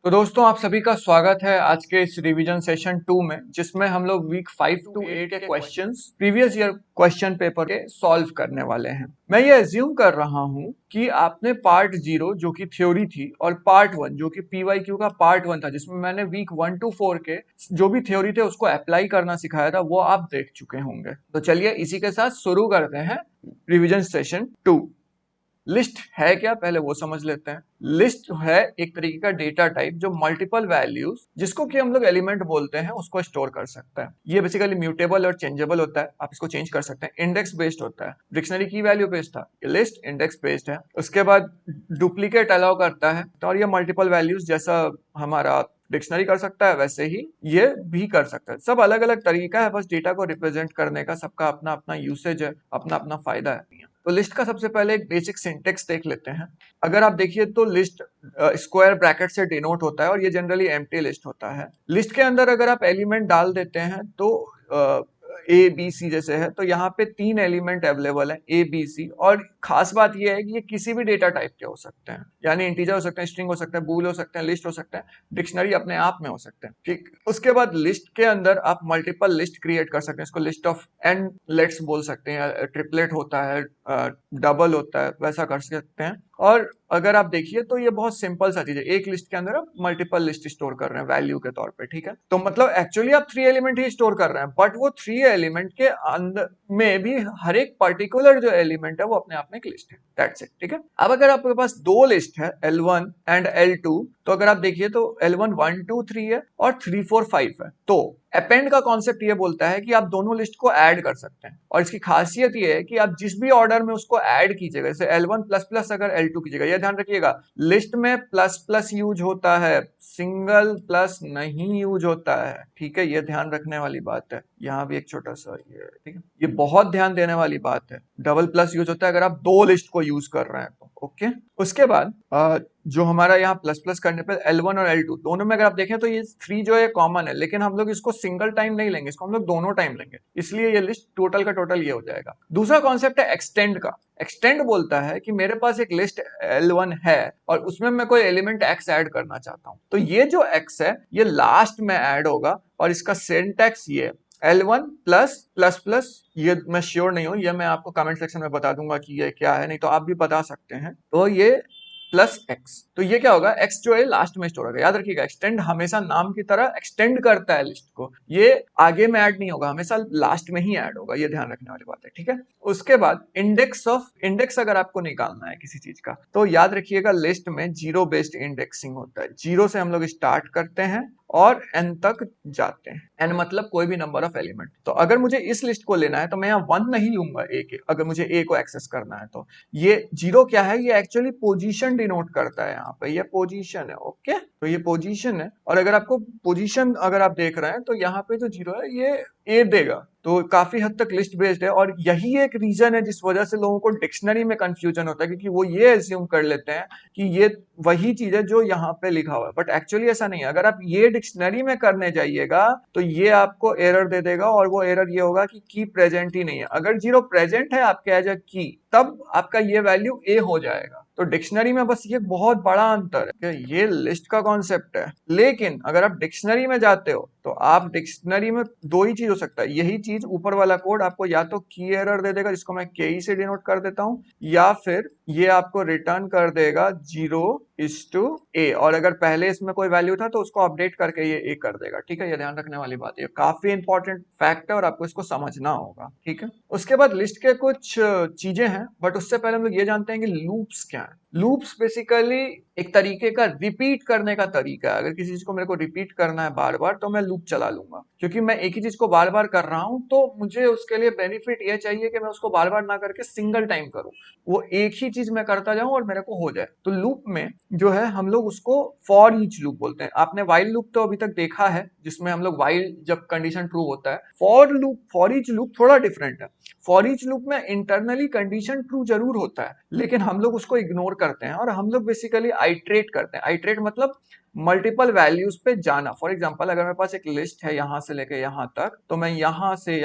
तो दोस्तों आप सभी का स्वागत है आज के इस रिवीजन सेशन 2 में, जिसमें हम लोग वीक 5 टू 8 के questions previous year question paper के सॉल्व करने वाले हैं। मैं ये अज्यूम कर रहा हूँ कि आपने पार्ट 0 जो कि थ्योरी थी और पार्ट 1 जो कि पीवाईक्यू का पार्ट 1 था, जिसमें मैंने वीक 1 टू 4 के जो भी थ्योरी थे उसको अप्लाई करना सिखाया था, वो आप देख चुके होंगे। तो चलिए इसी के साथ शुरू करते हैं रिवीजन सेशन 2। लिस्ट है क्या, पहले वो समझ लेते हैं। लिस्ट है एक तरीके का डेटा टाइप जो मल्टीपल वैल्यूज, जिसको कि हम लोग एलिमेंट बोलते हैं, उसको स्टोर कर सकता है। ये बेसिकली म्यूटेबल और चेंजेबल होता है, आप इसको चेंज कर सकते हैं। इंडेक्स बेस्ड होता है, डिक्शनरी की वैल्यू बेस्ड था, ये लिस्ट इंडेक्स बेस्ड है। उसके बाद डुप्लीकेट अलाउ करता है, तो और ये मल्टीपल वैल्यूज जैसा हमारा डिक्शनरी कर सकता है वैसे ही ये भी कर सकता है। सब अलग अलग तरीका है, बस डेटा को रिप्रेजेंट करने का सबका अपना अपना यूसेज है, अपना अपना फायदा है। तो लिस्ट का सबसे पहले एक बेसिक सिंटेक्स देख लेते हैं। अगर आप देखिए तो लिस्ट स्क्वायर ब्रैकेट से डिनोट होता है और ये जनरली एम्प्टी लिस्ट होता है। लिस्ट के अंदर अगर आप एलिमेंट डाल देते हैं तो ए बी सी जैसे है, तो यहाँ पे 3 एलिमेंट अवेलेबल है ए बी सी। और खास बात ये है कि ये किसी भी डेटा टाइप के हो सकते हैं, यानी इंटीजर हो सकते हैं, स्ट्रिंग हो सकते हैं, बूल हो सकते हैं, लिस्ट हो सकते हैं, डिक्शनरी अपने आप में हो सकते हैं। ठीक, उसके बाद लिस्ट के अंदर आप मल्टीपल लिस्ट क्रिएट कर सकते हैं। इसको लिस्ट ऑफ एन लेट्स बोल सकते हैं, ट्रिपलेट होता है, डबल होता है, वैसा कर सकते हैं। और अगर आप देखिए तो ये बहुत सिंपल सा चीज है, एक लिस्ट के अंदर आप मल्टीपल लिस्ट स्टोर कर रहे हैं वैल्यू के तौर पे। ठीक है, तो मतलब एक्चुअली आप 3 एलिमेंट ही स्टोर कर रहे हैं, बट वो 3 एलिमेंट के अंदर में भी हर एक पर्टिकुलर जो एलिमेंट है वो अपने आप में एक लिस्ट है। That's it. ठीक है, अब अगर आपके पास दो लिस्ट है L1 एंड L2, तो अगर आप देखिए तो L1 1 2 3 है और 3 4 5 है। तो अपेंड का कॉन्सेप्ट ये बोलता है कि आप दोनों लिस्ट को ऐड कर सकते हैं, और इसकी खासियत ये है कि आप जिस भी ऑर्डर में उसको ऐड कीजिएगा, जैसे L1 प्लस प्लस अगर L2 कीजिएगा, ये ध्यान रखिएगा लिस्ट में प्लस प्लस यूज होता है, सिंगल प्लस नहीं यूज होता है। ठीक है, ये ध्यान रखने वाली बात है। यहाँ भी एक छोटा सा ये, ठीक है, ये बहुत ध्यान देने वाली बात है। डबल प्लस यूज होता है अगर आप दो लिस्ट को यूज कर रहे हैं तो। ओके, उसके बाद जो हमारा यहाँ प्लस प्लस करने पे L1 और L2 दोनों में अगर आप देखें तो ये 3 जो है कॉमन है, लेकिन हम लोग इसको सिंगल टाइम नहीं लेंगे, इसको हम लोग दोनों टाइम लेंगे, इसलिए ये लिस्ट टोटल का टोटल ये हो जाएगा। दूसरा कॉन्सेप्ट है एक्सटेंड का। एक्सटेंड बोलता है कि मेरे पास एक लिस्ट L1 है और उसमें मैं कोई एलिमेंट X ऐड करना चाहता हूँ, तो ये जो X है ये लास्ट में ऐड होगा, और इसका सिंटैक्स ये L1 प्लस प्लस प्लस, ये मैं श्योर नहीं हूं, ये मैं आपको कमेंट सेक्शन में बता दूंगा कि ये क्या है, नहीं तो आप भी बता सकते हैं। तो ये प्लस एक्स, तो ये क्या होगा, एक्स जो है लास्ट में स्टोर होगा। याद रखिएगा एक्सटेंड हमेशा नाम की तरह एक्सटेंड करता है लिस्ट को, ये आगे में ऐड नहीं होगा, हमेशा लास्ट में ही ऐड होगा, ये ध्यान रखने वाली बात है। ठीक है, उसके बाद इंडेक्स ऑफ इंडेक्स अगर आपको निकालना है किसी चीज का, तो याद रखिएगा लिस्ट में जीरो बेस्ड इंडेक्सिंग होता है। जीरो से हम लोग स्टार्ट करते हैं और n तक जाते हैं। n मतलब कोई भी नंबर ऑफ एलिमेंट। तो अगर मुझे इस लिस्ट को लेना है तो मैं यहाँ 1 नहीं लूंगा a के, अगर मुझे a को एक्सेस करना है तो। ये जीरो क्या है, ये एक्चुअली पोजीशन डिनोट करता है, यहाँ पे ये पोजीशन है। ओके, तो ये पोजीशन है, और अगर आपको पोजीशन अगर आप देख रहे हैं तो यहाँ पे जो जीरो है ये ए देगा। तो काफी हद तक लिस्ट बेस्ड है, और यही एक रीजन है जिस वजह से लोगों को डिक्शनरी में कंफ्यूजन होता है, क्योंकि वो ये एज्यूम कर लेते हैं कि ये वही चीज है जो यहाँ पे लिखा हुआ है, बट एक्चुअली ऐसा नहीं है। अगर आप ये डिक्शनरी में करने जाइएगा तो ये आपको एरर दे देगा, और वो एरर ये होगा कि की प्रेजेंट ही नहीं है। अगर जीरो प्रेजेंट है आपके एज अ की, तब आपका ये वैल्यू ए हो जाएगा। तो डिक्शनरी में बस ये बहुत बड़ा अंतर है, ये लिस्ट का कॉन्सेप्ट है। लेकिन अगर आप डिक्शनरी में जाते हो तो आप डिक्शनरी में दो ही चीज हो सकता है, यही चीज ऊपर वाला कोड आपको या तो की एरर दे देगा, जिसको मैं के से डिनोट कर देता हूं, या फिर ये आपको रिटर्न कर देगा 0:a, और अगर पहले इसमें कोई वैल्यू था तो उसको अपडेट करके ये a कर देगा। ठीक है, ये ध्यान रखने वाली बात है, काफी इंपॉर्टेंट फैक्ट है और आपको इसको समझना होगा। ठीक है, उसके बाद लिस्ट के कुछ चीजें हैं, बट उससे पहले हम लोग ये जानते हैं कि लूप्स क्या है। लूप्स बेसिकली एक तरीके का रिपीट करने का तरीका है। अगर किसी चीज को मेरे को रिपीट करना है बार बार, तो मैं लूप चला लूंगा, क्योंकि मैं एक ही चीज को बार बार कर रहा हूं, तो मुझे उसके लिए बेनिफिट ये चाहिए कि मैं उसको बार बार ना करके सिंगल टाइम करूं, वो एक ही चीज मैं करता जाऊं और मेरे को हो जाए। तो लूप में जो है हम लोग उसको फॉर ईच लूप बोलते हैं। आपने वाइल लूप तो अभी तक देखा है, जिसमें हम लोग वाइल जब कंडीशन ट्रू होता है। For loop, for each loop थोड़ा डिफरेंट है। फॉर ईच लूप में इंटरनली कंडीशन ट्रू जरूर होता है, लेकिन हम लोग उसको इग्नोर करते हैं और हम लोग बेसिकली आइट्रेट करते हैं। आइट्रेट मतलब मल्टीपल वैल्यूज पे जाना। फॉर एग्जांपल अगर मेरे पास एक लिस्ट है यहाँ से लेके यहाँ तक, तो मैं यहाँ से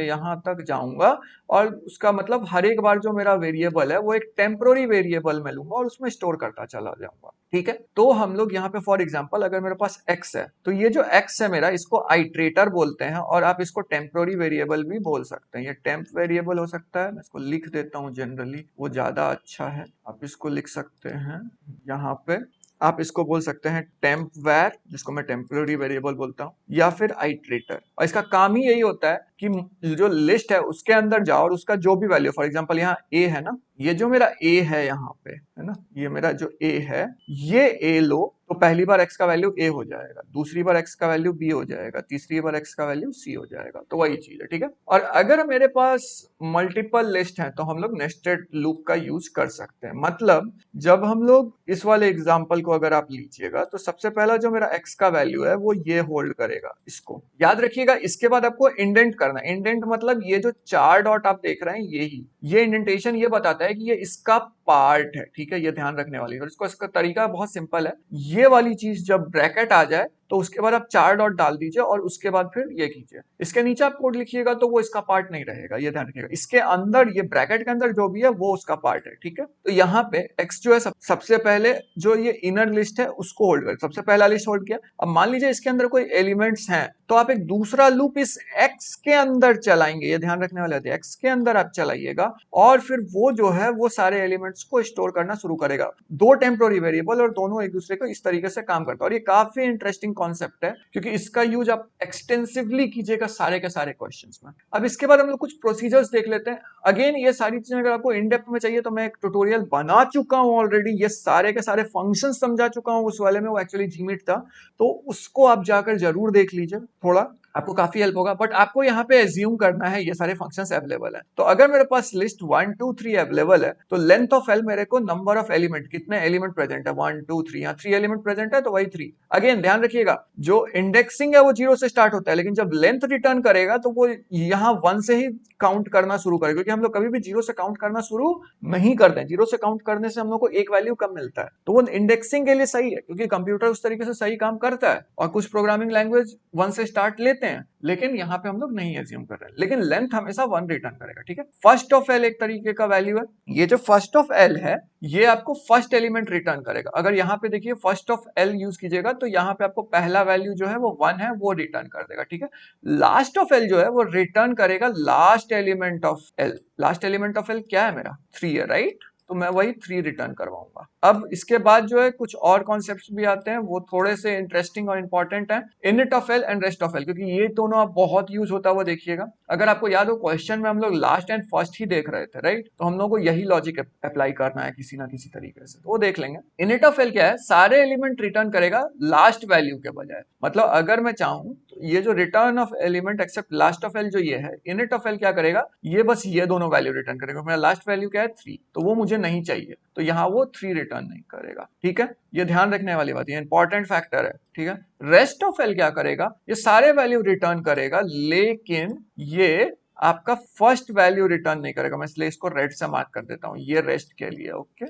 यहाँ तक जाऊंगा और उसका मतलब हर एक बार जो मेरा वेरिएबल है वो एक टेम्पोररी वेरिएबल में लूंगा और उसमें स्टोर करता चला जाऊंगा। ठीक है, तो हम लोग यहाँ पे फॉर एग्जांपल अगर मेरे पास x है, तो ये जो x है मेरा, इसको आइट्रेटर बोलते हैं और आप इसको टेम्पोररी वेरिएबल भी बोल सकते हैं। ये टेम्प वेरिएबल हो सकता है, मैं इसको लिख देता हूँ, जनरली वो ज्यादा अच्छा है। आप इसको लिख सकते हैं यहाँ पे, आप इसको बोल सकते हैं टेम्प वैर, जिसको मैं टेम्पोररी वेरिएबल बोलता हूँ, या फिर आइट्रेटर। और इसका काम ही यही होता है कि जो लिस्ट है उसके अंदर जाओ और उसका जो भी वैल्यू, फॉर एग्जांपल यहाँ a है ना, ये जो मेरा a है यहाँ पे, है ना, ये मेरा जो a है, ये a लो तो पहली बार x का वैल्यू a हो जाएगा, दूसरी बार x का वैल्यू b हो जाएगा, तीसरी बार x का वैल्यू c हो जाएगा। तो वही चीज है, ठीक है। और अगर मेरे पास मल्टीपल लिस्ट है तो हम लोग नेस्टेड लूप का यूज कर सकते हैं। मतलब जब हम लोग इस वाले एग्जांपल को अगर आप लीजिएगा तो सबसे पहला जो मेरा x का वैल्यू है वो ये होल्ड करेगा, इसको याद रखिएगा। इसके बाद आपको इंडेंट करना है। इंडेंट मतलब ये जो 4 डॉट आप देख रहे हैं, ये इंडेंटेशन ये बताता है कि ये इसका पार्ट है, ठीक है, ये ध्यान रखने वाली है। और इसका तरीका बहुत सिंपल है, ये वाली चीज जब ब्रैकेट आ जाए तो उसके बाद आप 4 डॉट डाल दीजिए और उसके बाद फिर ये कीजिए। इसके नीचे आप कोड लिखिएगा तो वो इसका पार्ट नहीं रहेगा, ये ध्यान रखिएगा। इसके अंदर, ये ब्रैकेट के अंदर जो भी है वो उसका पार्ट है, ठीक है। तो यहाँ पे x जो है सबसे पहले जो ये इनर लिस्ट है उसको होल्ड कर, सबसे पहला लिस्ट होल्ड किया। अब मान लीजिए इसके अंदर कोई एलिमेंट्स हैं तो आप एक दूसरा लूप इस x के अंदर चलाएंगे, ये ध्यान रखने वाले होते हैं। x के अंदर आप चलाइएगा और फिर वो जो है वो सारे एलिमेंट्स को स्टोर करना शुरू करेगा। दो टेम्पोररी वेरिएबल और दोनों एक दूसरे को इस तरीके से काम करता है। और ये काफी इंटरेस्टिंग कॉन्सेप्ट है क्योंकि इसका यूज आप एक्सटेंसिवली कीजिएगा सारे के सारे क्वेश्चंस में। अब इसके बाद हम लोग कुछ प्रोसीजर्स देख लेते हैं। अगेन ये सारी चीजें अगर आपको इन डेप्थ में चाहिए तो मैं एक ट्यूटोरियल बना चुका हूं ऑलरेडी, ये सारे के सारे फंक्शन समझा चुका हूं उस वाले में, वो एक्चुअली जीमिट था, तो उसको आप जाकर जरूर देख लीजिए, थोड़ा आपको काफी हेल्प होगा। बट आपको यहाँ पे एज्यूम करना है ये सारे फंक्शंस अवेलेबल है। तो अगर मेरे पास लिस्ट 1 2 3 अवेलेबल है तो लेंथ ऑफ एल मेरे को नंबर ऑफ एलिमेंट, कितने एलिमेंट प्रेजेंट है, 1 2 3, यहाँ 3 एलिमेंट प्रेजेंट है तो वही 3। अगेन ध्यान रखिएगा, जो इंडेक्सिंग है वो 0 से स्टार्ट होता है, लेकिन जब लेंथ रिटर्न करेगा तो वो यहाँ 1 से ही काउंट करना शुरू करेगा, क्योंकि हम लोग कभी भी 0 से काउंट करना शुरू नहीं करते हैं। 0 से काउंट करने से हम लोग को एक वैल्यू कम मिलता है, तो वो इंडेक्सिंग के लिए सही है क्योंकि कंप्यूटर उस तरीके से सही काम करता है। और कुछ प्रोग्रामिंग लैंग्वेज 1 से स्टार्ट लेते हैं, लेकिन यहाँ पे हम लोग नहीं एज्यूम कर रहे हैं। लेकिन लेंथ हमेशा 1 रिटर्न करेगा, ठीक है। फर्स्ट ऑफ एल एक तरीके का वैल्यू है। ये जो फर्स्ट ऑफ एल है ये आपको फर्स्ट एलिमेंट रिटर्न करेगा। अगर यहाँ पे देखिए फर्स्ट ऑफ एल यूज कीजिएगा तो यहाँ पे आपको पहला वैल्यू जो है वो 1 है, वो रिटर्न कर देगा, ठीक है। लास्ट ऑफ एल जो है वो रिटर्न करेगा last element of L. Last element of L क्या है मेरा, 3 है, राइट, तो मैं वही 3 रिटर्न करवाऊंगा। अब इसके बाद जो है कुछ और कॉन्सेप्ट्स भी आते हैं, वो थोड़े से इंटरेस्टिंग और इंपॉर्टेंट है, init of L and rest of L, क्योंकि ये दोनों आप बहुत यूज होता है वो देखिएगा। अगर आपको याद हो क्वेश्चन में हम लोग लास्ट एंड फर्स्ट ही देख रहे थे, राइट, तो हम लोग को यही लॉजिक अप्लाई करना है किसी ना किसी तरीके से, तो वो देख लेंगे। इनिट ऑफ एल क्या है, सारे एलिमेंट रिटर्न करेगा लास्ट वैल्यू के बजाय। मतलब अगर मैं चाहूं तो ये जो return of element except last of L जो ये है, इनिट ऑफ एल क्या करेगा, ये बस ये दोनों वैल्यू रिटर्न करेगा। मेरा लास्ट वैल्यू क्या है, 3, तो वो मुझे नहीं चाहिए, तो यहाँ वो 3 रिटर्न नहीं करेगा, ठीक है। ये ध्यान रखने वाली बात है, इंपॉर्टेंट फैक्टर है, ठीक है। रेस्ट ऑफ एल क्या करेगा, ये सारे वैल्यू रिटर्न करेगा लेकिन ये आपका फर्स्ट वैल्यू रिटर्न नहीं करेगा। मैं इसलिए इसको रेड से मार्क कर देता हूं, ये रेस्ट के लिए, ओके।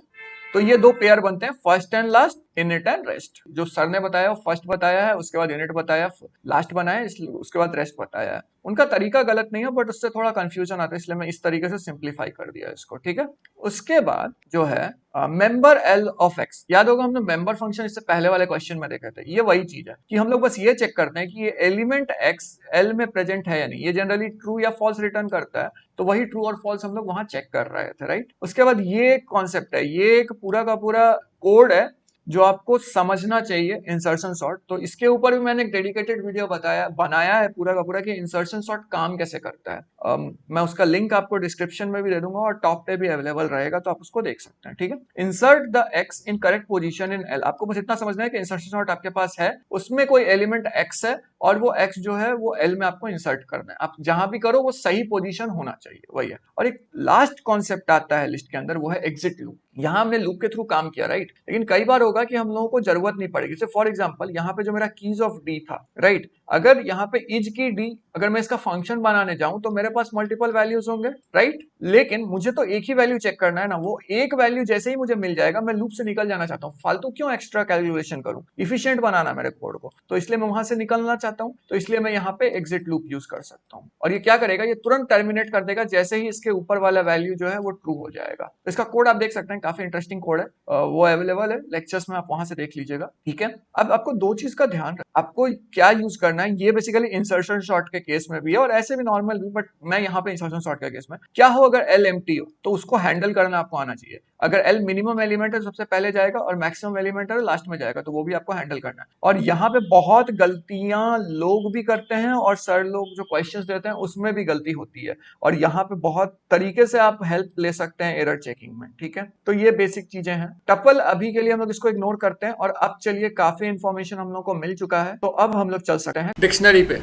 तो ये दो पेयर बनते हैं, first and last, init and rest. जो सर ने बताया वो फर्स्ट बताया है, उसके बाद इनिट बताया, लास्ट बनाया, इसलिए उसके बाद रेस्ट बताया है। उनका तरीका गलत नहीं है बट उससे थोड़ा कंफ्यूजन आता है, इसलिए मैं इस तरीके से सिंप्लीफाई कर दिया इसको, ठीक है। उसके बाद जो है मेंबर एल ऑफ एक्स, याद होगा हमने मेंबर फंक्शन इससे पहले वाले क्वेश्चन में देखे थे। ये वही चीज है कि हम लोग बस ये चेक करते हैं कि ये एलिमेंट एक्स एल में प्रेजेंट है या नहीं। ये जनरली ट्रू या फॉल्स रिटर्न करता है, तो वही ट्रू और फॉल्स हम लोग वहां चेक कर रहे थे, राइट। उसके बाद ये कॉन्सेप्ट है, ये एक पूरा का पूरा कोड है जो आपको समझना चाहिए, इंसर्शन सॉर्ट। तो इसके ऊपर भी मैंने एक डेडिकेटेड वीडियो बनाया है पूरा का पूरा कि इंसर्शन सॉर्ट काम कैसे करता है। मैं उसका लिंक आपको डिस्क्रिप्शन में भी दे दूंगा और टॉप पे भी अवेलेबल रहेगा, तो आप उसको देख सकते हैं, ठीक है। Insert the x in correct position in L. आपको बस इतना समझना है कि इंसर्शन सॉर्ट आपके पास है, उसमें कोई एलिमेंट एक्स है और वो एक्स जो है वो एल में आपको इंसर्ट करना है। आप जहां भी करो वो सही पोजीशन होना चाहिए, वही है। और एक लास्ट कॉन्सेप्ट आता है लिस्ट के अंदर, वो है एग्जिट लूप। यहाँ हमने लूप के थ्रू काम किया, राइट, लेकिन कई बार होगा कि हम लोगों को जरूरत नहीं पड़ेगी। जैसे फॉर एग्जांपल यहाँ पे जो मेरा कीज ऑफ डी था, राइट, अगर यहाँ पे इज की डी अगर मैं इसका फंक्शन बनाने जाऊं तो मेरे पास मल्टीपल वैल्यूज होंगे, राइट? लेकिन मुझे तो एक ही वैल्यू चेक करना है ना, वो एक वैल्यू जैसे ही मुझे मिल जाएगा मैं लूप से निकल जाना चाहता हूँ। फालतू क्यों एक्स्ट्रा कैलकुलेशन करूं, इफिशिएंट बनाना मेरे कोड को, तो इसलिए मैं वहां से निकलना चाहता हूँ। तो इसलिए मैं यहाँ पे एग्जिट लूप यूज कर सकता हूँ, और ये क्या करेगा, ये तुरंत टर्मिनेट कर देगा जैसे ही इसके ऊपर वाला वैल्यू जो है वो ट्रू हो जाएगा। इसका कोड आप देख सकते हैं, काफी इंटरेस्टिंग कोड है, वो अवेलेबल है लेक्चर्स में, आप वहां से देख लीजिएगा, ठीक है? अब आपको दो चीज का ध्यान रखना, आपको क्या यूज करना है, ये बेसिकली इंसर्शन शॉर्ट के केस में भी है और ऐसे भी नॉर्मल भी, बट मैं यहाँ पे इंसर्शन शॉर्ट के केस में क्या हो, अगर एल एम्प्टी हो तो उसको हैंडल करना आपको आना चाहिए। अगर एल मिनिमम एलिमेंट है सबसे पहले जाएगा और मैक्सिमम एलिमेंट है लास्ट में जाएगा, तो वो भी आपको हैंडल करना है। और यहाँ पे बहुत गलतियां लोग भी करते हैं और सर लोग जो क्वेश्चंस देते हैं उसमें भी गलती होती है, और यहाँ पे बहुत तरीके से आप हेल्प ले सकते हैं एरर चेकिंग में, ठीक है? तो ये बेसिक चीजें हैं। टपल अभी के लिए हम लोग इसको इग्नोर करते हैं, और अब चलिए काफी इंफॉर्मेशन हम लोग को मिल चुका है, तो अब हम लोग चल सकते हैं डिक्शनरी पे।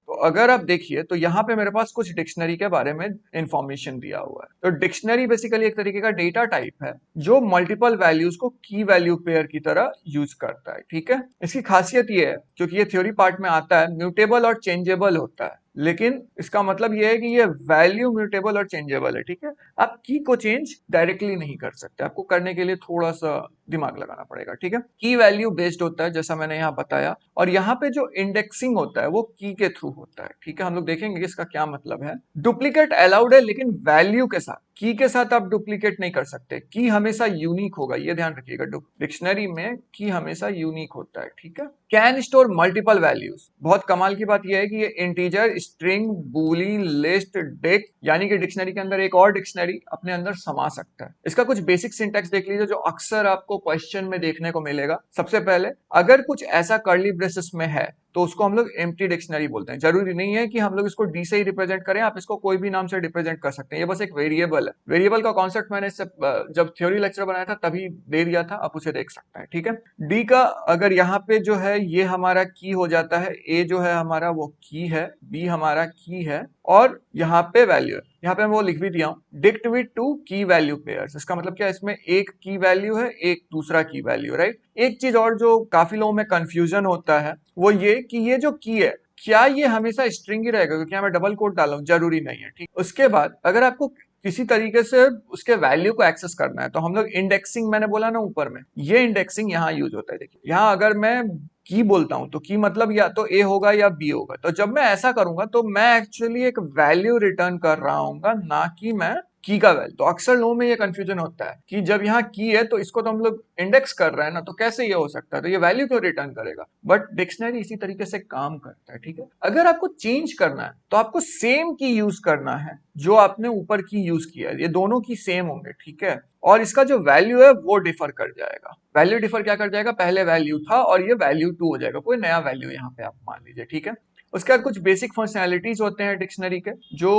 तो अगर आप देखिए तो यहाँ पे मेरे पास कुछ डिक्शनरी के बारे में इंफॉर्मेशन दिया हुआ है। तो डिक्शनरी बेसिकली एक तरीके का डेटा टाइप है जो मल्टीपल वैल्यूज को की वैल्यू पेयर की तरह यूज करता है, ठीक है? इसकी खासियत ये है, क्योंकि ये थ्योरी पार्ट में आता है, म्यूटेबल और चेंजेबल होता है, लेकिन इसका मतलब ये है कि ये वैल्यू म्यूटेबल और चेंजेबल है, ठीक है? आप की को चेंज डायरेक्टली नहीं कर सकते, आपको करने के लिए थोड़ा सा दिमाग लगाना पड़ेगा, ठीक है? की वैल्यू बेस्ड होता है जैसा मैंने यहाँ बताया, और यहाँ पे जो इंडेक्सिंग होता है वो की के थ्रू होता है, ठीक है? हम लोग देखेंगे इसका क्या मतलब है। डुप्लीकेट अलाउड है, लेकिन वैल्यू के साथ, की के साथ आप डुप्लीकेट नहीं कर सकते। की हमेशा यूनिक होगा, ये ध्यान रखिएगा, डिक्शनरी में की हमेशा यूनिक होता है, ठीक है? कैन स्टोर मल्टीपल वैल्यूज, बहुत कमाल की बात यह है कि ये integer, string, Boolean, list, Dick, यानी कि डिक्शनरी के अंदर एक और डिक्शनरी अपने अंदर समा सकता है। इसका कुछ बेसिक सिंटैक्स देख लीजिए जो अक्सर आपको क्वेश्चन में देखने को मिलेगा। सबसे पहले, अगर कुछ ऐसा कर्ली ब्रेसेस में है तो उसको हम लोग एम्प्टी डिक्शनरी बोलते हैं। जरूरी नहीं है कि हम लोग इसको डी से ही रिप्रेजेंट करें, आप इसको कोई भी नाम से रिप्रेजेंट कर सकते हैं, ये बस एक वेरिएबल है। वेरिएबल का कॉन्सेप्ट मैंने जब थ्योरी लेक्चर बनाया था तभी दे दिया था, आप उसे देख सकते हैं, ठीक है? डी का अगर यहाँ पे जो है ये हमारा की हो जाता है, ए जो है हमारा वो की है, बी हमारा की है, और यहाँ पे वैल्यू है। यहाँ पे मैं वो लिख भी दिया हूं, डिक्ट विद टू की वैल्यू पेयर्स। इसका मतलब क्या है, इसमें एक की वैल्यू है, एक दूसरा की वैल्यू, राइट? एक चीज और जो काफी लोगों में कंफ्यूजन होता है वो ये कि ये जो की है, क्या ये हमेशा स्ट्रिंग ही रहेगा, क्योंकि मैं डबल कोट डाला हूं, जरूरी नहीं है, ठीक? उसके बाद अगर आपको किसी तरीके से उसके वैल्यू को एक्सेस करना है तो हम लोग इंडेक्सिंग, मैंने बोला ना ऊपर में, ये इंडेक्सिंग यहाँ यूज होता है। देखिए यहाँ अगर मैं की बोलता हूं तो की मतलब या तो ए होगा या बी होगा, तो जब मैं ऐसा करूंगा तो मैं एक्चुअली एक वैल्यू रिटर्न कर रहा हूँ, ना कि मैं की का वैल्यू। तो अक्सर लोगों में ये कंफ्यूजन होता है कि जब यहाँ की है तो इसको तो हम लोग इंडेक्स कर रहे हैं ना, तो कैसे ये हो सकता है, तो ये वैल्यू क्यों रिटर्न करेगा? बट डिक्शनरी इसी तरीके से काम करता है, ठीक है? अगर आपको चेंज करना है तो आपको सेम की यूज करना है जो आपने ऊपर की यूज किया है, ये दोनों की सेम होंगे, ठीक है? और इसका जो वैल्यू है वो डिफर कर जाएगा। वैल्यू डिफर क्या कर जाएगा, पहले वैल्यू था और ये वैल्यू 2 हो जाएगा, कोई नया वैल्यू यहाँ पे आप मान लीजिए, ठीक है? उसके बाद कुछ बेसिक फंक्शनैलिटीज होते हैं डिक्शनरी के जो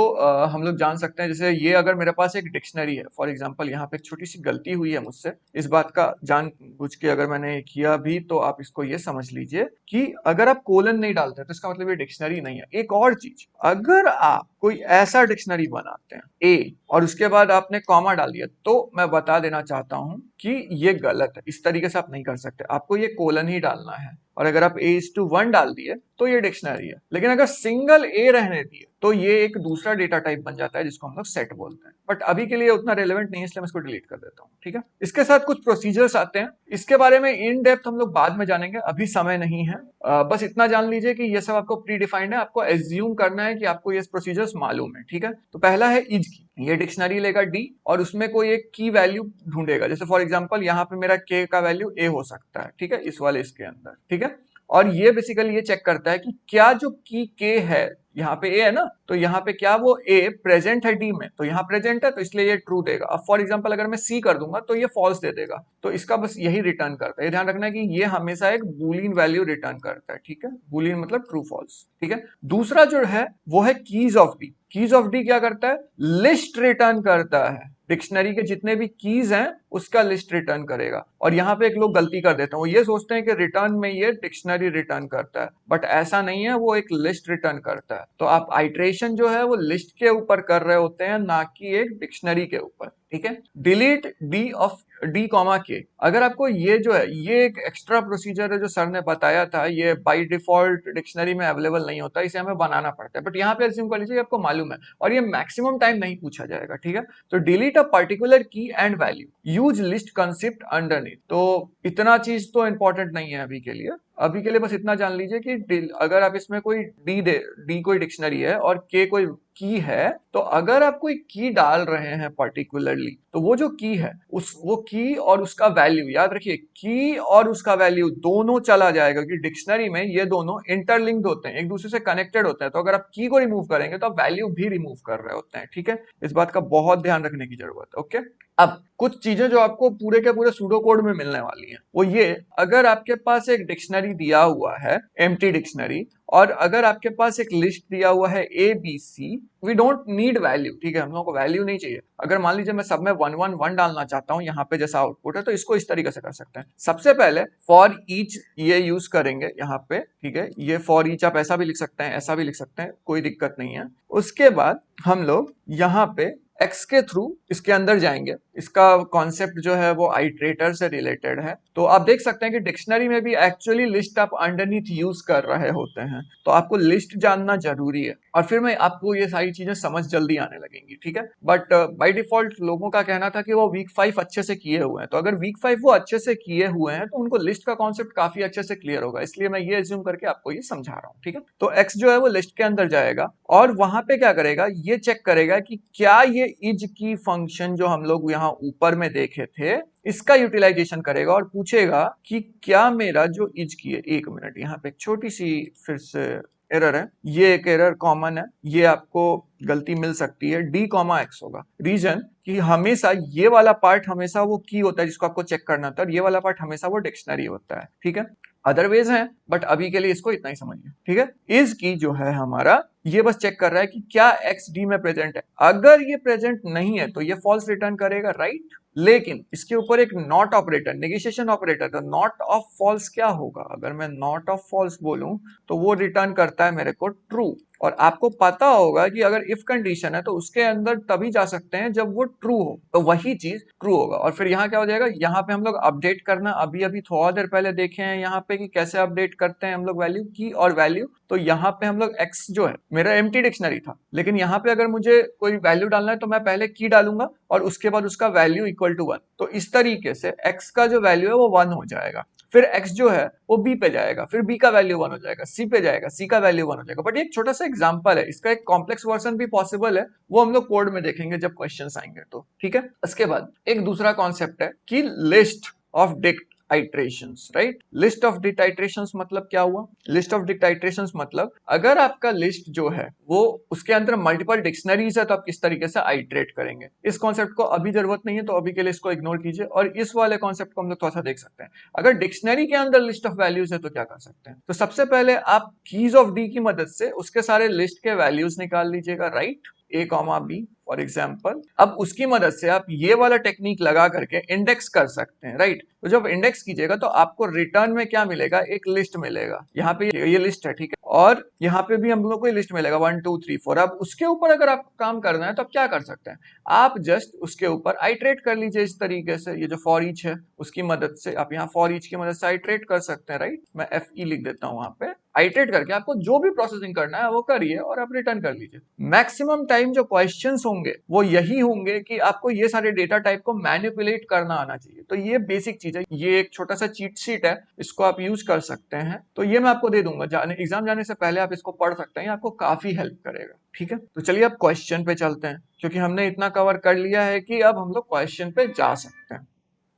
हम लोग जान सकते हैं। जैसे ये अगर मेरे पास एक डिक्शनरी है, फॉर एग्जांपल यहाँ पे एक छोटी सी गलती हुई है मुझसे, इस बात का जान बुझ के अगर मैंने किया भी तो आप इसको ये समझ लीजिए कि अगर आप कोलन नहीं डालते तो इसका मतलब ये डिक्शनरी नहीं है। एक और चीज, अगर आप कोई ऐसा डिक्शनरी बनाते हैं ए और उसके बाद आपने कॉमा डाल दिया, तो मैं बता देना चाहता हूं कि ये गलत है, इस तरीके से आप नहीं कर सकते, आपको ये कोलन ही डालना है। और अगर आप A:1 डाल दिए तो ये डिक्शनरी है, लेकिन अगर सिंगल ए रहने दिए तो ये एक दूसरा डेटा टाइप बन जाता है जिसको हम लोग सेट बोलते हैं। बट अभी के लिए उतना रेलेवेंट नहीं है, इसलिए मैं इसको डिलीट कर देता हूँ, ठीक है? इसके साथ कुछ प्रोसीजर्स आते हैं, इसके बारे में इन डेप्थ हम लोग बाद में जानेंगे, अभी समय नहीं है। बस इतना जान लीजिए कि ये सब आपको प्री डिफाइंड है, आपको एज्यूम करना है कि आपको ये प्रोसीजर्स मालूम है, ठीक है? तो पहला है इज की, ये डिक्शनरी लेगा डी और उसमें कोई एक की वैल्यू ढूंढेगा। जैसे फॉर एग्जांपल यहाँ पे मेरा के का वैल्यू ए हो सकता है, ठीक है, इस वाले इसके अंदर, ठीक है? और ये बेसिकली ये चेक करता है कि क्या जो की के है, यहाँ पे ए है ना, तो यहाँ पे क्या वो ए प्रेजेंट है डी में, तो यहाँ प्रेजेंट है तो इसलिए ये ट्रू देगा। अब फॉर एग्जांपल अगर मैं सी कर दूंगा तो ये फॉल्स दे देगा, तो इसका बस यही रिटर्न करता है। ध्यान रखना है कि ये हमेशा एक बूलियन वैल्यू रिटर्न करता है, ठीक है? बूलियन मतलब ट्रू फॉल्स, ठीक है? दूसरा जो है वो है keys of D. Keys of D क्या करता है, लिस्ट रिटर्न करता है, डिक्शनरी के जितने भी कीज हैं उसका लिस्ट रिटर्न करेगा। और यहाँ पे एक लोग गलती कर देते हैं, वो ये सोचते हैं कि रिटर्न में ये डिक्शनरी रिटर्न करता है, बट ऐसा नहीं है, वो एक लिस्ट रिटर्न करता है। तो आप आइट्रेशन जो है वो लिस्ट के ऊपर कर रहे होते हैं, ना कि एक डिक्शनरी के ऊपर, ठीक है। Delete D of D comma के, अगर आपको ये जो है ये एक एक्स्ट्रा प्रोसीजर है जो सर ने बताया था, ये बाय डिफॉल्ट डिक्शनरी में अवेलेबल नहीं होता, इसे हमें बनाना पड़ता है, बट यहाँ पे अज्यूम कर लीजिए आपको मालूम है, और ये मैक्सिमम टाइम नहीं पूछा जाएगा, ठीक है। तो डिलीट अ पर्टिकुलर की and value, use list concept underneath, तो इतना चीज तो इंपॉर्टेंट नहीं है अभी के लिए। अभी के लिए बस इतना जान लीजिए कि अगर आप इसमें कोई डी कोई डिक्शनरी है और के कोई की है, तो अगर आप कोई की डाल रहे हैं पर्टिकुलरली, तो वो जो की है वो की और उसका वैल्यू, याद रखिए की और उसका वैल्यू दोनों चला जाएगा, क्योंकि डिक्शनरी में ये दोनों इंटरलिंक्ड होते हैं, एक दूसरे से कनेक्टेड होते हैं। तो अगर आप की को रिमूव करेंगे तो आप वैल्यू भी रिमूव कर रहे होते हैं, ठीक है। इस बात का बहुत ध्यान रखने की जरूरत है, ओके। अब कुछ चीजें जो आपको पूरे के पूरे सूडो कोड में मिलने वाली हैं, वो ये, अगर आपके पास एक डिक्शनरी दिया हुआ है, एम्प्टी डिक्शनरी, और अगर आपके पास एक लिस्ट दिया हुआ है A B C, we don't need value, ठीक है, हम लोगों को वैल्यू नहीं चाहिए। अगर मान लीजिए मैं सब में 111 डालना चाहता हूं, यहाँ पे जैसा आउटपुट है, तो इसको इस तरीके से कर सकते हैं। सबसे पहले फॉर ईच ये यूज करेंगे यहाँ पे, ठीक है, ये फॉर ईच आप ऐसा भी लिख सकते हैं, ऐसा भी लिख सकते हैं, कोई दिक्कत नहीं है। उसके बाद हम लोग यहाँ पे एक्स के थ्रू इसके अंदर जाएंगे, इसका कॉन्सेप्ट जो है वो आइट्रेटर से रिलेटेड है। तो आप देख सकते हैं कि डिक्शनरी में भी एक्चुअली लिस्ट आप अंडरनीथ यूज कर रहे होते हैं, तो आपको लिस्ट जानना जरूरी है, और फिर में आपको ये सारी चीजें समझ जल्दी आने लगेंगी, ठीक है। बट बाय डिफॉल्ट लोगों का कहना था कि वो वीक 5 अच्छे से किए हुए हैं, तो अगर वीक 5 वो अच्छे से किए हुए हैं तो उनको लिस्ट का कॉन्सेप्ट काफी अच्छे से क्लियर होगा, इसलिए मैं ये एज्यूम करके आपको ये समझा रहा हूँ, ठीक है। तो एक्स जो है वो लिस्ट के अंदर जाएगा और वहां पे क्या करेगा, ये चेक करेगा कि क्या ये इज की फंक्शन जो हम लोग यहाँ ऊपर में देखे थे, इसका यूटिलाइजेशन करेगा और पूछेगा कि क्या मेरा जो इज की है, एक मिनट, यहाँ पे एक छोटी सी फिर से एरर है, ये एक एरर कॉमन है, ये आपको गलती मिल सकती है, डी कॉमा एक्स होगा। रीजन कि हमेशा ये वाला पार्ट हमेशा वो की होता है जिसको आपको चेक करना था, और ये वाला पार्ट हमेशा वो डिक्शनरी होता है, ठीक है। अदरवेज है, बट अभी के लिए इसको इतना ही समझिए, ठीक है। इज की जो है हमारा, ये बस चेक कर रहा है कि क्या एक्स डी में प्रेजेंट है, अगर ये प्रेजेंट नहीं है तो ये फॉल्स रिटर्न करेगा, राइट। लेकिन इसके ऊपर एक नॉट ऑपरेटर, नेगोशिएशन ऑपरेटर, तो नॉट ऑफ फॉल्स क्या होगा, अगर मैं नॉट ऑफ फॉल्स बोलूं तो वो रिटर्न करता है मेरे को ट्रू। और आपको पता होगा कि अगर इफ कंडीशन है तो उसके अंदर तभी जा सकते हैं जब वो ट्रू हो, तो वही चीज ट्रू होगा। और फिर यहाँ क्या हो जाएगा, यहाँ पे हम लोग अपडेट करना, अभी अभी थोड़ा देर पहले देखे हैं यहाँ पे कि कैसे अपडेट करते हैं हम लोग वैल्यू की और वैल्यू। तो यहाँ पे हम लोग एक्स जो है मेरा एम्प्टी डिक्शनरी था, लेकिन यहाँ पे अगर मुझे कोई वैल्यू डालना है तो मैं पहले की डालूंगा और उसके बाद उसका वैल्यू इक्वल टू 1, तो इस तरीके से एक्स का जो वैल्यू है वो 1 हो जाएगा। फिर x जो है वो b पे जाएगा, फिर b का वैल्यू 1 हो जाएगा, c पे जाएगा, c का वैल्यू 1 हो जाएगा। बट एक छोटा सा एग्जांपल है, इसका एक कॉम्प्लेक्स वर्जन भी पॉसिबल है, वो हम लोग कोड में देखेंगे जब क्वेश्चंस आएंगे तो, ठीक है। इसके बाद एक दूसरा कॉन्सेप्ट है कि list of dict iterations, right. List of dict iterations मतलब क्या हुआ, लिस्ट ऑफ डिक्ट आइट्रेशंस मतलब अगर आपका लिस्ट जो है वो उसके अंदर मल्टीपल डिक्शनरीज है तो आप किस तरीके से आइट्रेट करेंगे। इस कॉन्सेप्ट को अभी जरूरत नहीं है, तो अभी के लिए इसको इग्नोर कीजिए, और इस वाले कॉन्सेप्ट को हम लोग थोड़ा सा देख सकते हैं। अगर डिक्शनरी के अंदर लिस्ट ऑफ वैल्यूज है तो क्या कर सकते हैं, तो सबसे पहले आप कीज ऑफ डी की मदद से उसके सारे लिस्ट के वैल्यूज निकाल लीजिएगा, right, A comma B for example. अब उसकी मदद से आप ये वाला टेक्निक लगा करके इंडेक्स कर सकते हैं, राइट। तो जब इंडेक्स कीजिएगा तो आपको रिटर्न में क्या मिलेगा, एक लिस्ट मिलेगा, यहाँ पे ये लिस्ट है, ठीक है, और यहाँ पे भी हम लोग को लिस्ट मिलेगा 1 2 3 4। अब उसके ऊपर अगर आपको काम करना है तो आप क्या कर सकते हैं, आप जस्ट उसके ऊपर आइट्रेट कर लीजिए इस तरीके से, ये जो फॉर ईच है उसकी मदद से आप यहाँ फॉर ईच की मदद से आइट्रेट कर सकते हैं, राइट। मैं एफ ई लिख देता हूँ वहां पे, आइट्रेट करके आपको जो भी प्रोसेसिंग करना है वो करिए और आप रिटर्न कर लीजिए। मैक्सिमम टाइम जो क्वेश्चंस होंगे वो यही होंगे कि आपको ये सारे डेटा टाइप को मैनिपुलेट करना आना चाहिए। तो ये बेसिक चीज है, ये एक छोटा सा चीट शीट है, इसको आप यूज कर सकते हैं। तो ये मैं आपको दे दूंगा, एग्जाम जाने से पहले आप इसको पढ़ सकते हैं, आपको काफी हेल्प करेगा, ठीक है। तो चलिए अब क्वेश्चन पे चलते हैं, क्योंकि हमने इतना कवर कर लिया है कि अब हम लोग क्वेश्चन पे जा सकते हैं।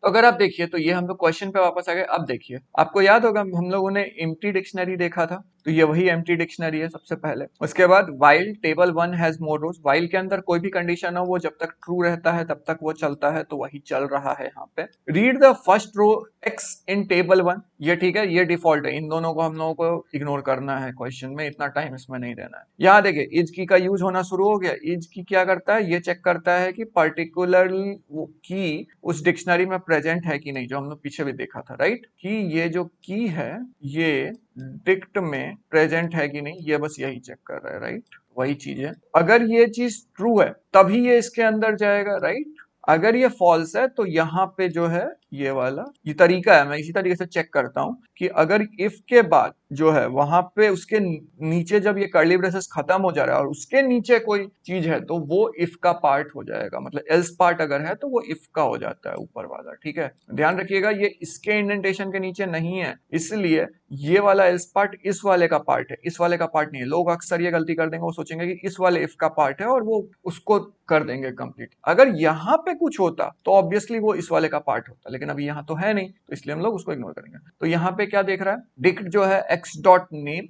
तो अगर आप देखिए तो ये हम लोग क्वेश्चन पे वापस आ गए। अब देखिए, आपको याद होगा हम लोगों ने एम्प्टी डिक्शनरी देखा था, तो ये वही एम्प्टी डिक्शनरी है सबसे पहले। उसके बाद while table 1 has more rows, while के अंदर कोई भी कंडीशन हो वो जब तक ट्रू रहता है तब तक वो चलता है, तो वही चल रहा है यहाँ पे। Read the first row X in table 1, ये ठीक है, ये डिफॉल्ट है, इन दोनों को हम लोगों को इग्नोर करना है क्वेश्चन में, इतना टाइम इसमें नहीं देना है। यहाँ देखिए इज की का यूज होना शुरू हो गया। इज की क्या करता है, ये चेक करता है कि पर्टिकुलरली वो की उस डिक्शनरी में प्रेजेंट है कि नहीं, जो हम लोग पीछे भी देखा था, राइट, कि ये जो की है ये डिक्ट में प्रेजेंट है कि नहीं, ये बस यही चेक कर रहा है, राइट, वही चीज है। अगर ये चीज ट्रू है तभी ये इसके अंदर जाएगा, राइट। अगर ये फॉल्स है तो यहाँ पे जो है ये वाला ये तरीका है, मैं इसी तरीके से चेक करता हूं कि अगर इफ के बाद जो है वहां पे उसके नीचे जब ये कर्ली ब्रेसेस खत्म हो जा रहा है और उसके नीचे कोई चीज है तो वो इफ का पार्ट हो जाएगा, मतलब एल्स पार्ट अगर है तो वो इफ का हो जाता है ऊपर वाला, ठीक है। ध्यान रखिएगा ये इसके इंडेंटेशन के नीचे नहीं है, इसलिए ये वाला एल्स पार्ट इस वाले का पार्ट है, इस वाले का पार्ट नहीं है। लोग अक्सर ये गलती कर देंगे, वो सोचेंगे कि इस वाले इफ का पार्ट है और वो उसको कर देंगे कंप्लीट। अगर यहाँ पे कुछ होता तो ऑब्वियसली वो इस वाले का पार्ट होता, लेकिन अभी यहाँ तो है नहीं, तो इसलिए हम लोग उसको इग्नोर करेंगे। तो यहाँ पे क्या देख रहा है, डिक्ट जो है एक्स डॉट नेम,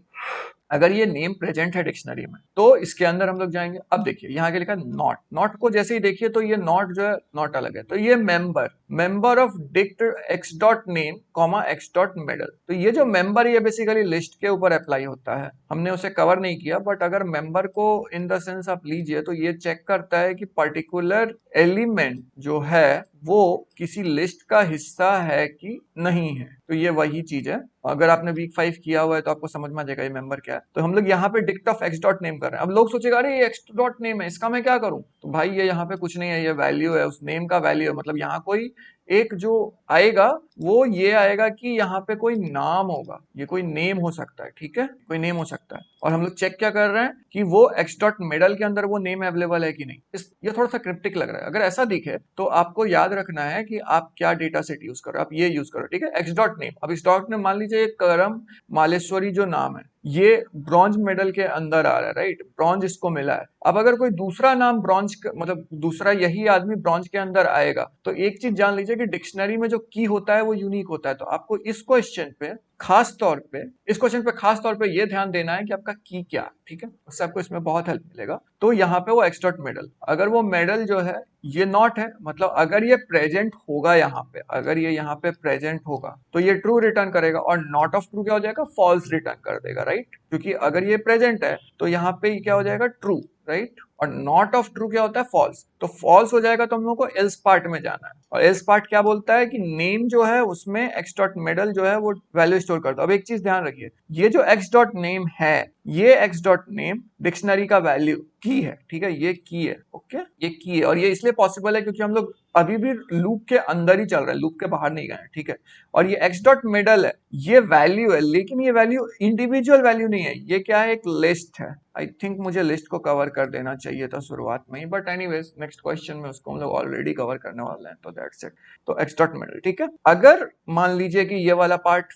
अगर ये नेम प्रेजेंट है डिक्शनरी में तो इसके अंदर हम लोग जाएंगे। अब देखिए यहाँ के लिखा नॉट, नॉट को जैसे ही देखिए तो ये नॉट जो है नॉट अलग है, तो ये member of dict x dot name comma x dot medal. तो ये जो मेंबर ये बेसिकली लिस्ट के ऊपर अप्लाई होता है, हमने उसे कवर नहीं किया, बट अगर मेंबर को इन द सेंस आप लीजिए तो ये चेक करता है कि पर्टिकुलर एलिमेंट जो है वो किसी लिस्ट का हिस्सा है कि नहीं है। तो ये वही चीज है, अगर आपने वीक 5 किया हुआ है तो आपको समझ में आ जाएगा ये मेंबर क्या है। तो हम लोग यहाँ पे dict of X dot name कर रहे हैं। अब लोग सोचेगा अरे ये एक्स डॉट नेम है, इसका मैं क्या करूं, तो भाई ये यहाँ पे कुछ नहीं है, ये वैल्यू है, उस नेम का वैल्यू है। मतलब यहाँ कोई एक जो आएगा वो ये आएगा कि यहाँ पे कोई नाम होगा, ये कोई नेम हो सकता है, ठीक है, कोई नेम हो सकता है। और हम लोग चेक क्या कर रहे हैं कि वो एक्स डॉट मेडल के अंदर वो नेम अवेलेबल है कि नहीं। ये थोड़ा सा क्रिप्टिक लग रहा है, अगर ऐसा दिखे तो आपको याद रखना है कि आप क्या डेटा सेट यूज करो, आप ये यूज करो, ठीक है, एक्स डॉट नेम। अब इस डॉट में मान लीजिए करम मालेश्वरी जो नाम है ये ब्रॉन्ज मेडल के अंदर आ रहा है, राइट, ब्रॉन्ज इसको मिला है। अब अगर कोई दूसरा नाम ब्रॉन्ज मतलब दूसरा यही आदमी ब्रॉन्ज के अंदर आएगा तो एक चीज जान लीजिए कि डिक्शनरी में जो की होता है वो यूनिक होता है। तो आपको इस क्वेश्चन पे खास तौर पे ये ध्यान देना है कि आपका की क्या, ठीक है, उससे आपको इसमें बहुत हेल्प मिलेगा। तो यहाँ पे वो एक्स डॉट मेडल, अगर वो मेडल जो है ये नॉट है, मतलब अगर ये प्रेजेंट होगा यहाँ पे, अगर ये यहाँ पे प्रेजेंट होगा तो ये ट्रू रिटर्न करेगा, और नॉट ऑफ ट्रू क्या हो जाएगा, फॉल्स रिटर्न कर देगा, राइट, क्योंकि अगर ये प्रेजेंट है तो यहाँ पे क्या हो जाएगा, ट्रू, राइट, और नॉट ऑफ ट्रू क्या होता है, फॉल्स। तो फॉल्स हो जाएगा तो हम लोग को एल्स पार्ट में जाना है, और एल्स पार्ट क्या बोलता है कि नेम जो है उसमें एक्स डॉट मेडल जो है वो वैल्यू स्टोर करता है। अब एक चीज ध्यान रखिए, ये जो एक्स डॉट नेम है, ये एक्स डॉट नेम डिक्शनरी का वैल्यू की है, ठीक है, ये की है, ओके, ये की है। और ये इसलिए पॉसिबल है क्योंकि हम लोग अभी भी लूप के अंदर ही चल रहे हैं, लूप के बाहर नहीं गए हैं, ठीक है। और ये एक्स डॉट मेडल है, ये वैल्यू है, लेकिन ये वैल्यू इंडिविजुअल वैल्यू नहीं है, ये क्या है, एक लिस्ट है। आई थिंक मुझे लिस्ट को कवर कर देना चाहिए था शुरुआत में ही, बट एनीवेज नेक्स्ट क्वेश्चन में उसको हम लोग ऑलरेडी कवर करने वाले हैं, तो दैट्स इट। तो एक्स डॉट मेडल, ठीक है। अगर मान लीजिए कि ये वाला पार्ट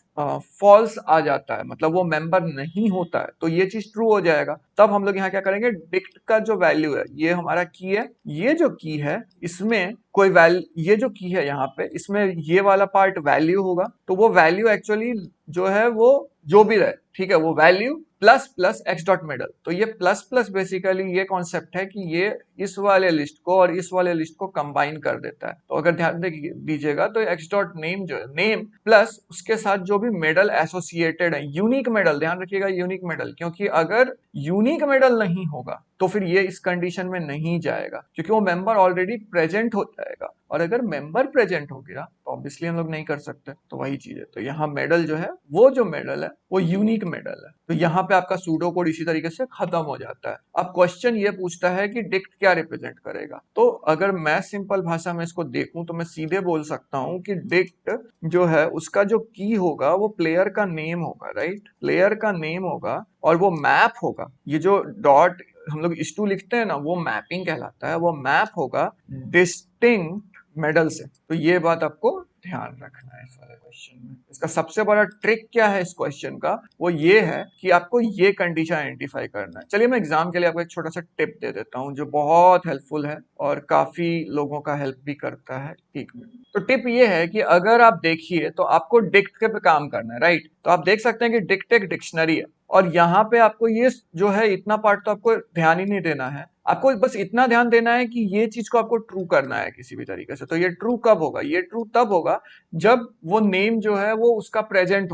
फॉल्स आ जाता है, मतलब वो मेंबर नहीं होता है, तो ये चीज ट्रू हो जाएगा। तब हम लोग यहाँ क्या करेंगे, डिक्ट का जो वैल्यू है, ये हमारा की है, ये जो की है इसमें कोई वैल्यू, ये जो की है यहाँ पे इसमें ये वाला पार्ट वैल्यू होगा, तो वो वैल्यू एक्चुअली जो है वो जो भी रहे, ठीक है, वो value plus plus x dot medal. तो ये प्लस प्लस बेसिकली ये कॉन्सेप्ट है कि ये इस वाले लिस्ट को और इस वाले लिस्ट को कंबाइन कर देता है। तो अगर ध्यान दीजिएगा तो एक्स डॉट नेम जो है, नेम प्लस उसके साथ जो भी मेडल एसोसिएटेड है, यूनिक मेडल, ध्यान रखिएगा यूनिक मेडल, क्योंकि अगर यूनिक मेडल नहीं होगा तो फिर ये इस कंडीशन में नहीं जाएगा, क्योंकि वो मेंबर ऑलरेडी प्रेजेंट हो जाएगा। और अगर मेंबर प्रेजेंट हो गया तो ऑब्वियसली हम लोग नहीं कर सकते, तो वही चीज है। तो यहाँ मेडल जो है, वो जो मेडल है वो यूनिक मेडल है, तो यहाँ पे आपका सूडो कोड इसी तरीके से खत्म हो जाता है। अब क्वेश्चन ये पूछता है कि डिक्ट क्या रिप्रेजेंट करेगा, तो अगर मैं सिंपल भाषा में इसको देखूं तो मैं सीधे बोल सकता हूं कि डिक्ट जो है उसका जो की होगा वो प्लेयर का नेम होगा, राइट, प्लेयर का नेम होगा, और वो मैप होगा, ये जो डॉट हम लोग इस टू लिखते हैं ना, वो मैपिंग कहलाता है, वो मैप होगा डिस्टिंक्ट मेडल से। तो ये बात आपको ध्यान रखना है इस वाले क्वेश्चन में। इसका सबसे बड़ा ट्रिक क्या है इस क्वेश्चन का, वो ये है कि आपको ये कंडीशन आइडेंटिफाई करना है। चलिए मैं एग्जाम के लिए आपको एक छोटा सा टिप दे देता हूँ जो बहुत हेल्पफुल है और काफी लोगों का हेल्प भी करता है, ठीक है। तो टिप ये है कि अगर आप देखिए तो आपको डिक्ट के पे काम करना है, राइट, तो आप देख सकते हैं कि डिक्ट एक डिक्शनरी है, और यहाँ पे आपको ये जो है इतना पार्ट तो आपको ध्यान ही नहीं देना है, आपको बस इतना ध्यान देना है कि ये चीज को आपको ट्रू करना है किसी भी तरीके से। तो ये ट्रू कब होगा? ये ट्रू तब होगा जब वो नेम जो है वो उसका प्रेजेंट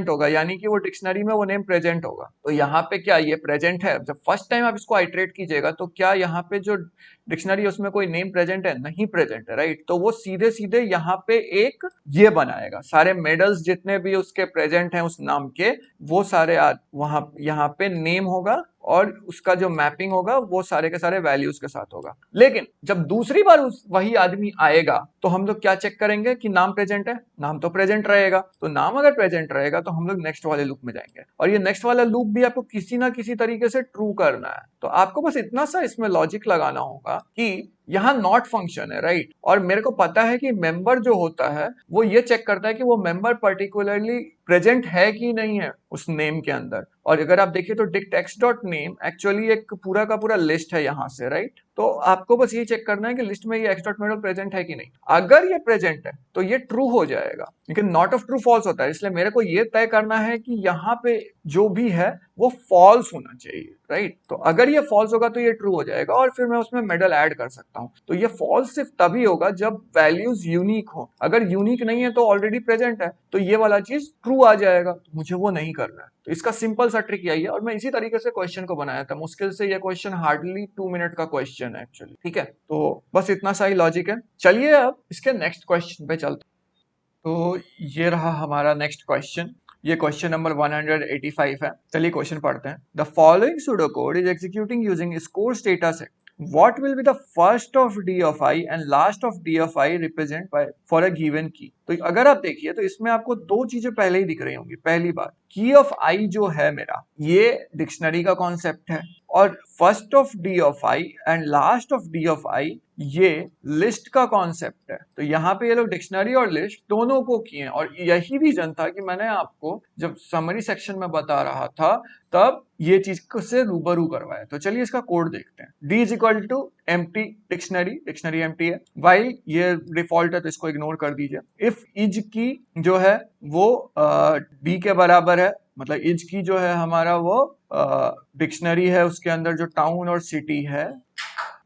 होगा, यानी कि वो डिक्शनरी में वो नेम प्रेजेंट होगा। तो यहाँ पे क्या ये प्रेजेंट है? जब फर्स्ट टाइम आप इसको आइटरेट कीजिएगा तो क्या यहाँ पे जो डिक्शनरी है उसमें कोई नेम प्रेजेंट है? नहीं प्रेजेंट है, राइट? तो वो सीधे सीधे यहाँ पे एक ये बनाएगा, सारे मेडल्स जितने भी उसके प्रेजेंट हैं उस नाम के, वो सारे वहां यहाँ पे नेम होगा और उसका जो मैपिंग होगा वो सारे के सारे वैल्यूज के साथ होगा। लेकिन जब दूसरी बार वही आदमी आएगा तो हम लोग क्या चेक करेंगे कि नाम प्रेजेंट है? नाम तो प्रेजेंट रहेगा। तो नाम अगर प्रेजेंट रहेगा तो हम लोग नेक्स्ट वाले लूप में जाएंगे, और ये नेक्स्ट वाला लूप भी आपको किसी ना किसी तरीके से ट्रू करना है। तो आपको बस इतना सा इसमें लॉजिक लगाना होगा कि यहाँ नॉट फंक्शन है, राइट? और मेरे को पता है कि मेंबर जो होता है वो ये चेक करता है कि वो मेंबर पर्टिकुलरली प्रेजेंट है कि नहीं है उस नेम के अंदर। और अगर आप देखिए तो dict x dot name actually एक पूरा का पूरा लिस्ट है यहाँ से, राइट? तो आपको बस ये चेक करना है कि लिस्ट में ये एक्स डॉट मेडल प्रेजेंट है कि नहीं। अगर ये प्रेजेंट है तो ये ट्रू हो जाएगा, लेकिन नॉट ऑफ ट्रू फॉल्स होता है। इसलिए मेरे को ये तय करना है कि यहाँ पे जो भी है वो फॉल्स होना चाहिए, राइट? तो अगर ये फॉल्स होगा तो ये ट्रू हो जाएगा और फिर मैं उसमें मेडल ऐड कर सकता हूँ। तो ये फॉल्स सिर्फ तभी होगा जब वैल्यूज यूनिक हो। अगर यूनिक नहीं है तो ऑलरेडी प्रेजेंट है तो ये वाला चीज ट्रू आ जाएगा। तो मुझे वो नहीं करना है। तो इसका सिंपल सा ट्रिक यही है, और मैं इसी तरीके से क्वेश्चन को बनाया था। मुश्किल से ये क्वेश्चन हार्डली 2 मिनट का क्वेश्चन है एक्चुअली, ठीक है? तो बस इतना सा ही लॉजिक है। चलिए अब इसके नेक्स्ट क्वेश्चन पे चलते। तो ये रहा हमारा नेक्स्ट क्वेश्चन। ये क्वेश्चन नंबर 185 है। चलिए क्वेश्चन पढ़ते हैं। The following pseudo code is executing using scores data set. What will be the first of d of I and last of d of I represent by for a given key? तो अगर आप देखिए तो इसमें आपको दो चीजें पहले ही दिख रही होंगी। पहली बात, की ऑफ आई जो है मेरा, ये डिक्शनरी का कॉन्सेप्ट है, और first of D of I and last of D of I ये लिस्ट का कॉन्सेप्ट है। तो यहाँ पे ये लोग डिक्शनरी और लिस्ट दोनों को किए हैं, और यही रीजन था कि मैंने आपको जब समरी सेक्शन में बता रहा था तब ये चीज से रूबरू करवाया। तो चलिए इसका कोड देखते हैं। d is equal to empty dictionary empty है, वाइल ये डिफॉल्ट है तो इसको इग्नोर कर दीजिए। इफ इज की जो है वो d के बराबर है, मतलब इज की जो है हमारा वो डिक्शनरी है, उसके अंदर जो टाउन और सिटी है।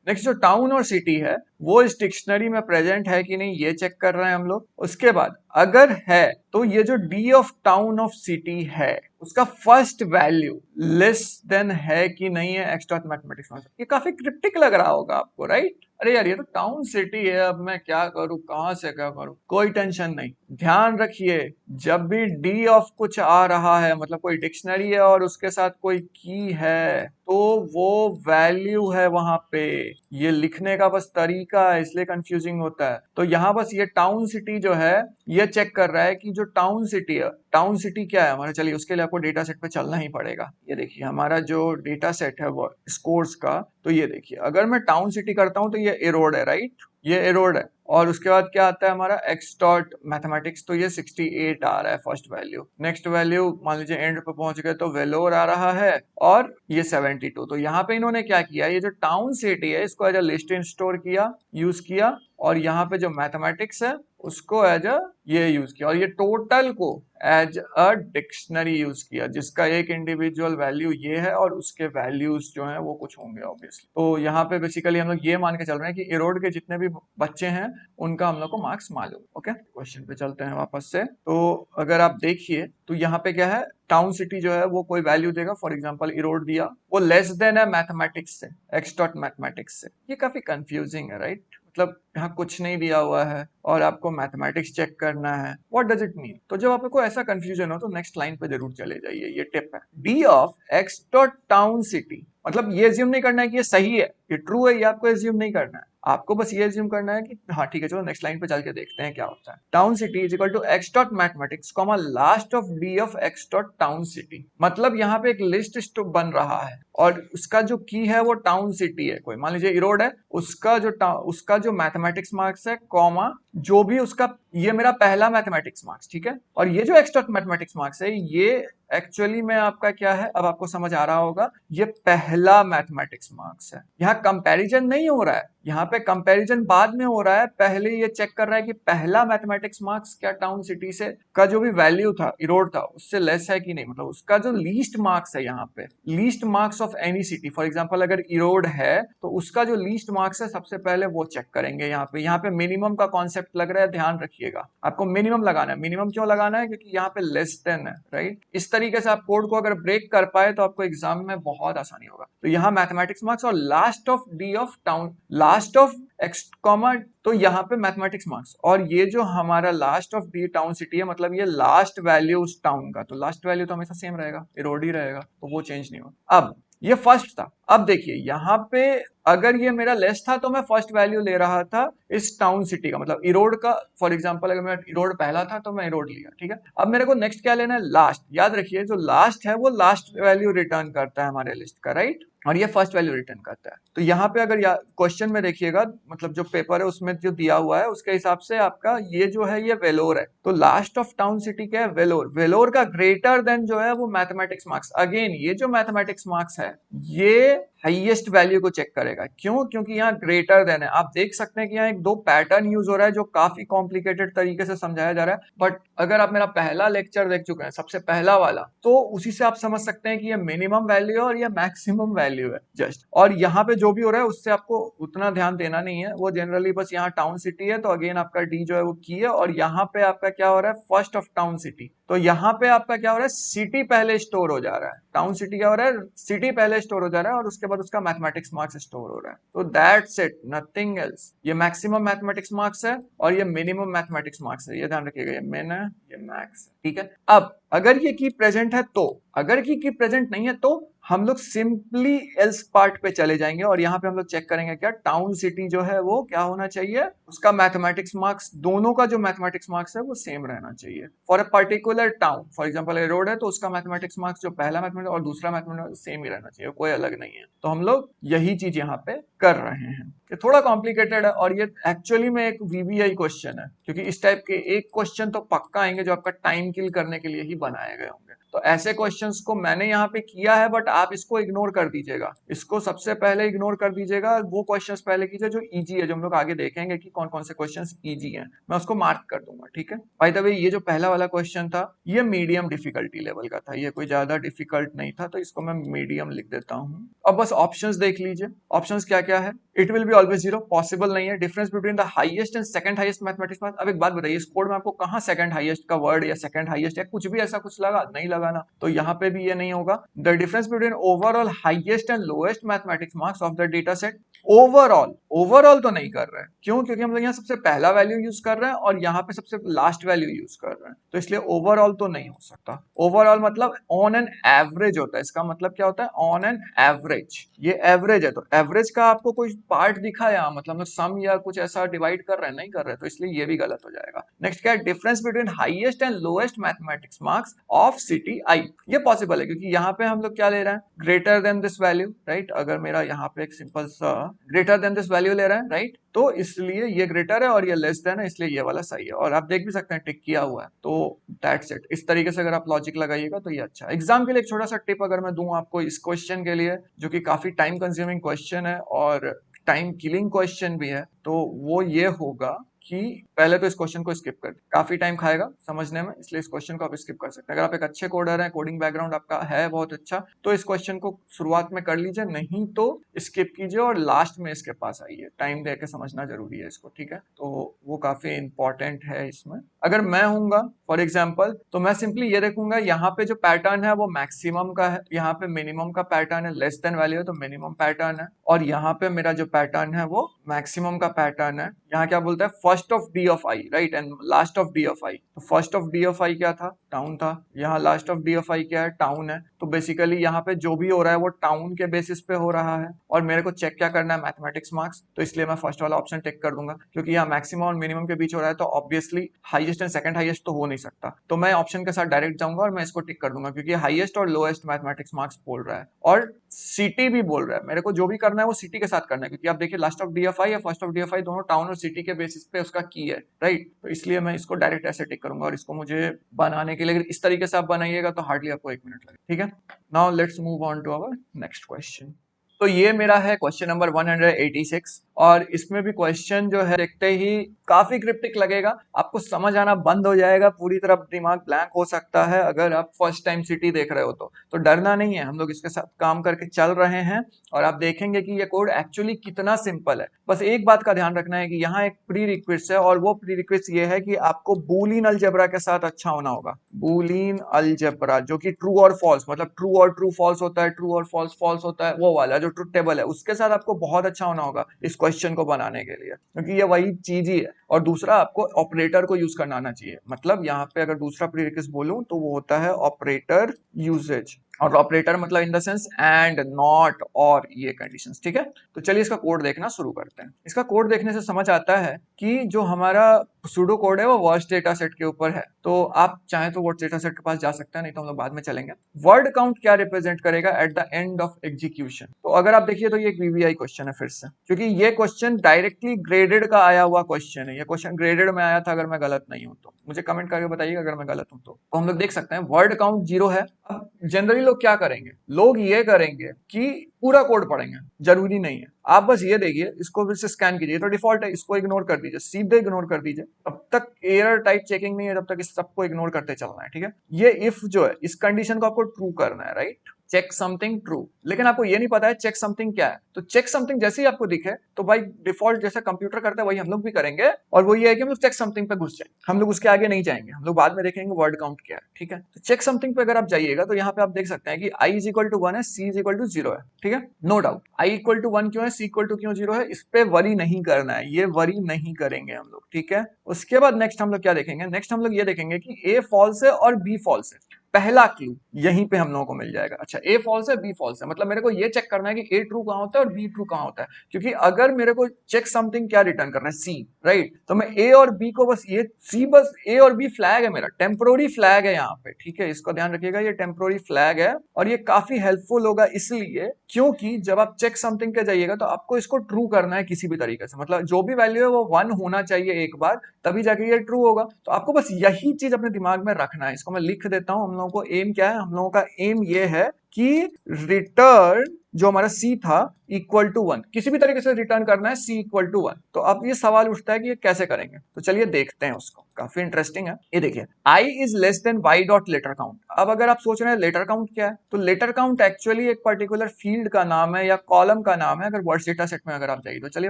नेक्स्ट जो टाउन और सिटी है वो इस डिक्शनरी में प्रेजेंट है कि नहीं ये चेक कर रहे हैं हम लोग। उसके बाद अगर है तो ये जो D of town of city है उसका फर्स्ट वैल्यू लेस देन है कि नहीं है एक्स डॉट मैथमेटिक्स में। ये काफी क्रिप्टिक लग रहा होगा आपको, राइट? अरे यार ये तो टाउन सिटी है, अब मैं क्या करूं, कहां से क्या करूं? कोई टेंशन नहीं, ध्यान रखिए जब भी डी ऑफ कुछ आ रहा है, मतलब कोई डिक्शनरी है और उसके साथ कोई की है, तो वो वैल्यू है वहां पे। ये लिखने का बस तरीका है, इसलिए कंफ्यूजिंग होता है। तो यहाँ बस ये टाउन सिटी जो है ये चेक कर रहा है कि जो टाउन सिटी है, टाउन सिटी क्या है हमारा। चलिए उसके लिए आपको डेटा सेट पे चलना ही पड़ेगा। ये देखिए हमारा जो डेटा सेट है वो स्कोर्स का, तो ये देखिए अगर मैं टाउन सिटी करता हूं तो ये एरोड है, राइट? ये एरोड है। और उसके बाद क्या आता है हमारा एक्स डॉट मैथमेटिक्स, तो ये 68 आ रहा है फर्स्ट वैल्यू। नेक्स्ट वैल्यू मान लीजिए एंड पे पहुंच गए तो वेलोर आ रहा है, और ये 72। तो यहाँ पे इन्होंने क्या किया, ये जो टाउन सिटी है इसको as a list in store किया, यूज किया, और यहाँ पे जो मैथमेटिक्स है उसको एज अ ये यूज किया, और ये टोटल को एज अ डिक्शनरी यूज किया जिसका एक इंडिविजुअल वैल्यू ये है और उसके वैल्यूज जो हैं वो कुछ होंगे ऑब्वियसली। तो यहाँ पे बेसिकली हम लोग ये मान के चल रहे हैं कि इरोड के जितने भी बच्चे हैं उनका हम लोग को मार्क्स मालूम। ओके, क्वेश्चन पे चलते हैं वापस से। तो अगर आप देखिए तो यहाँ पे क्या है, टाउन सिटी जो है वो कोई वैल्यू देगा, फॉर एग्जांपल इरोड दिया, वो लेस देन है मैथमेटिक्स से, एक्स डॉट मैथमेटिक्स से। ये काफी कंफ्यूजिंग है, राइट? मतलब यहाँ कुछ नहीं दिया हुआ है और आपको मैथमेटिक्स चेक करना है, व्हाट डज इट मीन? तो जब आपको ऐसा कंफ्यूजन हो तो नेक्स्ट लाइन पे जरूर चले जाइए, ये टिप है। D of X dot town city, मतलब ये एज्यूम नहीं करना है कि ये सही है, ये ट्रू है, ये आपको एज्यूम नहीं करना है। आपको बस ये एज्यूम करना है कि हाँ ठीक है, चलो नेक्स्ट लाइन पे चल के देखते हैं क्या होता है। Town city is equal to x dot mathematics comma last of D of X dot town city. मतलब यहाँ पे एक लिस्ट बन रहा है और उसका जो की है वो टाउन सिटी है, कोई मान लीजिए इरोड है, उसका जो मैथमेटिक्स मार्क्स है कॉमा जो भी उसका, ये मेरा पहला मैथमेटिक्स मार्क्स, ठीक है? और ये जो एक्स डॉट मैथमेटिक्स मार्क्स है ये एक्चुअली में आपका क्या है, अब आपको समझ आ रहा होगा, ये पहला मैथमेटिक्स मार्क्स है। यहाँ कंपैरिजन नहीं हो रहा है, यहाँ पे कंपैरिजन बाद में हो रहा है, पहले ये चेक कर रहा है कि पहला मैथमेटिक्स मार्क्स क्या टाउन सिटी से का जो भी वैल्यू था, इरोड था, उससे लेस है कि नहीं, मतलब उसका जो लीस्ट मार्क्स है, यहाँ पे least marks of any city, for example अगर इरोड है तो उसका जो लीस्ट मार्क्स है सबसे पहले वो चेक करेंगे। यहाँ पे मिनिमम का कॉन्सेप्ट लग रहा है, ध्यान रखिएगा, आपको मिनिमम लगाना है। मिनिमम क्यों लगाना है? क्योंकि यहाँ पे लेस देन है, राइट। इस तरीके से आप कोड को अगर ब्रेक कर पाए तो आपको एग्जाम में बहुत आसानी होगा। तो यहाँ मैथमेटिक्स मार्क्स और last of D of town, last of x comma, तो यहाँ पे मैथमेटिक्स मार्क्स, और ये जो हमारा last of D town city है, मतलब ये लास्ट वैल्यू उस टाउन का, तो लास्ट वैल्यू तो हमेशा सेम रहेगा, इरोड ही रहेगा, तो वो चेंज नहीं होगा। अब ये फर्स्ट था। अब देखिए यहाँ पे अगर ये मेरा लेस था तो मैं फर्स्ट वैल्यू ले रहा था इस टाउन सिटी का, मतलब इरोड का। फॉर एग्जांपल अगर मेरा इरोड पहला था तो मैं इरोड लिया, ठीक है। अब मेरे को नेक्स्ट क्या लेना है? लास्ट। याद रखिए जो लास्ट है वो लास्ट वैल्यू रिटर्न करता है हमारे लिस्ट का, राइट, और ये फर्स्ट वैल्यू रिटर्न करता है। तो यहाँ पे अगर क्वेश्चन में देखिएगा, मतलब जो पेपर है उसमें जो दिया हुआ है उसके हिसाब से आपका ये जो है ये वेलोर है, तो लास्ट ऑफ टाउन सिटी क्या है? वेलोर। वेलोर का ग्रेटर देन जो है वो मैथमेटिक्स मार्क्स। अगेन ये जो मैथमेटिक्स मार्क्स है ये हाईएस्ट वैल्यू को चेक करेगा। क्यों? क्योंकि यहाँ ग्रेटर देन है। आप देख सकते हैं कि यहाँ एक दो पैटर्न यूज हो रहा है जो काफी कॉम्प्लिकेटेड तरीके से समझाया जा रहा है, बट अगर आप मेरा पहला लेक्चर देख चुके हैं, सबसे पहला वाला, तो उसी से आप समझ सकते हैं कि ये मिनिमम वैल्यू है और ये मैक्सिमम वैल्यू है जस्ट। और यहाँ पे जो भी हो रहा है उससे आपको उतना ध्यान देना नहीं है, वो जनरली बस यहाँ टाउन सिटी है तो अगेन आपका डी जो है वो की है, और यहाँ पे आपका क्या हो रहा है? First of town city. तो यहाँ पे आपका क्या हो रहा है? सिटी पहले स्टोर हो जा रहा है। टाउन सिटी क्या हो रहा है? सिटी पहले स्टोर हो जा रहा है और उसके बाद उसका मैथमेटिक्स मार्क्स स्टोर हो रहा है। तो दैट्स इट, नथिंग एल्स। ये मैक्सिमम मैथमेटिक्स मार्क्स है और ये मिनिमम मैथमेटिक्स मार्क्स है, ये ध्यान रखिएगा। ये मिन है, ये मैक्स है, ठीक है। अब अगर ये की प्रेजेंट है तो, अगर की प्रेजेंट नहीं है तो हम लोग सिंपली एल्स पार्ट पे चले जाएंगे और यहाँ पे हम लोग चेक करेंगे क्या टाउन सिटी जो है वो क्या होना चाहिए, उसका मैथमेटिक्स मार्क्स, दोनों का जो मैथमेटिक्स मार्क्स है वो सेम रहना चाहिए for a particular town. For example road है तो उसका मैथमेटिक्स मार्क्स जो पहला मैथमेटिक्स और दूसरा मैथमेटिक्स सेम ही रहना चाहिए, कोई अलग नहीं है। तो हम लोग यही चीज यहाँ पे कर रहे हैं। ये थोड़ा कॉम्प्लिकेटेड है और ये एक्चुअली में एक वीबीआई क्वेश्चन है, क्योंकि इस टाइप के एक क्वेश्चन तो पक्का आएंगे जो आपका टाइम किल करने के लिए ही बनाए गए होंगे। तो ऐसे क्वेश्चंस को मैंने यहाँ पे किया है, बट आप इसको इग्नोर कर दीजिएगा, इसको सबसे पहले इग्नोर कर दीजिएगा। वो क्वेश्चंस पहले कीजिए जो इजी है, जो हम लोग आगे देखेंगे कि कौन कौन से क्वेश्चंस इजी हैं, मैं उसको मार्क कर दूंगा, ठीक है। बाय द वे ये जो पहला वाला क्वेश्चन था ये मीडियम डिफिकल्टी लेवल का था, ये कोई ज्यादा डिफिकल्ट नहीं था, तो इसको मैं मीडियम लिख देता हूँ। अब बस ऑप्शंस देख लीजिए, ऑप्शंस क्या क्या है। It will be always zero, possible नहीं है। Difference between the highest and second highest mathematics marks. अब एक बात बताइए, इस कोड में आपको कहाँ सेकंड हाईएस्ट का वर्ड या सेकंड हाईएस्ट या कुछ भी ऐसा कुछ लगा? नहीं लगाना, तो यहाँ पे भी ये नहीं होगा। The difference between overall highest and lowest mathematics marks of the data set. Overall तो नहीं कर रहे हैं, क्यों? क्योंकि हम लोग यहाँ सबसे पहला वैल्यू यूज कर रहे हैं और यहाँ पे सबसे लास्ट वैल्यू यूज कर रहे हैं, तो इसलिए ओवरऑल तो नहीं हो सकता। ओवरऑल मतलब ऑन एन एवरेज होता है, इसका मतलब क्या होता है? On an average. ये एवरेज है, तो एवरेज का आपको कोई पार्ट दिखा या मतलब सम या कुछ ऐसा डिवाइड कर रहे हैं? नहीं कर रहे, तो इसलिए ये भी गलत हो जाएगा। नेक्स्ट क्या है? Difference between highest and lowest mathematics marks of city I. ये पॉसिबल है क्योंकि यहाँ पे हम लोग क्या ले रहे हैं? Greater than this value, right. अगर मेरा यहाँ पे एक सिंपल सा ग्रेटर देन दिस वैल्यू ले रहे हैं, राइट, तो इसलिए ये ग्रेटर है और ये लेस देन है, इसलिए ये वाला सही है। और आप देख भी सकते हैं टिक किया हुआ है, तो दैट्स इट। इस तरीके से अगर आप लॉजिक लगाइएगा तो ये अच्छा है। एग्जाम के लिए एक छोटा सा टिप अगर मैं दूं आपको इस क्वेश्चन के लिए, जो कि काफी टाइम कंज्यूमिंग क्वेश्चन है और टाइम किलिंग क्वेश्चन भी है, तो वो ये होगा कि पहले तो इस क्वेश्चन को स्किप कर, काफी टाइम खाएगा समझने में, इसलिए इस क्वेश्चन को आप स्किप कर सकते हैं। अगर आप एक अच्छे कोडर हैं, कोडिंग बैकग्राउंड आपका है बहुत अच्छा, तो इस क्वेश्चन को शुरुआत में कर लीजिए, नहीं तो स्किप कीजिए और लास्ट में इसके पास आइए। टाइम दे के समझना जरूरी है इसको, ठीक है। तो वो काफी इंपॉर्टेंट है इसमें। अगर मैं हूंगा फॉर एग्जाम्पल, तो मैं सिंपली ये देखूंगा यहाँ पे जो पैटर्न है वो मैक्सिमम का है, यहाँ पे मिनिमम का पैटर्न है, लेस देन वैल्यू है तो मिनिमम पैटर्न है, और यहाँ पे मेरा जो पैटर्न है वो मैक्सिमम का पैटर्न है। यहाँ क्या बोलता है? First of D of I, right, and last of D of I. तो first of D of I क्या था? टाउन था। यहाँ last of D of I क्या है? टाउन है। तो बेसिकली यहाँ पे जो भी हो रहा है वो टाउन के बेसिस पे हो रहा है, और मेरे को चेक क्या करना है? Mathematics marks. तो इसलिए मैं फर्स्ट वाला ऑप्शन टिक कर दूंगा, क्योंकि यहाँ मैक्सिमम और मिनिमम के बीच हो रहा है, तो obviously highest and second highest तो हो नहीं सकता, तो मैं ऑप्शन के साथ डायरेक्ट जाऊंगा और मैं इसको टिक कर दूंगा, क्योंकि हाईएस्ट और लोएस्ट मैथमेटिक्स मार्क्स बोल रहा है और सिटी भी बोल रहा है। मेरे को जो भी करना है वो सिटी के साथ करना है, क्योंकि आप देखिए लास्ट ऑफ डीएफआई या फर्स्ट ऑफ डीएफआई दोनों टाउन और सिटी के बेसिस पे उसका की है, राइट। तो इसलिए मैं इसको डायरेक्ट ऐसे टिक करूंगा, और इसको मुझे बनाने के लिए अगर इस तरीके से आप बनाइएगा तो हार्डली आपको 1 मिनट लगेगा, ठीक है। Now let's move on to our next question. तो ये मेरा है क्वेश्चन नंबर 186 और इसमें भी क्वेश्चन जो है देखते ही काफी क्रिप्टिक लगेगा, आपको समझ आना बंद हो जाएगा, पूरी तरह दिमाग ब्लैंक हो सकता है अगर आप फर्स्ट टाइम सिटी देख रहे हो तो डरना नहीं है, हम लोग इसके साथ काम करके चल रहे हैं और आप देखेंगे कि ये कोड एक्चुअली कितना सिंपल है। बस एक बात का ध्यान रखना है कि यहाँ एक प्री रिक्वेस्ट है और वो प्री रिक्वेस्ट ये है कि आपको बूलियन अलजेब्रा के साथ अच्छा होना होगा। बूलियन अलजेब्रा जो कि ट्रू और फॉल्स, मतलब ट्रू और ट्रू फॉल्स होता है, ट्रू और फॉल्स फॉल्स होता है, वो वाला जो ट्रुथ टेबल है उसके साथ आपको बहुत अच्छा होना होगा इस क्वेश्चन को बनाने के लिए, क्योंकि ये वही चीज ही है। और दूसरा, आपको ऑपरेटर को यूज करना आना चाहिए, मतलब यहाँ पे अगर दूसरा प्री रिक्वेस्ट बोलूं तो वो होता है ऑपरेटर यूजेज, और ऑपरेटर मतलब in the sense and, not, और ये कंडीशंस, ठीक है। तो चलिए इसका कोड देखना शुरू करते हैं। इसका कोड देखने से समझ आता है कि जो हमारा सूडो कोड है वो वर्स्ट डेटा सेट के ऊपर है, तो आप चाहें तो वर्स्ट डेटा सेट के पास जा सकते हैं, नहीं तो हम लोग बाद में चलेंगे। वर्ड काउंट क्या रिप्रेजेंट करेगा eight the end of execution, तो अगर आप देखिए तो ये एक वीवीआई क्वेश्चन है फिर से, क्योंकि ये क्वेश्चन डायरेक्टली ग्रेडेड का आया हुआ क्वेश्चन है। ये क्वेश्चन ग्रेडेड में आया था, अगर मैं गलत नहीं हूं तो मुझे कमेंट करके बताइएगा अगर मैं गलत हूं तो हम लोग देख सकते हैं वर्ड काउंट 0 है। अब जनरली लोग क्या करेंगे, लोग ये करेंगे कि पूरा कोड पढ़ेंगे, जरूरी नहीं है। आप बस ये देखिए, इसको फिर से स्कैन कीजिए, तो डिफॉल्ट है, इसको इग्नोर कर दीजिए, सीधे इग्नोर कर दीजिए। तब तक एरर टाइप चेकिंग नहीं है, तब तक इस सबको इग्नोर करते चलना है, ठीक है। ये इफ जो है इस कंडीशन को आपको ट्रू करना है, राइट, चेक समथिंग ट्रू। लेकिन आपको ये नहीं पता है चेक समथिंग क्या है, तो चेक समथिंग जैसे ही आपको दिखे तो भाई डिफॉल्ट जैसा कंप्यूटर करता है वही हम लोग भी करेंगे, और वो ये है कि हम लोग चेक समथिंग पे घुस जाए, हम लोग उसके आगे नहीं जाएंगे, हम लोग बाद में देखेंगे वर्ड काउंट क्या है, ठीक है। तो चेक समथिंग पे अगर आप जाइएगा तो यहाँ पे आप देख सकते हैं कि i इज इक्वल टू 1 है, c इज इक्वल टू 0 है, ठीक है, no doubt. i equal to 1 क्यों है, c इक्वल टू क्यों 0 है, इस पे वरी नहीं करना है, ये वरी नहीं करेंगे हम लोग, ठीक है। उसके बाद नेक्स्ट हम लोग क्या देखेंगे, नेक्स्ट हम लोग ये देखेंगे कि a फॉल्स है और b फॉल्स है। पहला क्लू यहीं पे हम लोगों को मिल जाएगा। अच्छा, ए फॉल्स है बी फॉल्स है, मतलब मेरे को ये चेक करना है कि ए ट्रू कहां होता है और बी ट्रू कहां होता है, क्योंकि अगर मेरे को चेक समथिंग क्या रिटर्न करना है, सी, राइट, तो मैं ए और बी को बस ये सी, बस ए और बी फ्लैग है, मेरा टेम्पोररी फ्लैग है यहाँ पे, ठीक है, इसको ध्यान रखिएगा, ये टेम्पोररी फ्लैग है और ये काफी हेल्पफुल होगा इसलिए क्योंकि जब आप चेक समथिंग के जाइएगा तो आपको इसको ट्रू करना है किसी भी तरीके से, मतलब जो भी वैल्यू है वो 1 होना चाहिए एक बार, तभी जाके ये ट्रू होगा। तो आपको बस यही चीज अपने दिमाग में रखना है। इसको मैं लिख देता हूं, हम लोगों को एम क्या है, हम लोगों का एम ये है कि रिटर्न जो हमारा c था इक्वल टू 1, किसी भी तरीके से रिटर्न करना है c इक्वल टू 1। तो अब ये सवाल उठता है कि ये कैसे करेंगे, तो चलिए देखते हैं उसको, काफी इंटरेस्टिंग है। ये देखिए, i is less than y dot letter count. अब अगर आप सोच रहे हैं लेटर काउंट क्या है, तो लेटर काउंट एक्चुअली एक पर्टिकुलर फील्ड का नाम है या कॉलम का नाम है, अगर वर्ड्स डेटा सेट में अगर आप जाइए तो। चलिए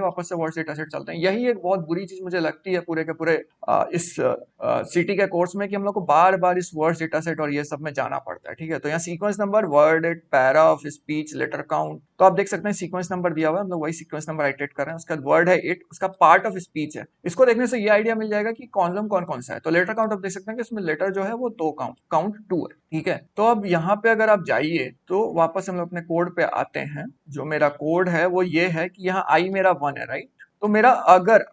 वापस से वर्ड्स डेटा सेट चलते हैं। यही एक बहुत बुरी चीज मुझे लगती है पूरे के पूरे इस सिटी के कोर्स में, कि हम लोग को बार बार इस वर्ड्स डेटा सेट और ये सब में जाना पड़ता है, ठीक है। तो यहाँ sequence number, word, para of speech, letter count, तो आप देख सकते हैं सीक्वेंस नंबर दिया हुआ है, हम लोग वही सीक्वेंस नंबर राइट कर रहे हैं। उसका वर्ड है इट, उसका पार्ट ऑफ स्पीच है। इसको देखने से ये आइडिया मिल जाएगा कि कॉलम कौन कौन सा है। तो लेटर काउंट आप देख सकते हैं कि इसमें लेटर जो है वो 2 काउंट 2 है, ठीक है। तो अब यहाँ पे अगर आप जाइए तो वापस हम लोग अपने कोड पे आते हैं। जो मेरा कोड है वो ये है कि यहाँ आई मेरा 1 है, राइट। तो मेरा अगर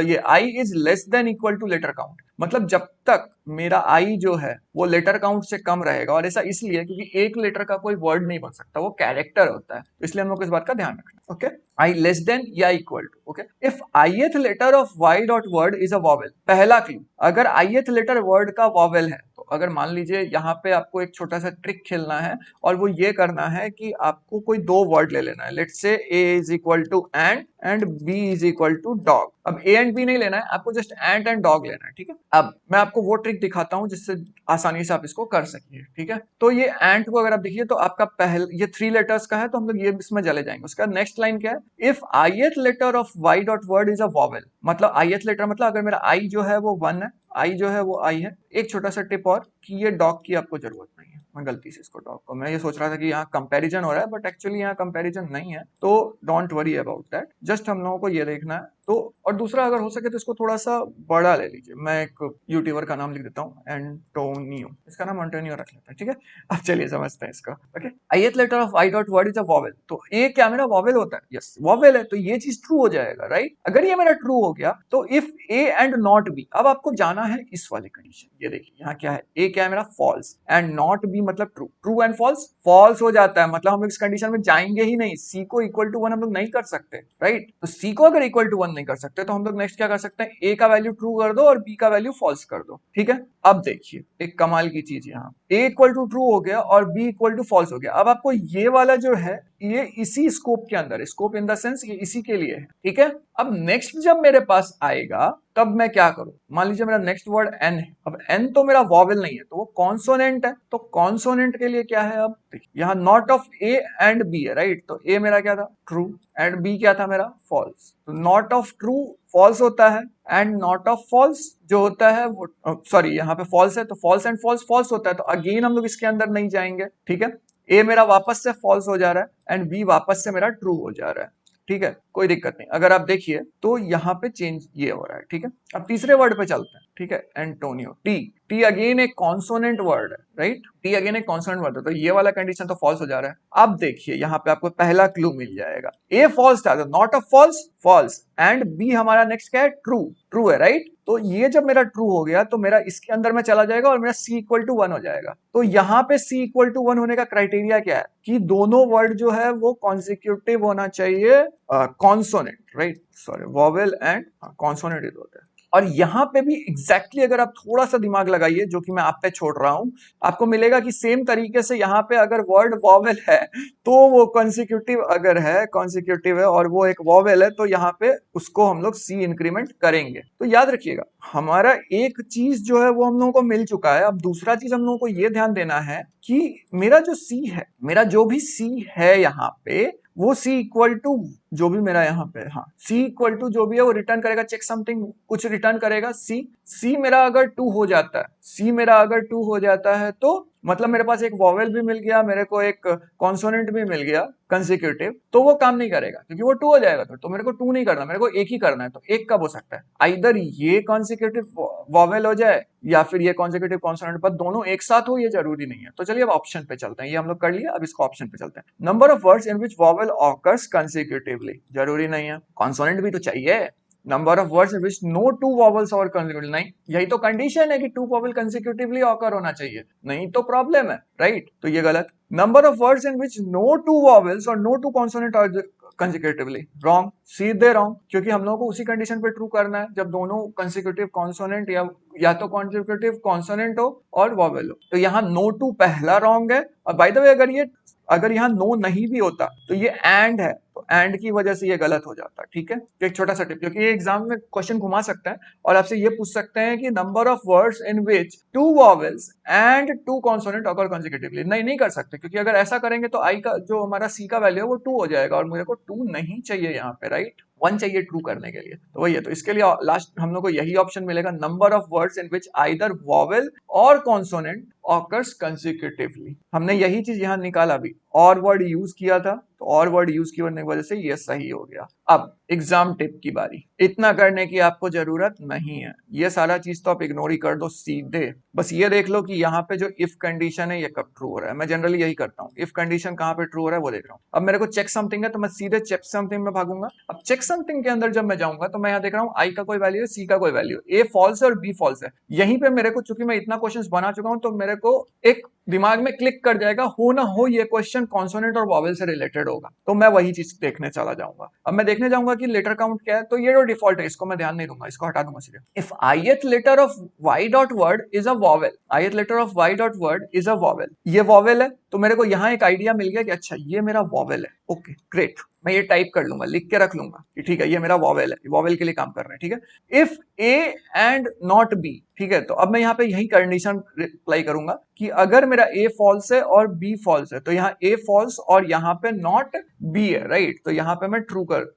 ये I is less than equal to letter count, मतलब जब तक मेरा आई जो है वो लेटर काउंट से कम रहेगा, और ऐसा इसलिए क्योंकि एक लेटर का कोई वर्ड नहीं बन सकता, वो कैरेक्टर होता है, इसलिए हम लोग को इस बात का ध्यान रखना है, ओके। आई लेस देन या equal to, okay. If ith letter of y dot word is a vowel, पहला क्लू, अगर ith लेटर वर्ड का वॉवेल है, तो अगर मान लीजिए यहाँ पे आपको एक छोटा सा ट्रिक खेलना है, और वो ये करना है कि आपको कोई 2 वर्ड ले लेना है। Let's say a is equal to and b is equal to dog. अब a एंड b नहीं लेना है आपको, जस्ट एंड डॉग लेना है, ठीक है। अब मैं आपको वो ट्रिक दिखाता हूं जिससे आसानी से आप इसको कर सकिए, ठीक है। तो ये एंड को अगर आप देखिए तो आपका पहले ये 3 लेटर्स का है, तो हम लोग ये इसमें चले जाएंगे। उसका नेक्स्ट लाइन क्या है, if ith letter of y dot word is a vowel, मतलब ith लेटर मतलब अगर मेरा i जो है वो 1 है, i जो है वो i है। एक छोटा सा टिप और, कि ये डॉग की आपको जरूरत नहीं है, मैं गलती से इसको डॉग को, मैं ये सोच रहा था कि यहाँ कंपैरिजन हो रहा है, बट एक्चुअली यहाँ कंपैरिजन नहीं है, तो don't worry about that. Just हम लोगों को ये देखना है। तो और दूसरा, अगर हो सके तो इसको थोड़ा सा बड़ा ले लीजिए। मैं एक यूट्यूबर का नाम लिख देता हूँ, एंटोनियो, इसका नाम एंटोनियो रख लेते हैं, ठीक है। अब चलिए समझते हैं इसको, okay. ith letter of i dot word is a vowel, तो ए क्या मेरा वॉवेल होता है, यस वॉवेल है, तो ये चीज ट्रू हो जाएगा, राइट। अगर ये मेरा ट्रू हो गया तो if a and not b, अब आपको जाना है इस वाली कंडीशन। ये देखिए यहाँ क्या है, a क्या है मेरा फॉल्स, एंड नॉट b मतलब true, true and false, false हो जाता है, मतलब हम इस कंडीशन में जाएंगे ही नहीं। c को इक्वल टू 1 हम लोग नहीं कर सकते, राइट। तो सी को अगर इक्वल टू 1 नहीं कर सकते तो हम लोग नेक्स्ट क्या कर सकते हैं, ए का वैल्यू ट्रू कर दो और बी का वैल्यू फॉल्स कर दो, ठीक है। अब देखिए एक कमाल की चीज, यहाँ ए इक्वल टू ट्रू हो गया और बी इक्वल टू फॉल्स हो गया। अब आपको ये वाला जो है ये इसी स्कोप के अंदर है, स्कोप इन द सेंस ये इसी के लिए है, ठीक है। अब नेक्स्ट जब मेरे पास आएगा तब मैं क्या करूं, मान लीजिए मेरा नेक्स्ट वर्ड एन है। अब एन तो मेरा वॉवेल नहीं है, तो वो कॉन्सोनेंट है। तो कॉन्सोनेंट के लिए क्या है, अब यहाँ not of a and b है, राइट। तो ए मेरा क्या था, ट्रू, एंड बी क्या था मेरा, फॉल्स। तो नॉट ऑफ ट्रू फॉल्स होता है, एंड नॉट ऑफ फॉल्स जो होता है वो, सॉरी यहाँ पे फॉल्स है तो फॉल्स एंड फॉल्स फॉल्स होता है। तो अगेन हम लोग इसके अंदर नहीं जाएंगे, ठीक है। ए मेरा वापस से फॉल्स हो जा रहा है एंड बी वापस से मेरा ट्रू हो जा रहा है, ठीक है, कोई दिक्कत नहीं। अगर आप देखिए तो यहाँ पे चेंज ये हो रहा है, ठीक है। अब तीसरे वर्ड पे चलते हैं, ठीक है, एंटोनियो। टी, टी अगेन एक कॉन्सोनेंट वर्ड है, राइट। टी अगेन एक कॉन्सोनेंट वर्ड है, तो ये वाला कंडीशन तो फॉल्स हो जा रहा है। अब देखिए यहाँ पे आपको पहला क्लू मिल जाएगा, ए फॉल्स था तो not a false, false, and b हमारा नेक्स्ट क्या है, ट्रू, ट्रू है, राइट। तो ये जब मेरा ट्रू हो गया तो मेरा इसके अंदर में चला जाएगा और मेरा सी इक्वल टू 1 हो जाएगा। तो यहाँ पे सी इक्वल टू 1 होने का क्राइटेरिया क्या है कि दोनों वर्ड जो है वो कॉन्सिक्यूटिव होना चाहिए, consonant, right, sorry, vowel and consonant होता है। और यहाँ पे भी एग्जैक्टली अगर आप थोड़ा सा दिमाग लगाइए, जो कि मैं आप पे छोड़ रहा हूं, आपको मिलेगा कि सेम तरीके से यहाँ पे अगर वर्ड वॉवेल है तो वो कॉन्सिक्यूटिव, अगर है कॉन्सिक्यूटिव है और वो एक वॉवेल है तो यहाँ पे उसको हम लोग सी इंक्रीमेंट करेंगे। तो याद रखिएगा हमारा एक चीज जो है वो हम लोगों को मिल चुका है। अब दूसरा चीज हम लोगों को ये ध्यान देना है कि मेरा जो सी है, मेरा जो भी सी है यहाँ पे, वो सी इक्वल टू जो भी मेरा यहाँ पे, हाँ, सी इक्वल टू जो भी है वो रिटर्न करेगा, चेक समथिंग कुछ रिटर्न करेगा। सी मेरा अगर 2 हो जाता है, सी मेरा अगर 2 हो जाता है तो मतलब मेरे पास एक वॉवेल भी मिल गया, मेरे को एक कॉन्सोनेंट भी मिल गया कंसेक्यूटिव, तो वो काम नहीं करेगा क्योंकि वो 2 हो जाएगा। तो मेरे को 2 नहीं करना, मेरे को एक ही करना है। तो एक कब हो सकता है, आइदर ये कॉन्सेक्यूटिव वॉवेल हो जाए या फिर ये कॉन्सेक्यूटिव कॉन्सोनेंट, पर दोनों एक साथ हो ये जरूरी नहीं है। तो चलिए अब ऑप्शन पे चलते हैं, ये हम लोग कर लिया, अब इसको ऑप्शन पे चलते हैं। Number of words in which vowel occurs consecutively, जरूरी नहीं है, कॉन्सोनेंट भी तो चाहिए। Number of words in which no two vowels और कंसेक्यूटिवली, नहीं, यही तो कंडीशन है कि 2 वॉवेल कंसेक्यूटिवली ऑकर होना चाहिए, नहीं तो प्रॉब्लम है, राइट। तो ये गलत। Number of words in which no two vowels और no two consonant are consecutively, wrong, सीधे रॉन्ग, क्योंकि हम लोगों को उसी कंडीशन पे ट्रू करना है जब दोनों कंसेक्यूटिव कॉन्सोनेंट या तो कॉन्सेक्यूटिव कॉन्सोनेंट हो और वॉवेल हो। तो यहाँ नो टू पहला रॉन्ग है। और बाय द वे अगर यहाँ नो नहीं भी होता तो ये एंड है, तो एंड की वजह से ये गलत हो जाता है, ठीक है। एक छोटा सा टिप, क्योंकि ये एग्जाम में क्वेश्चन घुमा सकते हैं और आपसे ये पूछ सकते हैं कि number of words in which 2 vowels and 2 consonant occur consecutively, नहीं कर सकते, क्योंकि अगर ऐसा करेंगे तो आई का जो हमारा सी का वैल्यू है वो 2 हो जाएगा और मेरे को 2 नहीं चाहिए यहाँ पे, राइट, 1 चाहिए ट्रू करने के लिए। तो वही है, तो इसके लिए लास्ट हम लोग को यही ऑप्शन मिलेगा, number of words in which either vowel और कॉन्सोनेंट ऑकर्स कंसेक्यूटिवली। हमने यही चीज यहाँ निकाला भी, और वर्ड यूज किया था तो और वर्ड यूज की वजह से ये सही हो गया। अब एग्जाम टिप की बारी, इतना करने की आपको जरूरत नहीं है, ये सारा चीज तो आप इग्नोर ही कर दो सीधे। बस ये देख लो कि यहाँ पे जो इफ कंडीशन है ये कब ट्रू हो रहा है। मैं जनरली यही करता हूँ, इफ कंडीशन कहाँ पे ट्रू हो रहा है वो देख रहा हूँ। अब मेरे को चेक समथिंग है तो मैं सीधे चेक समथिंग में भागूंगा। अब चेक समथिंग के अंदर जब मैं जाऊंगा तो मैं यहाँ देख रहा हूँ आई का कोई वैल्यू है, सी का कोई वैल्यू है, ए फॉल्स है और बी फॉल्स है। यहीं पे मेरे को, चूंकि मैं इतना क्वेश्चन बना चुका हूँ, तो मेरे को एक दिमाग में क्लिक कर जाएगा, हो ना हो ये क्वेश्चन कॉन्सोनेंट और वॉवेल से रिलेटेड होगा, तो मैं वही चीज देखने चला जाऊंगा। अब मैं देखने जाऊंगा कि लेटर काउंट क्या है, तो ये जो डिफॉल्ट है इसको मैं ध्यान नहीं दूंगा, इसको हटा दूंगा सीधे। If ith letter of y dot word is a vowel, ith letter of y dot word is a vowel, ये वॉवेल है, तो मेरे को यहाँ एक आइडिया मिल गया कि अच्छा ये मेरा वॉवेल है। ओके ग्रेट, मैं ये टाइप कर लूंगा, लिख के रख लूंगा कि ठीक है ये मेरा वॉवेल है, वॉवेल के लिए काम कर रहे हैं, ठीक है। If A and not be, ठीक है, तो अब मैं यहाँ पे यही कंडीशन अप्लाई करूंगा कि अगर मेरा ए फॉल्स है और बी फॉल्स है, तो यहाँ ए फॉल्स और यहाँ पे नॉट बी है, राइट, तो यहाँ पे मैं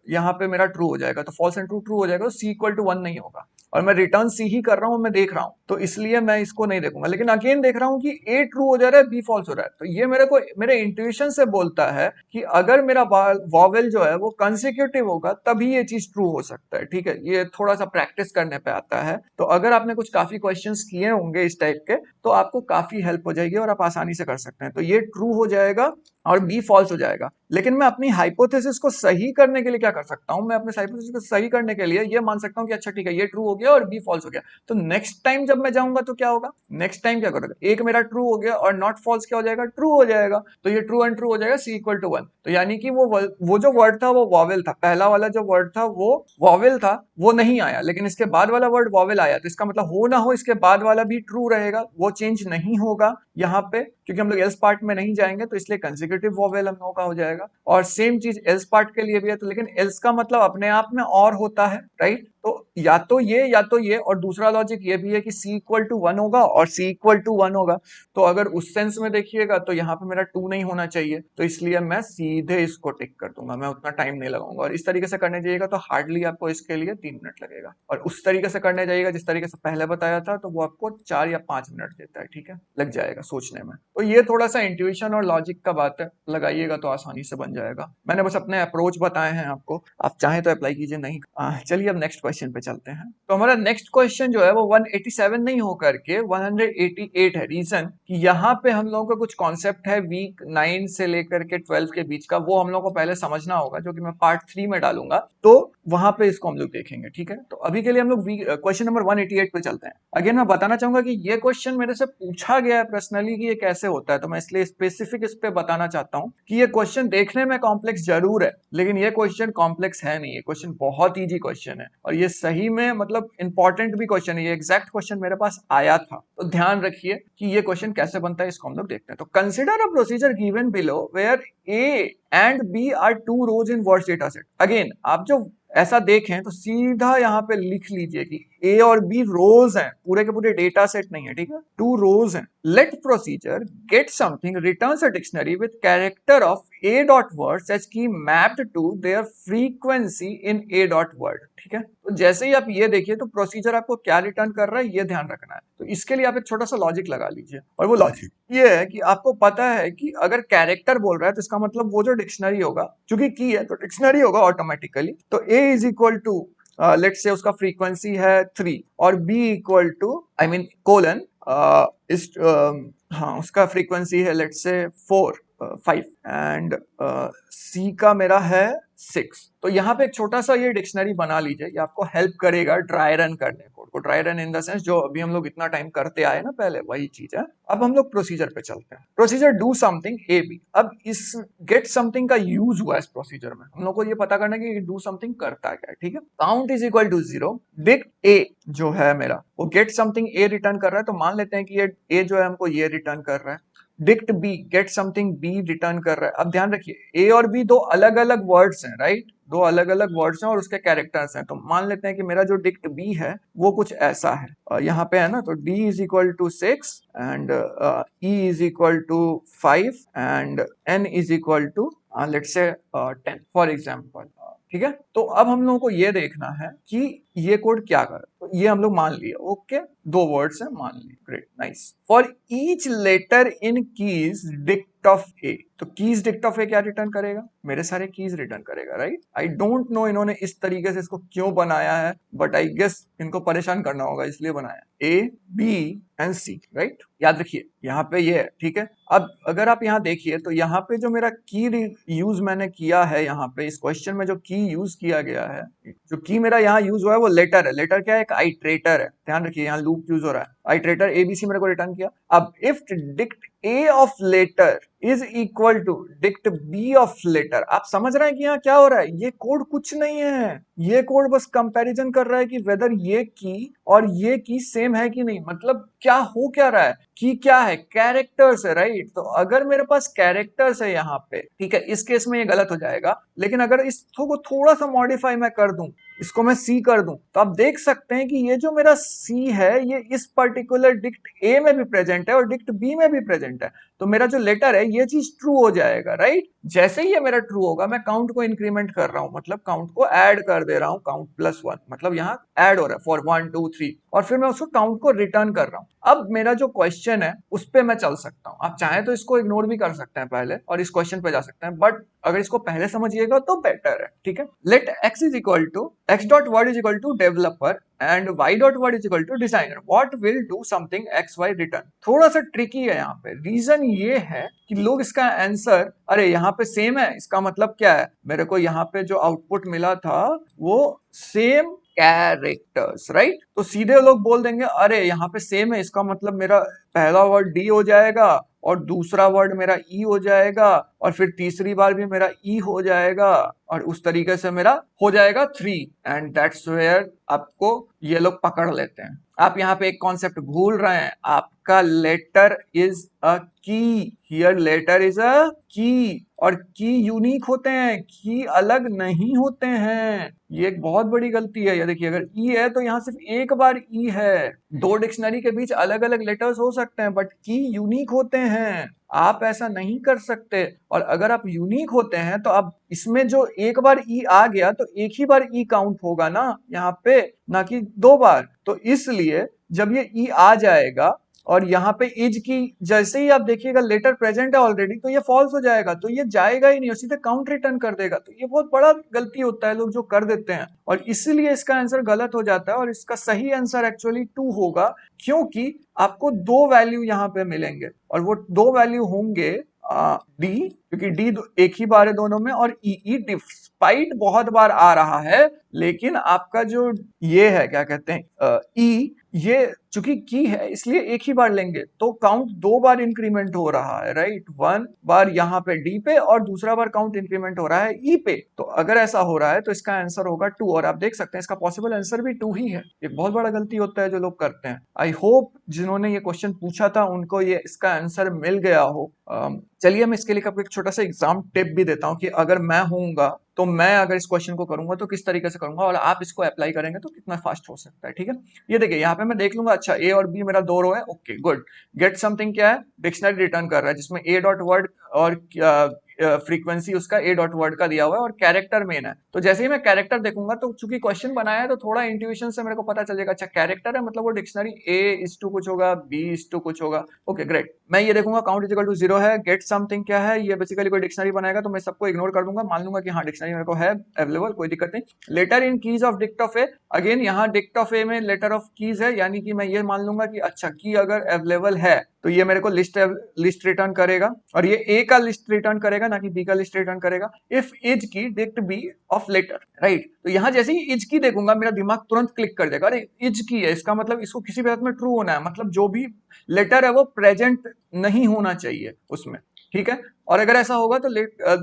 यहाँ पे मेरा ट्रू हो जाएगा, तो फॉल्स एंड ट्रू ट्रू हो जाएगा, तो सी इक्वल टू 1 नहीं होगा। और मैं रिटर्न सी ही कर रहा हूं, मैं देख रहा हूं, तो इसलिए मैं इसको नहीं देखूंगा। लेकिन अगेन देख रहा हूं कि ए ट्रू हो जा रहा है, बी फॉल्स हो रहा है, तो ये मेरे को मेरे इंट्यूशन से बोलता है कि अगर मेरा वॉवेल जो है वो कंसेक्यूटिव होगा तभी ये चीज ट्रू हो सकता है, ठीक है। ये थोड़ा सा प्रैक्टिस करने पे आता है, तो अगर आपने कुछ काफी क्वेश्चंस किए होंगे इस टाइप के तो आपको काफी हेल्प हो जाएगी और आप आसानी से कर सकते हैं। तो ये ट्रू हो जाएगा और बी फॉल्स हो जाएगा। लेकिन मैं अपनी हाइपोथेसिस को सही करने के लिए क्या कर सकता हूं, मैं अपने हाइपोथेसिस को सही करने के लिए ये मान सकता हूं कि अच्छा ठीक है ये ट्रू हो गया और बी फॉल्स हो गया। तो नेक्स्ट टाइम जब मैं जाऊंगा तो क्या होगा, नेक्स्ट टाइम क्या करोगे, एक मेरा ट्रू हो गया और नॉट फॉल्स क्या हो जाएगा, ट्रू हो जाएगा। तो ये ट्रू एंड ट्रू हो जाएगा, सी इक्वल टू 1। तो यानी कि वो जो वर्ड था वो वॉवेल था, पहला वाला जो वर्ड था वो वॉवेल था, वो नहीं आया, लेकिन इसके बाद वाला वर्ड वॉवेल आया। तो इसका मतलब हो ना हो इसके बाद वाला भी ट्रू रहेगा, वो चेंज नहीं होगा यहाँ पे, क्योंकि हम लोग एल्स पार्ट में नहीं जाएंगे, तो इसलिए कंसेक्यूटिव वॉवेल हम लोगों का हो जाएगा। और सेम चीज एल्स पार्ट के लिए भी है, तो लेकिन एल्स का मतलब अपने आप में और होता है, राइट। तो या तो ये, और दूसरा लॉजिक ये भी है कि c इक्वल टू 1 होगा और c इक्वल टू 1 होगा। तो अगर उस सेंस में देखिएगा तो यहाँ पे मेरा 2 नहीं होना चाहिए, तो इसलिए मैं सीधे इसको टिक कर दूंगा, मैं उतना टाइम नहीं लगाऊंगा। और इस तरीके से करने जाइएगा तो हार्डली आपको इसके लिए 3 मिनट लगेगा, और उस तरीके से करने जाइएगा जिस तरीके से पहले बताया था तो वो आपको 4 या 5 मिनट देता है, ठीक है, लग जाएगा सोचने में। तो ये थोड़ा सा इंट्यूशन और लॉजिक का बात है, लगाइएगा तो आसानी से बन जाएगा। मैंने बस अपने अप्रोच बताए हैं आपको, आप चाहें तो अप्लाई कीजिए, नहीं चलिए अब नेक्स्ट क्वेश्चन पे चलते हैं। तो हमारा नेक्स्ट क्वेश्चन जो है वो 187 नहीं होकर के 188 है। रीजन कि यहाँ पे हम लोगों का कुछ कॉन्सेप्ट है वीक 9 से लेकर के 12 के बीच का, वो हम लोग को पहले समझना होगा, जो कि मैं पार्ट 3 में डालूंगा, तो वहां पे इसको हम लोग देखेंगे, ठीक है। तो अभी के लिए हम लोग क्वेश्चन नंबर 188 पे चलते हैं। अगेन मैं बताना चाहूंगा कि ये क्वेश्चन मेरे से पूछा गया है पर्सनली कि ये कैसे होता है, तो मैं इसलिए स्पेसिफिक इस पे बताना चाहता हूँ कि ये क्वेश्चन देखने में कॉम्प्लेक्स जरूर है, लेकिन ये क्वेश्चन कॉम्प्लेक्स है नहीं, ये क्वेश्चन बहुत ईजी क्वेश्चन है, और ये सही में मतलब इंपॉर्टेंट भी क्वेश्चन है। ये एग्जैक्ट क्वेश्चन मेरे पास आया था, तो ध्यान रखिए कि ये क्वेश्चन कैसे बनता है, इसको हम लोग देखते हैं। तो consider a procedure given below where a and b are two rows in words data set. Again आप जो ऐसा देखें तो सीधा यहाँ पे लिख लीजिए कि ए और बी रोज हैं, पूरे के पूरे डेटा सेट नहीं है, ठीक है, 2 रोज हैं। Let procedure get something returns a dictionary with character of A dot word such key mapped to their frequency in A dot word, ठीक है। तो जैसे ही आप ये देखिए तो प्रोसीजर आपको क्या रिटर्न कर रहा है ये ध्यान रखना है। तो इसके लिए आप एक छोटा सा लॉजिक लगा लीजिए, और वो लॉजिक ये है कि आपको पता है कि अगर कैरेक्टर बोल रहा है तो इसका मतलब वो जो डिक्शनरी होगा, चूंकि की है तो डिक्शनरी होगा ऑटोमेटिकली। तो A is equal to let's say उसका फ्रीक्वेंसी है 3 और B equal to I mean colon इस हाँ उसका फ्रीक्वेंसी है लेट्स से 5 एंड सी का मेरा है 6। तो यहाँ पे एक छोटा सा ये डिक्शनरी बना लीजिए, ये आपको हेल्प करेगा ड्राई रन करने को। Dry run in the sense जो अभी हम लोग इतना टाइम करते आए ना पहले, वही चीज है। अब हम लोग प्रोसीजर पे चलते हैं। Procedure do something a b. अब इस गेट समथिंग का यूज हुआ इस प्रोसीजर में, हम लोग को ये पता करना है कि डू समथिंग करता क्या है, ठीक है। Count is equal to 0, dict A जो है मेरा वो गेट समथिंग ए रिटर्न कर रहा है, तो मान लेते हैं कि ये ए जो है हमको ये रिटर्न कर रहा है। Dict b get something b return कर रहा है। अब ध्यान रखिए ए और बी दो अलग अलग वर्ड्स हैं, राइट, दो अलग अलग वर्ड्स हैं और उसके कैरेक्टर्स हैं। तो मान लेते हैं कि मेरा जो डिक्ट बी है वो कुछ ऐसा है, यहाँ पे है ना, तो d is equal to 6 and e is equal to 5 and n is equal to let's say 10 for example, ठीक है। तो अब हम लोगों को ये देखना है कि ये कोड क्या कर, तो ये हम लोग मान लिए, ओके, 2 वर्ड्स हैं, मान लिए, great, nice. For each letter in keys dict of A, तो कीज डिक्ट ऑफ ए क्या रिटर्न करेगा, मेरे सारे कीज रिटर्न करेगा, राइट। आई डोंट नो इन्होंने इस तरीके से इसको क्यों बनाया है, बट आई गेस इनको परेशान करना होगा इसलिए बनाया, a b and c, right. याद रखिए यहाँ पे ये है, ठीक है। अब अगर आप यहाँ देखिए तो यहाँ पे जो मेरा की यूज मैंने किया है, यहाँ पे इस क्वेश्चन में जो की यूज किया गया है, जो की मेरा यहाँ यूज हुआ है वो लेटर है। लेटर क्या है, एक आइट्रेटर है, ध्यान रखिए यहाँ लूप यूज हो रहा है, आइट्रेटर एबीसी मेरे को रिटर्न किया। अब if dict a of letter is equal to dict b of letter, आप समझ रहे हैं कि यहाँ क्या हो रहा है, ये कोड कुछ नहीं है, ये कोड बस कंपैरिजन कर रहा है कि वेदर ये की और ये की सेम है कि नहीं। मतलब क्या हो क्या रहा है, की क्या है, कैरेक्टर्स है, राइट। तो अगर मेरे पास कैरेक्टर्स है यहाँ पे, ठीक है, इस केस में ये गलत हो जाएगा, लेकिन अगर इसको थोड़ा सा मॉडिफाई मैं कर दूं, इसको मैं सी कर दूं, तो आप देख सकते हैं कि ये जो मेरा सी है ये इस पर्टिकुलर डिक्ट ए में भी प्रेजेंट है और डिक्ट बी में भी प्रेजेंट है। तो मेरा जो लेटर है ये चीज ट्रू हो जाएगा, राइट। जैसे ही ये मेरा ट्रू होगा मैं काउंट को इंक्रीमेंट कर रहा हूं, मतलब काउंट को ऐड कर दे रहा हूं, काउंट प्लस 1, मतलब यहाँ ऐड हो रहा है फॉर 1 2 3, और फिर मैं उसको काउंट को रिटर्न कर रहा हूं। अब मेरा जो क्वेश्चन है उस पर मैं चल सकता हूं, आप चाहे तो इसको इग्नोर भी कर सकते हैं पहले और इस क्वेश्चन पे जा सकते हैं, बट अगर इसको पहले समझिएगा तो बेटर है, ठीक है। Let x is equal to x dot word is equal to developer and y dot word is equal to designer. What will do something x y return. थोड़ा सा ट्रिकी है यहाँ पे। रीजन ये है कि लोग इसका आंसर, अरे यहाँ पे सेम है, इसका मतलब क्या है, मेरे को यहाँ पे जो आउटपुट मिला था वो सेम कैरेक्टर्स, राइट। तो सीधे लोग बोल देंगे अरे यहाँ पे सेम है, इसका मतलब मेरा पहला वर्ड डी हो जाएगा और दूसरा वर्ड मेरा ई हो जाएगा और फिर तीसरी बार भी मेरा ई हो जाएगा और उस तरीके से मेरा हो जाएगा 3। एंड दैट्स वेयर आपको ये लोग पकड़ लेते हैं। आप यहाँ पे एक कॉन्सेप्ट भूल रहे हैं, आपका लेटर इज अ की। हियर लेटर इज अ की, और की यूनिक होते हैं, की अलग नहीं होते हैं। ये एक बहुत बड़ी गलती है। ये देखिए, अगर ई है तो यहाँ सिर्फ एक बार ई है। दो डिक्शनरी के बीच अलग अलग लेटर्स हो सकते हैं बट की यूनिक होते हैं। आप ऐसा नहीं कर सकते। और अगर आप यूनिक होते हैं तो अब इसमें जो एक बार ई आ गया तो एक ही बार ई काउंट होगा ना यहाँ पे, ना कि 2 बार। तो इसलिए जब ये ई आ जाएगा और यहाँ पे इज की जैसे ही आप देखिएगा लेटर प्रेजेंट है ऑलरेडी, तो ये फॉल्स हो जाएगा, तो ये जाएगा ही नहीं, सीधे काउंट रिटर्न कर देगा। तो ये बहुत बड़ा गलती होता है लोग जो कर देते हैं, और इसीलिए इसका आंसर गलत हो जाता है। और इसका सही आंसर एक्चुअली 2 होगा, क्योंकि आपको 2 वैल्यू यहाँ पे मिलेंगे और वो 2 वैल्यू होंगे डी, क्योंकि डी एक ही बार है दोनों में, और ई डिस्पाइट बहुत बार आ रहा है, लेकिन आपका जो ये है क्या कहते हैं ई, ये चूंकि की है इसलिए एक ही बार लेंगे, तो काउंट 2 बार इंक्रीमेंट हो रहा है, राइट। 1 बार यहाँ पे डी पे और दूसरा बार काउंट इंक्रीमेंट हो रहा है ई पे। तो अगर ऐसा हो रहा है तो इसका आंसर होगा 2, और आप देख सकते हैं इसका पॉसिबल आंसर भी 2 ही है। एक बहुत बड़ा गलती होता है जो लोग करते हैं। आई होप जिन्होंने ये क्वेश्चन पूछा था उनको ये इसका आंसर मिल गया हो। चलिए मैं इसके लिए आपको एक छोटा सा एग्जाम टिप भी देता हूँ कि अगर मैं होऊंगा तो मैं अगर इस क्वेश्चन को करूंगा तो किस तरीके से करूंगा, और आप इसको अप्लाई करेंगे तो कितना फास्ट हो सकता है, ठीक है। ये देखिए यहाँ पे मैं देख लूंगा, अच्छा ए और बी मेरा 2 रो है, ओके गुड। गेट समथिंग क्या है, डिक्शनरी रिटर्न कर रहा है जिसमें ए डॉट वर्ड और फ्रीक्वेंसी उसका ए डॉट वर्ड का दिया हुआ है और कैरेक्टर मेन है। तो जैसे ही मैं कैरेक्टर देखूंगा तो चूंकि क्वेश्चन बनाया है तो थोड़ा इंट्यूशन से मेरे को पता चल जाएगा, अच्छा कैरेक्टर है मतलब वो डिक्शनरी ए इज टू कुछ होगा, बी इज टू कुछ होगा, ओके ग्रेट। मैं ये देखूंगा काउंट इज इक्वल टू 0 है, गेट समथिंग क्या है, ये बेसिकली कोई डिक्शनरी बनाएगा तो मैं सबको इग्नोर कर दूंगा, मान लूंगा कि हाँ डिक्शनरी मेरे को है अवेलेबल, कोई दिक्कत नहीं। Letter in keys of dict of a, again यहाँ डिक्ट ऑफ ए में लेटर ऑफ कीज है, यानी कि मैं ये मान लूंगा कि अच्छा की अगर अवेलेबल है तो ये मेरे को लिस्ट रिटर्न करेगा, और ये ए का लिस्ट रिटर्न करेगा ना कि बी का लिस्ट रिटर्न करेगा। If is key dict b of letter, right. तो यहाँ जैसे ही इज की देखूंगा मेरा दिमाग तुरंत क्लिक कर देगा, अरे इज की है, इसका मतलब इसको किसी भी हालत में ट्रू होना है, मतलब जो भी लेटर है वो प्रेजेंट नहीं होना चाहिए उसमें, ठीक है। और अगर ऐसा होगा तो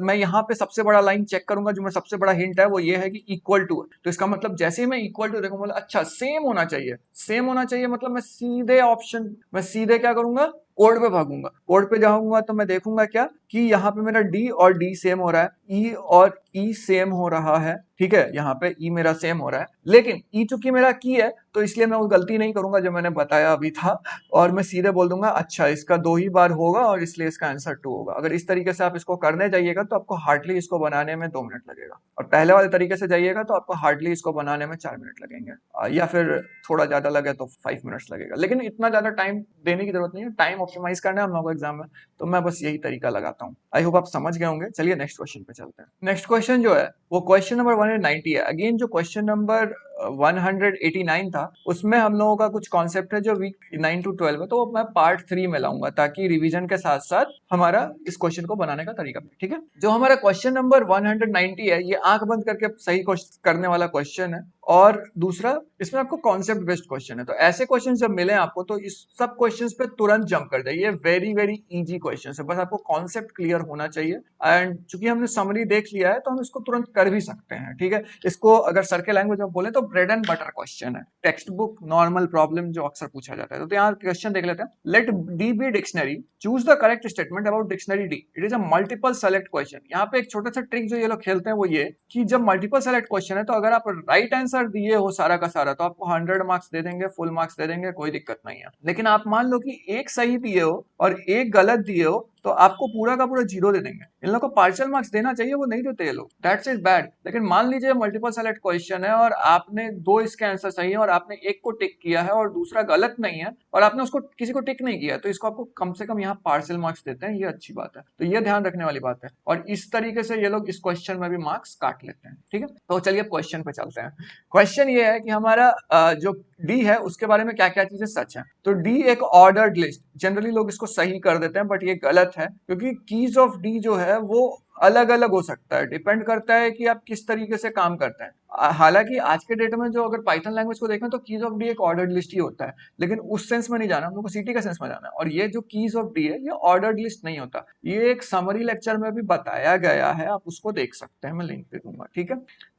मैं यहाँ पे सबसे बड़ा लाइन चेक करूंगा, जो मेरा सबसे बड़ा हिंट है वो ये है कि इक्वल टू है। तो इसका मतलब जैसे ही मैं इक्वल टू देखूंगा, अच्छा सेम होना चाहिए, सेम होना चाहिए, मतलब मैं सीधे क्या करूंगा, कोड पे भागूंगा। कोड पे जाऊंगा तो मैं देखूंगा क्या कि यहाँ पे मेरा डी और डी सेम हो रहा है, ई और ई सेम हो रहा है, ठीक है। यहाँ पे ई मेरा सेम हो रहा है, लेकिन ई चूंकि मेरा की है तो इसलिए मैं वो गलती नहीं करूंगा जो मैंने बताया अभी था, और मैं सीधे बोल दूंगा अच्छा इसका 2 ही बार होगा और इसलिए इसका आंसर 2 होगा। अगर इस तरीके से आप इसको करने जाइएगा तो आपको हार्डली इसको बनाने में 2 मिनट लगेगा, और पहले वाले तरीके से जाइएगा तो आपको हार्डली इसको बनाने में 4 मिनट लगेंगे, या फिर थोड़ा ज्यादा लगे तो 5 मिनट्स लगेगा, लेकिन इतना ज्यादा टाइम देने की जरूरत नहीं है। टाइम ऑप्टिमाइज करना है हम लोगों को एग्जाम में, तो मैं बस यही तरीका लगाता हूँ। आई होप आप समझ गए होंगे। चलिए नेक्स्ट क्वेश्चन पे चलते हैं। नेक्स्ट क्वेश्चन जो है वो क्वेश्चन नंबर 190 है। अगेन जो क्वेश्चन नंबर 189 था उसमें हम लोगों का कुछ कॉन्सेप्ट है जो वीक 9 to 12 है, तो मैं पार्ट 3 में लाऊंगा ताकि रिवीजन के साथ साथ हमारा इस क्वेश्चन को बनाने का तरीका भी, ठीक है। जो हमारा क्वेश्चन नंबर 190 है ये आंख बंद करके सही करने वाला क्वेश्चन है, और दूसरा इसमें आपको कॉन्सेप्ट बेस्ड क्वेश्चन है। तो ऐसे क्वेश्चन जब मिले आपको तो इस सब क्वेश्चंस पे तुरंत जंप कर जाइए, वेरी वेरी इजी क्वेश्चन है, बस आपको कॉन्सेप्ट क्लियर होना चाहिए। एंड चूंकि हमने समरी देख लिया है तो हम इसको तुरंत कर भी सकते हैं, ठीक है। इसको अगर सर के लैंग्वेज में बोले तो ब्रेड एंड बटर क्वेश्चन है, टेक्स्ट बुक नॉर्मल प्रॉब्लम जो अक्सर पूछा जाता है। तो यहाँ क्वेश्चन देख लेते हैं। Let d be dictionary, choose the correct statement about dictionary d, it is a multiple select question. यहाँ पे एक छोटा सा ट्रिक जो ये लोग खेलते हैं वो ये कि जब मल्टीपल सेलेक्ट क्वेश्चन है तो अगर आप राइट आंसर दिए हो सारा का सारा तो आपको 100 मार्क्स दे देंगे, फुल मार्क्स दे देंगे, कोई दिक्कत नहीं है। लेकिन आप मान लो कि एक सही दिए हो और एक गलत दिए हो तो आपको पूरा का पूरा 0 दे देंगे। इन लोगों को पार्शियल मार्क्स देना चाहिए, वो नहीं देते ये लोग, दैट्स इज बैड। लेकिन मान लीजिए मल्टीपल सेलेक्ट क्वेश्चन है और आपने 2 इसके आंसर सही है और आपने एक को टिक किया है और दूसरा गलत नहीं है और आपने उसको किसी को टिक नहीं किया, तो इसको आपको कम से कम यहाँ पार्शियल मार्क्स देते हैं, ये अच्छी बात है। तो ये ध्यान रखने वाली बात है, और इस तरीके से ये लोग इस क्वेश्चन में भी मार्क्स काट लेते हैं, ठीक है। तो चलिए क्वेश्चन पे चलते हैं। क्वेश्चन ये है कि हमारा जो डी है उसके बारे में क्या क्या चीजें सच है। तो डी एक ऑर्डर्ड लिस्ट, जनरली लोग इसको सही कर देते हैं बट ये गलत है, क्योंकि कीज ऑफ डी जो है वो अलग अलग हो सकता है, डिपेंड करता है कि आप किस तरीके से काम करते हैं। हालांकि आज के डेट में जो अगर पाइथन लैंग्वेज को देखें तो कीज ऑफ डी एक ऑर्डर्ड लिस्ट ही होता है, लेकिन उस सेंस में नहीं जाना, हम लोग को सीटी का सेंस में जाना है। और ये जो कीज ऑफ डी है ये ऑर्डर्ड लिस्ट नहीं होता, ये एक समरी लेक्चर में भी बताया गया है, आप उसको देख सकते हैं, मैं लिंक दे दूंगा, ठीक है।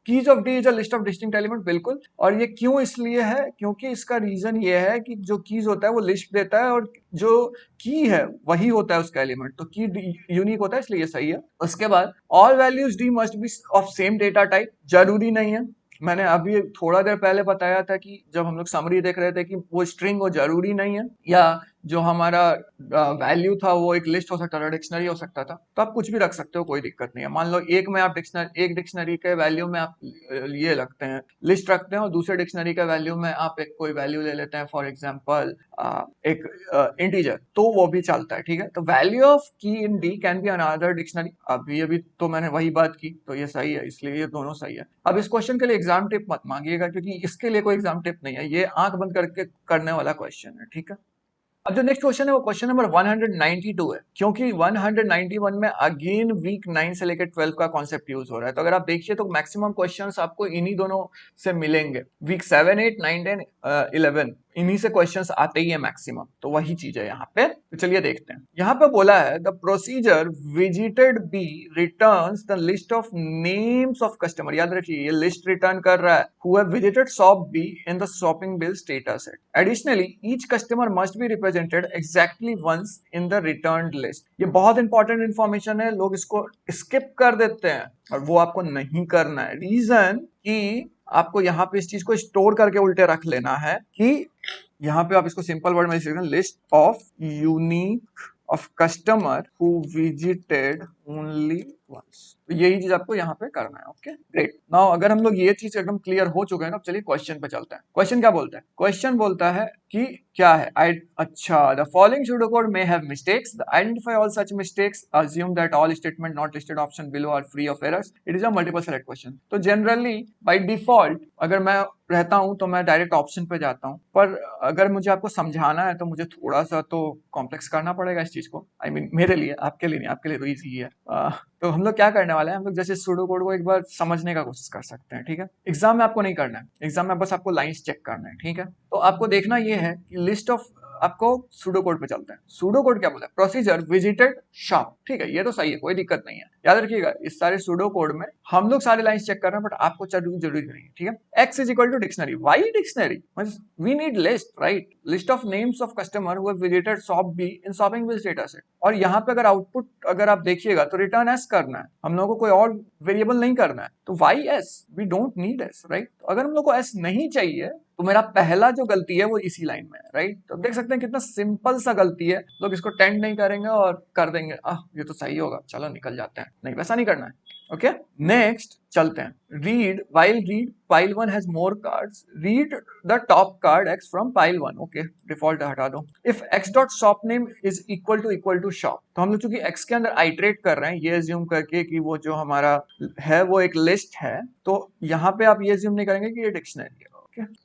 Keys of D is a list of distinct element, बिल्कुल। और ये क्यों इसलिए है, क्योंकि इसका रीजन ये है कि जो कीज होता है वो लिस्ट देता है और जो की है वही होता है उसका एलिमेंट, तो की यूनिक होता है इसलिए ये सही है। उसके बाद all values D must be of same data type, जरूरी नहीं है। मैंने अभी थोड़ा देर पहले बताया था कि जब हम लोग समरी देख रहे थे कि वो स्ट्रिंग हो जरूरी नहीं है, या जो हमारा वैल्यू था वो एक लिस्ट हो सकता था, डिक्शनरी हो सकता था, तो आप कुछ भी रख सकते हो, कोई दिक्कत नहीं है। मान लो एक में आप एक डिक्शनरी के वैल्यू में आप ये रखते हैं, लिस्ट रखते हैं, और दूसरे डिक्शनरी के वैल्यू में आप एक कोई वैल्यू ले लेते हैं, फॉर एग्जांपल एक इंटीजर, तो वो भी चलता है, ठीक है। तो value of key in D can be another dictionary, अभी तो मैंने वही बात की, तो ये सही है, इसलिए ये दोनों सही है। अब इस क्वेश्चन के लिए एग्जाम टिप मत मांगिएगा, क्योंकि इसके लिए कोई एग्जाम टिप नहीं है, ये आंख बंद करके करने वाला क्वेश्चन है, ठीक है। अब जो नेक्स्ट क्वेश्चन है वो क्वेश्चन नंबर 192 है, क्योंकि 191 में अगेन वीक 9 से लेकर 12 का कॉन्सेप्ट यूज हो रहा है। तो अगर आप देखिए तो मैक्सिमम क्वेश्चंस आपको इन्हीं दोनों से मिलेंगे, वीक 7, 8, 9, 10, 11 इन्हीं से क्वेश्चंस आते ही है मैक्सिमम, तो वही चीज है यहाँ पे। तो चलिए देखते हैं, यहाँ पे बोला है the procedure visited b returns the list of names of customer, याद रखिए ये लिस्ट रिटर्न कर रहा है, who have visited shop b in the shopping bill status set. Additionally each customer must be represented exactly once in the returned list. ये बहुत important information है, लोग इसको स्किप कर देते हैं और वो आपको नहीं करना है। रीजन कि आपको यहाँ पे इस चीज को स्टोर करके उल्टे रख लेना है कि यहाँ पे आप इसको सिंपल वर्ड में लिख सकते हैं, list of unique of customer who visited only once. तो यही चीज आपको यहाँ पे करना है, ओके ग्रेट। नाउ अगर हम लोग ये चीज एकदम क्लियर हो चुके हैं ना, चलिए क्वेश्चन पे चलते हैं। क्वेश्चन क्या बोलता है, क्वेश्चन बोलता है कि क्या है, अच्छा, the following pseudocode may have mistakes, identify all such mistakes, assume that all statement not listed option below are free of errors, it is a multiple select question। तो जनरली बाय डिफॉल्ट अगर मैं रहता हूं तो मैं direct option पे जाता हूं, पर अगर मुझे आपको समझाना है तो मुझे थोड़ा सा तो कॉम्प्लेक्स करना पड़ेगा इस चीज को, आई मीन मेरे लिए, आपके लिए नहीं, आपके लिए तो ईजी है। तो हम लोग क्या करने वाले हैं, हम लोग जैसे सूडो कोड को एक बार समझने का कोशिश कर सकते हैं, ठीक है। एग्जाम में आपको नहीं करना है, एग्जाम में बस आपको लाइंस चेक करना है, ठीक है। तो आपको देखना ये है कि लिस्ट ऑफ, आपको सूडो कोड पे चलते हैं। सूडो कोड क्या बोला है, प्रोसीजर विजिटेड शॉप, ठीक है, ये तो सही है, कोई दिक्कत नहीं है। याद रखिएगा इस सारे सूडो कोड में हम लोग सारे लाइंस चेक कर रहे हैं, बट आपको जरूरी नहीं है, ठीक है। X is equal to dictionary, y dictionary, we need list, right, list of names of customer who have visited shop b in shopping bill status है। और यहाँ पे अगर आउटपुट अगर आप देखिएगा तो रिटर्न एस करना है, हम लोगों को कोई और वेरिएबल नहीं करना है, तो y S, we don't need S, right. तो अगर हम लोग को एस नहीं चाहिए तो मेरा पहला जो गलती है वो इसी लाइन में है, राइट। तो देख सकते हैं कितना सिंपल सा गलती है, लोग इसको टेंड नहीं करेंगे और कर देंगे, ये तो सही होगा, चलो निकल जाते हैं, नहीं वैसा नहीं करना है, ओके। नेक्स्ट चलते हैं, read while read pile 1 has more cards, read the top card x from pile 1, okay, default हटा दो। If x dot shop name is equal to shop, तो हम लोग चूंकि x के अंदर आइटरेट कर रहे हैं, ये अज्यूम करके कि वो जो हमारा है वो एक लिस्ट है, तो यहाँ पे आप ये अज्यूम नहीं करेंगे कि ये डिक्शनरी है,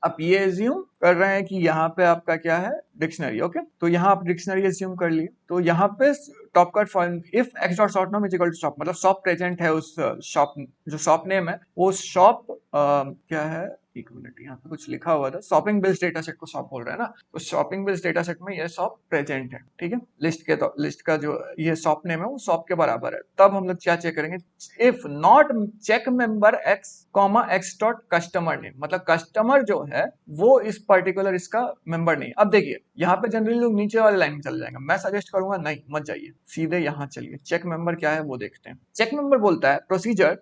आप ये एज्यूम कर रहे हैं कि यहाँ पे आपका क्या है, डिक्शनरी, ओके। तो यहाँ आप डिक्शनरी एज्यूम कर लिए, तो यहाँ पे top card form if x dot shop name is equal to shop, मतलब शॉप प्रेजेंट है उस शॉप, जो शॉप नेम है वो शॉप क्या है, एक मिनट, यहाँ पे कुछ लिखा हुआ था, शॉपिंग बिल्स डेटा सेट को शॉप बोल रहे हैं ना, तो शॉपिंग बिल्स डेटा सेट में ये शॉप प्रेजेंट है, ठीक है। लिस्ट के तो लिस्ट का जो ये शॉप नेम है वो शॉप के बराबर है, तब हम लोग क्या चेक करेंगे, if not check member x comma x dot customer name, मतलब कस्टमर जो है वो इस पर्टिकुलर इसका मेंबर नहीं। अब देखिए यहाँ पे जनरली लोग नीचे वाले लाइन में चल जाएंगे, मैं सजेस्ट करूंगा नहीं मत जाइए, सीधे यहाँ चलिए, चेक मेंबर क्या है वो देखते हैं। चेक मेंबर बोलता है प्रोसीजर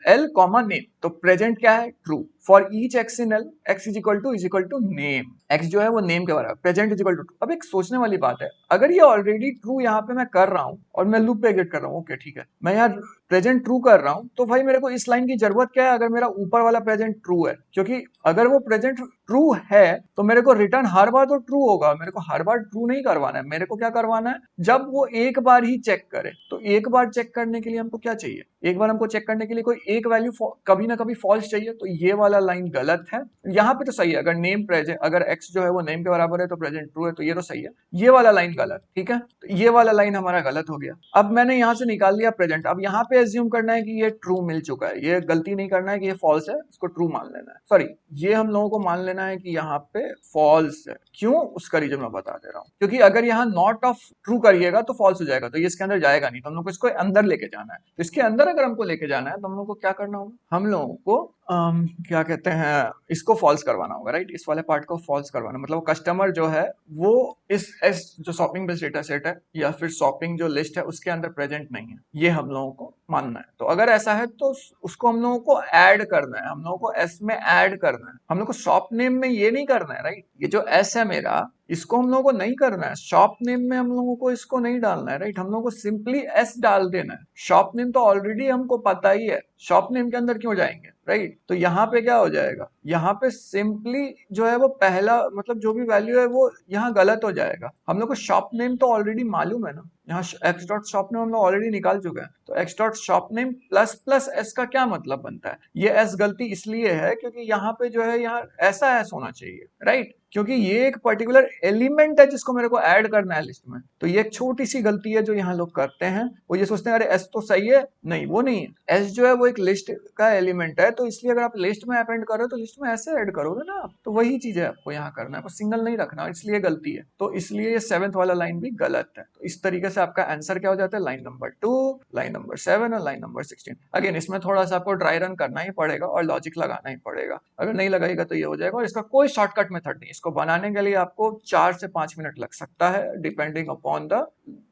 एल कॉमा नेम, तो प्रेजेंट क्या है, true, for each x in l x is equal to name, x जो है वो नेम के बराबर, present is equal to true. अब एक सोचने वाली बात है, अगर ये ऑलरेडी ट्रू यहाँ पे मैं कर रहा हूँ और मैं लूप पे एग्जिट कर रहा हूँ, ओके ठीक है, मैं यहाँ प्रेजेंट ट्रू कर रहा हूँ, तो भाई मेरे को इस लाइन की जरूरत क्या है अगर मेरा ऊपर वाला प्रेजेंट ट्रू है, क्योंकि अगर वो प्रेजेंट ट्रू है तो मेरे को रिटर्न हर बार तो ट्रू होगा, मेरे को हर बार ट्रू नहीं करवाना है। मेरे को क्या करवाना है, जब वो एक बार ही चेक करे, तो एक बार चेक करने के लिए हमको क्या चाहिए, एक बार हमको चेक करने के लिए कोई एक वैल्यू कभी ना कभी फॉल्स चाहिए। तो ये वाला लाइन गलत है, यहाँ पे तो सही है। अगर नेम प्रेजेंट, अगर एक्स जो है वो नेम के बराबर है तो प्रेजेंट ट्रू है, तो ये तो सही है। ये वाला लाइन गलत, ठीक है, तो ये वाला लाइन हमारा गलत हो गया। अब मैंने यहाँ से निकाल लिया प्रेजेंट, अब यहाँ पे एज्यूम करना है कि ये ट्रू मिल चुका है, ये गलती नहीं करना है कि ये फॉल्स है, इसको ट्रू मान लेना है। सॉरी, ये हम लोगों को मान लेना है कि यहाँ पे फॉल्स है। क्यों, उसका रीजन मैं बता दे रहा हूँ। क्योंकि अगर यहाँ नॉट ऑफ ट्रू करिएगा तो फॉल्स हो जाएगा, तो ये इसके अंदर जाएगा नहीं, तो हम लोग को इसको अंदर लेके जाना है। तो इसके अंदर अगर हमको लेके जाना है तो हम लोग को क्या करना होगा, हम लोगों को क्या कहते हैं, इसको फॉल्स करवाना होगा, राइट। इस वाले पार्ट को फॉल्स करवाना, मतलब कस्टमर जो है वो इस एस जो शॉपिंग बेस्ड डेटा सेट है या फिर शॉपिंग जो लिस्ट है उसके अंदर प्रेजेंट नहीं है, ये हम लोगों को मानना है। तो अगर ऐसा है तो उसको हम लोगों को ऐड करना है, हम लोगों को एस में ऐड करना है। हम लोग को शॉप नेम में ये नहीं करना है, राइट। ये जो एस है मेरा, इसको हम लोगों को नहीं करना है, शॉप नेम में हम लोगों को इसको नहीं डालना है, राइट। हम लोगों को सिंपली एस डाल देना है। शॉप नेम तो ऑलरेडी हमको पता ही है, शॉप नेम के अंदर क्यों जाएंगे, राइट। तो यहाँ पे क्या हो जाएगा, यहाँ पे सिंपली जो है वो पहला मतलब जो भी वैल्यू है वो यहाँ गलत हो जाएगा। हम लोग को शॉप नेम तो ऑलरेडी मालूम है ना, यहाँ एक्स डॉट शॉप नेम हम लोग ऑलरेडी निकाल चुके हैं। तो x dot shop name plus plus S का क्या मतलब बनता है, ये एस गलती इसलिए है क्योंकि यहाँ पे जो है यहाँ ऐसा एस होना चाहिए, राइट। क्योंकि ये एक पर्टिकुलर एलिमेंट है जिसको मेरे को ऐड करना है लिस्ट में। तो ये एक छोटी सी गलती है जो यहाँ लोग करते हैं, वो ये सोचते हैं अरे एस तो सही है, नहीं वो नहीं है। एस जो है वो एक लिस्ट का एलिमेंट है, तो इसलिए अगर आप लिस्ट में अपेंड करो तो लिस्ट में ऐसे ऐड करोगे ना आप, तो वही चीज है आपको यहाँ करना है, आपको सिंगल नहीं रखना, इसलिए गलती है। तो इसलिए ये 7th वाला लाइन भी गलत है। तो इस तरीके से आपका आंसर क्या हो जाता है, लाइन नंबर 2, लाइन नंबर 7 और लाइन नंबर 16। अगेन इसमें थोड़ा सा आपको ड्राई रन करना ही पड़ेगा और लॉजिक लगाना ही पड़ेगा, अगर नहीं लगाएगा तो ये हो जाएगा। और इसका कोई शॉर्टकट मेथड नहीं, इसको बनाने के लिए आपको 4 से 5 मिनट लग सकता है, depending upon the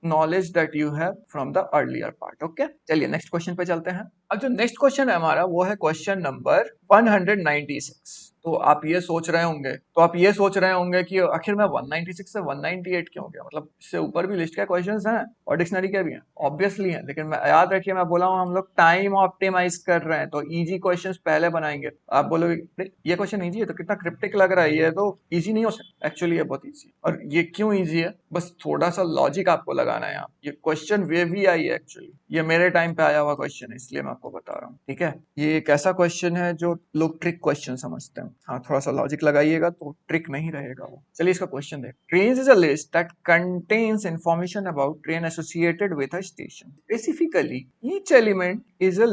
knowledge that you have from the earlier part. Okay, चलिए नेक्स्ट क्वेश्चन पे चलते हैं। अब जो नेक्स्ट क्वेश्चन है हमारा वो है क्वेश्चन नंबर 196। तो आप ये सोच रहे होंगे, कि आखिर मैं 196 से 198 क्यों गया, मतलब इससे ऊपर भी लिस्ट के क्वेश्चंस हैं और डिक्शनरी के भी हैं, ऑब्वियसली हैं। लेकिन मैं याद रखिए, मैं बोला हूँ हम लोग टाइम ऑप्टिमाइज कर रहे हैं, तो इजी क्वेश्चंस पहले बनाएंगे। आप बोलोगे ये क्वेश्चन इजी है तो कितना क्रिप्टिक लग रहा है, ये तो इजी नहीं हो सकता। एक्चुअली ये बहुत इजी है। और ये क्यों इजी है, बस थोड़ा सा लॉजिक आपको लगाना है। ये क्वेश्चन वे भी आई है, एक्चुअली ये मेरे टाइम पे आया हुआ क्वेश्चन है, इसलिए मैं आपको बता रहा हूँ, ठीक है। ये एक ऐसा क्वेश्चन है जो लोग ट्रिक क्वेश्चन समझते हैं। हाँ, थोड़ा सा लॉजिक लगाइएगा तो ट्रिक नहीं रहेगा वो। चलिए इसका क्वेश्चन देख। Trains is a list that contains information about train associated with a station. Specifically each element is a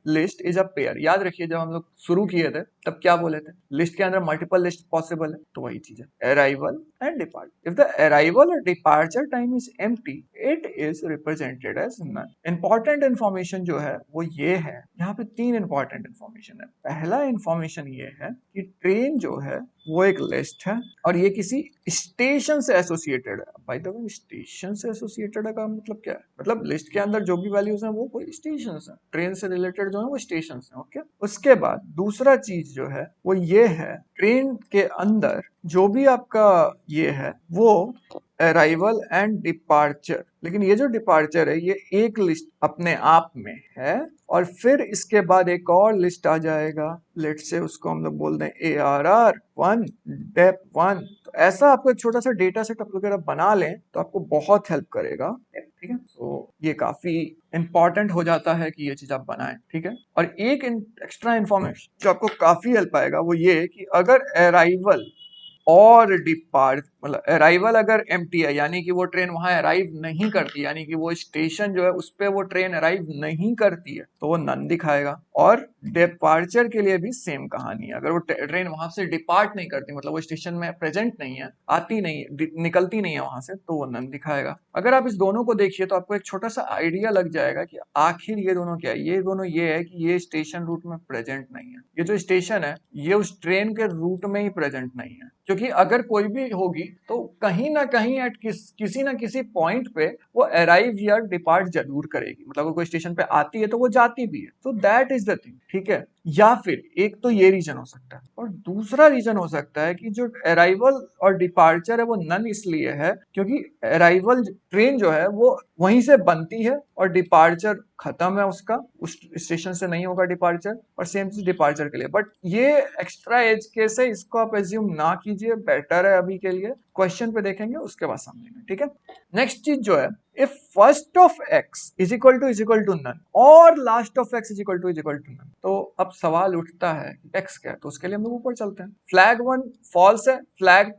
list is a pair. याद रखिए जब हम लोग शुरू किए थे तब क्या बोले थे, लिस्ट के अंदर मल्टीपल लिस्ट पॉसिबल है, तो वही चीज है arrival and depart. If the arrival और departure time is empty it is represented as none. Important information जो है वो ये है, यहाँ पे 3 इंपॉर्टेंट इन्फॉर्मेशन है। पहला इन्फॉर्मेशन ये है कि ट्रेन जो है वो एक लिस्ट है और ये किसी स्टेशन से एसोसिएटेड है। भाई तो स्टेशन से एसोसिएटेड है का मतलब क्या है, मतलब लिस्ट के अंदर जो भी वैल्यूज हैं वो कोई स्टेशन है, ट्रेन से रिलेटेड जो है वो स्टेशन है। ओके, उसके बाद दूसरा चीज जो है वो ये है, ट्रेन के अंदर जो भी आपका ये है वो अराइवल एंड डिपार्चर, लेकिन ये जो डिपार्चर है ये एक लिस्ट अपने आप में है और फिर इसके बाद एक और लिस्ट आ जाएगा, लेट से उसको हम लोग बोल दें ARR1 DEP1। तो ऐसा आपको एक छोटा सा डेटा सेट आप वगैरह बना लें तो आपको बहुत हेल्प करेगा, ठीक है। तो ये काफी इंपॉर्टेंट हो जाता है कि ये चीज आप बनाएं, ठीक है। और एक एक्स्ट्रा इन्फॉर्मेशन जो आपको काफी हेल्प आएगा वो ये कि अगर अराइवल और डिपार्ट, मतलब अराइवल अगर एम्प्टी है यानी कि वो ट्रेन वहां अराइव नहीं करती, यानी कि वो स्टेशन जो है उस पे वो ट्रेन अराइव नहीं करती है, तो वो नन दिखाएगा। और डिपार्चर के लिए भी सेम कहानी है, अगर वो ट्रेन वहां से डिपार्ट नहीं करती, मतलब वो स्टेशन में प्रेजेंट नहीं है, आती नहीं है, निकलती नहीं है वहां से, तो वो नन दिखाएगा। अगर आप इस दोनों को देखिए तो आपको एक छोटा सा आइडिया लग जाएगा कि आखिर ये दोनों क्या है। ये दोनों ये है कि ये स्टेशन रूट में प्रेजेंट नहीं है, ये जो स्टेशन है ये उस ट्रेन के रूट में ही प्रेजेंट नहीं है, क्योंकि अगर कोई भी होगी तो कहीं ना कहीं एट किसी ना किसी पॉइंट पे वो अराइव या डिपार्ट जरूर करेगी, मतलब वो कोई स्टेशन पे आती है तो वो जाती भी है। तो दैट इज द थिंग, ठीक है। या फिर एक तो ये रीजन हो सकता है, और दूसरा रीजन हो सकता है कि जो अराइवल और डिपार्चर है वो नन इसलिए है क्योंकि अराइवल ट्रेन जो है वो वहीं से बनती है और डिपार्चर खत्म है उसका, उस स्टेशन से नहीं होगा डिपार्चर, और सेम चीज डिपार्चर के लिए। बट ये एक्स्ट्रा एज केस है, इसको आप एज्यूम ना कीजिए, बेटर है अभी के लिए। क्वेश्चन पे देखेंगे उसके बाद समझेंगे, ठीक है। नेक्स्ट चीज जो है, if first of x is equal to none और last of x is equal to none, तो अब सवाल उठता है x क्या है, तो उसके लिए हम लोग ऊपर चलते हैं। फ्लैग 1 फॉल्स है, फ्लैग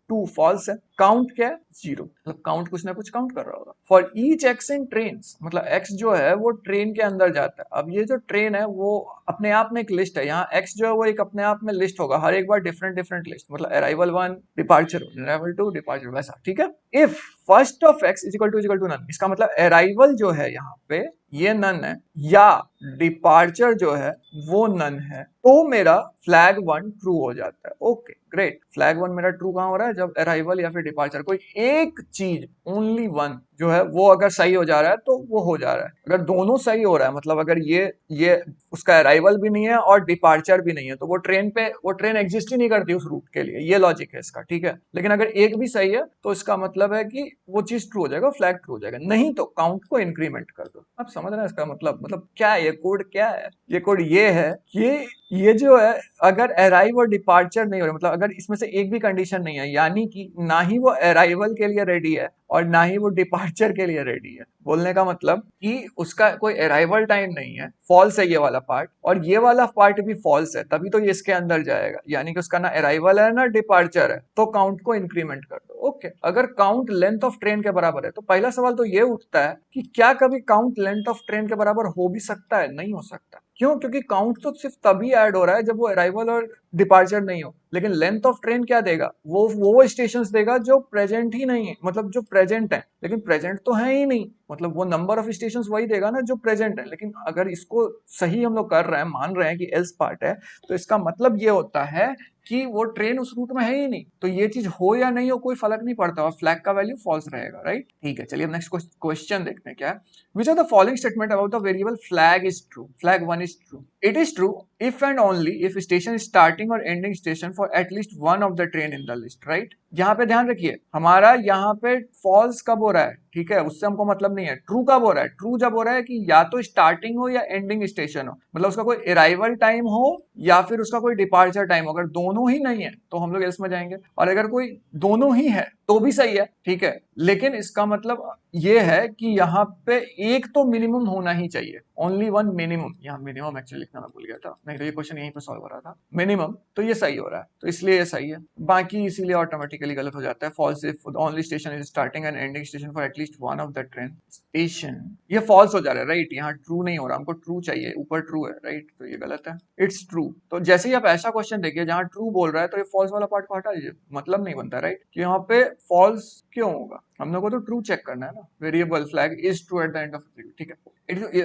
2 फॉल्स है, काउंट क्या है 0, मतलब काउंट कुछ ना कुछ काउंट कर रहा होगा। For each x in train, मतलब x जो है वो ट्रेन के अंदर जाता है। अब ये जो ट्रेन है वो अपने आप में एक लिस्ट है, यहाँ x जो है वो एक अपने आप में लिस्ट होगा, हर एक बार डिफरेंट लिस्ट, मतलब अराइवल 1 डिपार्चर 1 अराइवल 2 डिपार्चर, वैसा, ठीक है। If first of x is equal to none, इसका मतलब अराइवल जो है यहाँ पे ये नन है, या डिपार्चर जो है वो नन है, तो मेरा फ्लैग 1 ट्रू हो जाता है। ओके ग्रेट, फ्लैग 1 मेरा ट्रू कहां हो रहा है, जब अराइवल या फिर डिपार्चर कोई एक चीज ओनली वन जो है वो अगर सही हो जा रहा है तो वो हो जा रहा है। अगर दोनों सही हो रहा है, मतलब अगर ये उसका अराइवल भी नहीं है और डिपार्चर भी नहीं है, तो वो ट्रेन एग्जिस्ट ही नहीं करती उस रूट के लिए, ये लॉजिक है इसका, ठीक है। लेकिन अगर एक भी सही है तो इसका मतलब है कि वो चीज ट्रू हो जाएगा, फ्लैग ट्रू हो जाएगा, नहीं तो काउंट को इंक्रीमेंट कर दो। आप समझ रहे हैं इसका मतलब क्या है, ये कोड क्या है, ये कोड ये है कि ये जो है अगर अराइव और डिपार्चर नहीं हो रहा, मतलब अगर इसमें से एक भी कंडीशन नहीं है, यानी कि ना ही वो अराइवल के लिए रेडी है और ना ही वो डिपार्चर के लिए रेडी है, बोलने का मतलब कि उसका कोई अराइवल टाइम नहीं है, फॉल्स है ये वाला पार्ट, और ये वाला पार्ट भी फॉल्स है, तभी तो ये इसके अंदर जाएगा, यानी कि उसका ना अराइवल है ना डिपार्चर है, तो काउंट को इंक्रीमेंट कर दो। ओके, अगर काउंट लेंथ ऑफ ट्रेन के बराबर है तो पहला सवाल तो ये उठता है कि क्या कभी काउंट लेंथ ऑफ ट्रेन के बराबर हो भी सकता है? नहीं हो सकता। क्यों? क्योंकि काउंट तो सिर्फ तभी ऐड हो रहा है जब वो अराइवल और डिपार्चर नहीं हो, लेकिन लेंथ ऑफ ट्रेन क्या देगा, वो स्टेशंस देगा जो प्रेजेंट ही नहीं है, मतलब जो प्रेजेंट है, लेकिन प्रेजेंट तो है ही नहीं, मतलब वो नंबर ऑफ स्टेशंस वही देगा ना जो प्रेजेंट है। लेकिन अगर इसको सही हम लोग कर रहे हैं, मान रहे हैं कि एल्स पार्ट है, तो इसका मतलब ये होता है कि वो ट्रेन उस रूट में है ही नहीं, तो ये चीज हो या नहीं हो कोई फर्क नहीं पड़ता, और फ्लैग का वैल्यू फॉल्स रहेगा, राइट। ठीक है, चलिए नेक्स्ट क्वेश्चन देखते हैं क्या है। Which are the following statement about the variable flag is true, flag 1 is true. It is true if and only if station is starting or ending station for at least one of the train in the list, right। यहाँ पे ध्यान रखिए, हमारा यहाँ पे false कब हो रहा है, ठीक है, उससे हमको मतलब नहीं है। ट्रू कब हो रहा है? ट्रू जब हो रहा है कि या तो स्टार्टिंग हो या एंडिंग स्टेशन हो, मतलब उसका कोई अराइवल टाइम हो या फिर उसका कोई डिपार्चर टाइम हो। अगर दोनों ही नहीं है तो हम लोग एल्स में जाएंगे, और अगर कोई दोनों ही है तो भी सही है, ठीक है। लेकिन इसका मतलब ये है कि यहाँ पे एक तो मिनिमम होना ही चाहिए, ओनली वन मिनिमम, यहाँ मिनिमम एक्चुअली लिखना मैं भूल गया था, नहीं तो ये क्वेश्चन यहीं पे सॉल्व हो रहा था, मिनिमम, तो ये सही हो रहा है, तो इसलिए ये सही है। बाकी इसीलिए ऑटोमेटिकली गलत हो जाता है। False if only station is starting and ending station for at least one of the train station, ये फॉल्स हो जा रहा है, राइट। यहाँ ट्रू नहीं हो रहा, हमको ट्रू चाहिए, ऊपर ट्रू है, राइट, तो ये गलत है। इट्स ट्रू, तो जैसे ही आप ऐसा क्वेश्चन देखिए जहाँ ट्रू बोल रहा है तो ये फॉल्स वाला पार्ट को हटा दीजिए, मतलब नहीं बनता, राइट, कि यहाँ पे फॉल्स क्यों होगा, हम लोग को तो ट्रू चेक करना है ना। Variable flag is true at the end of, ठीक है।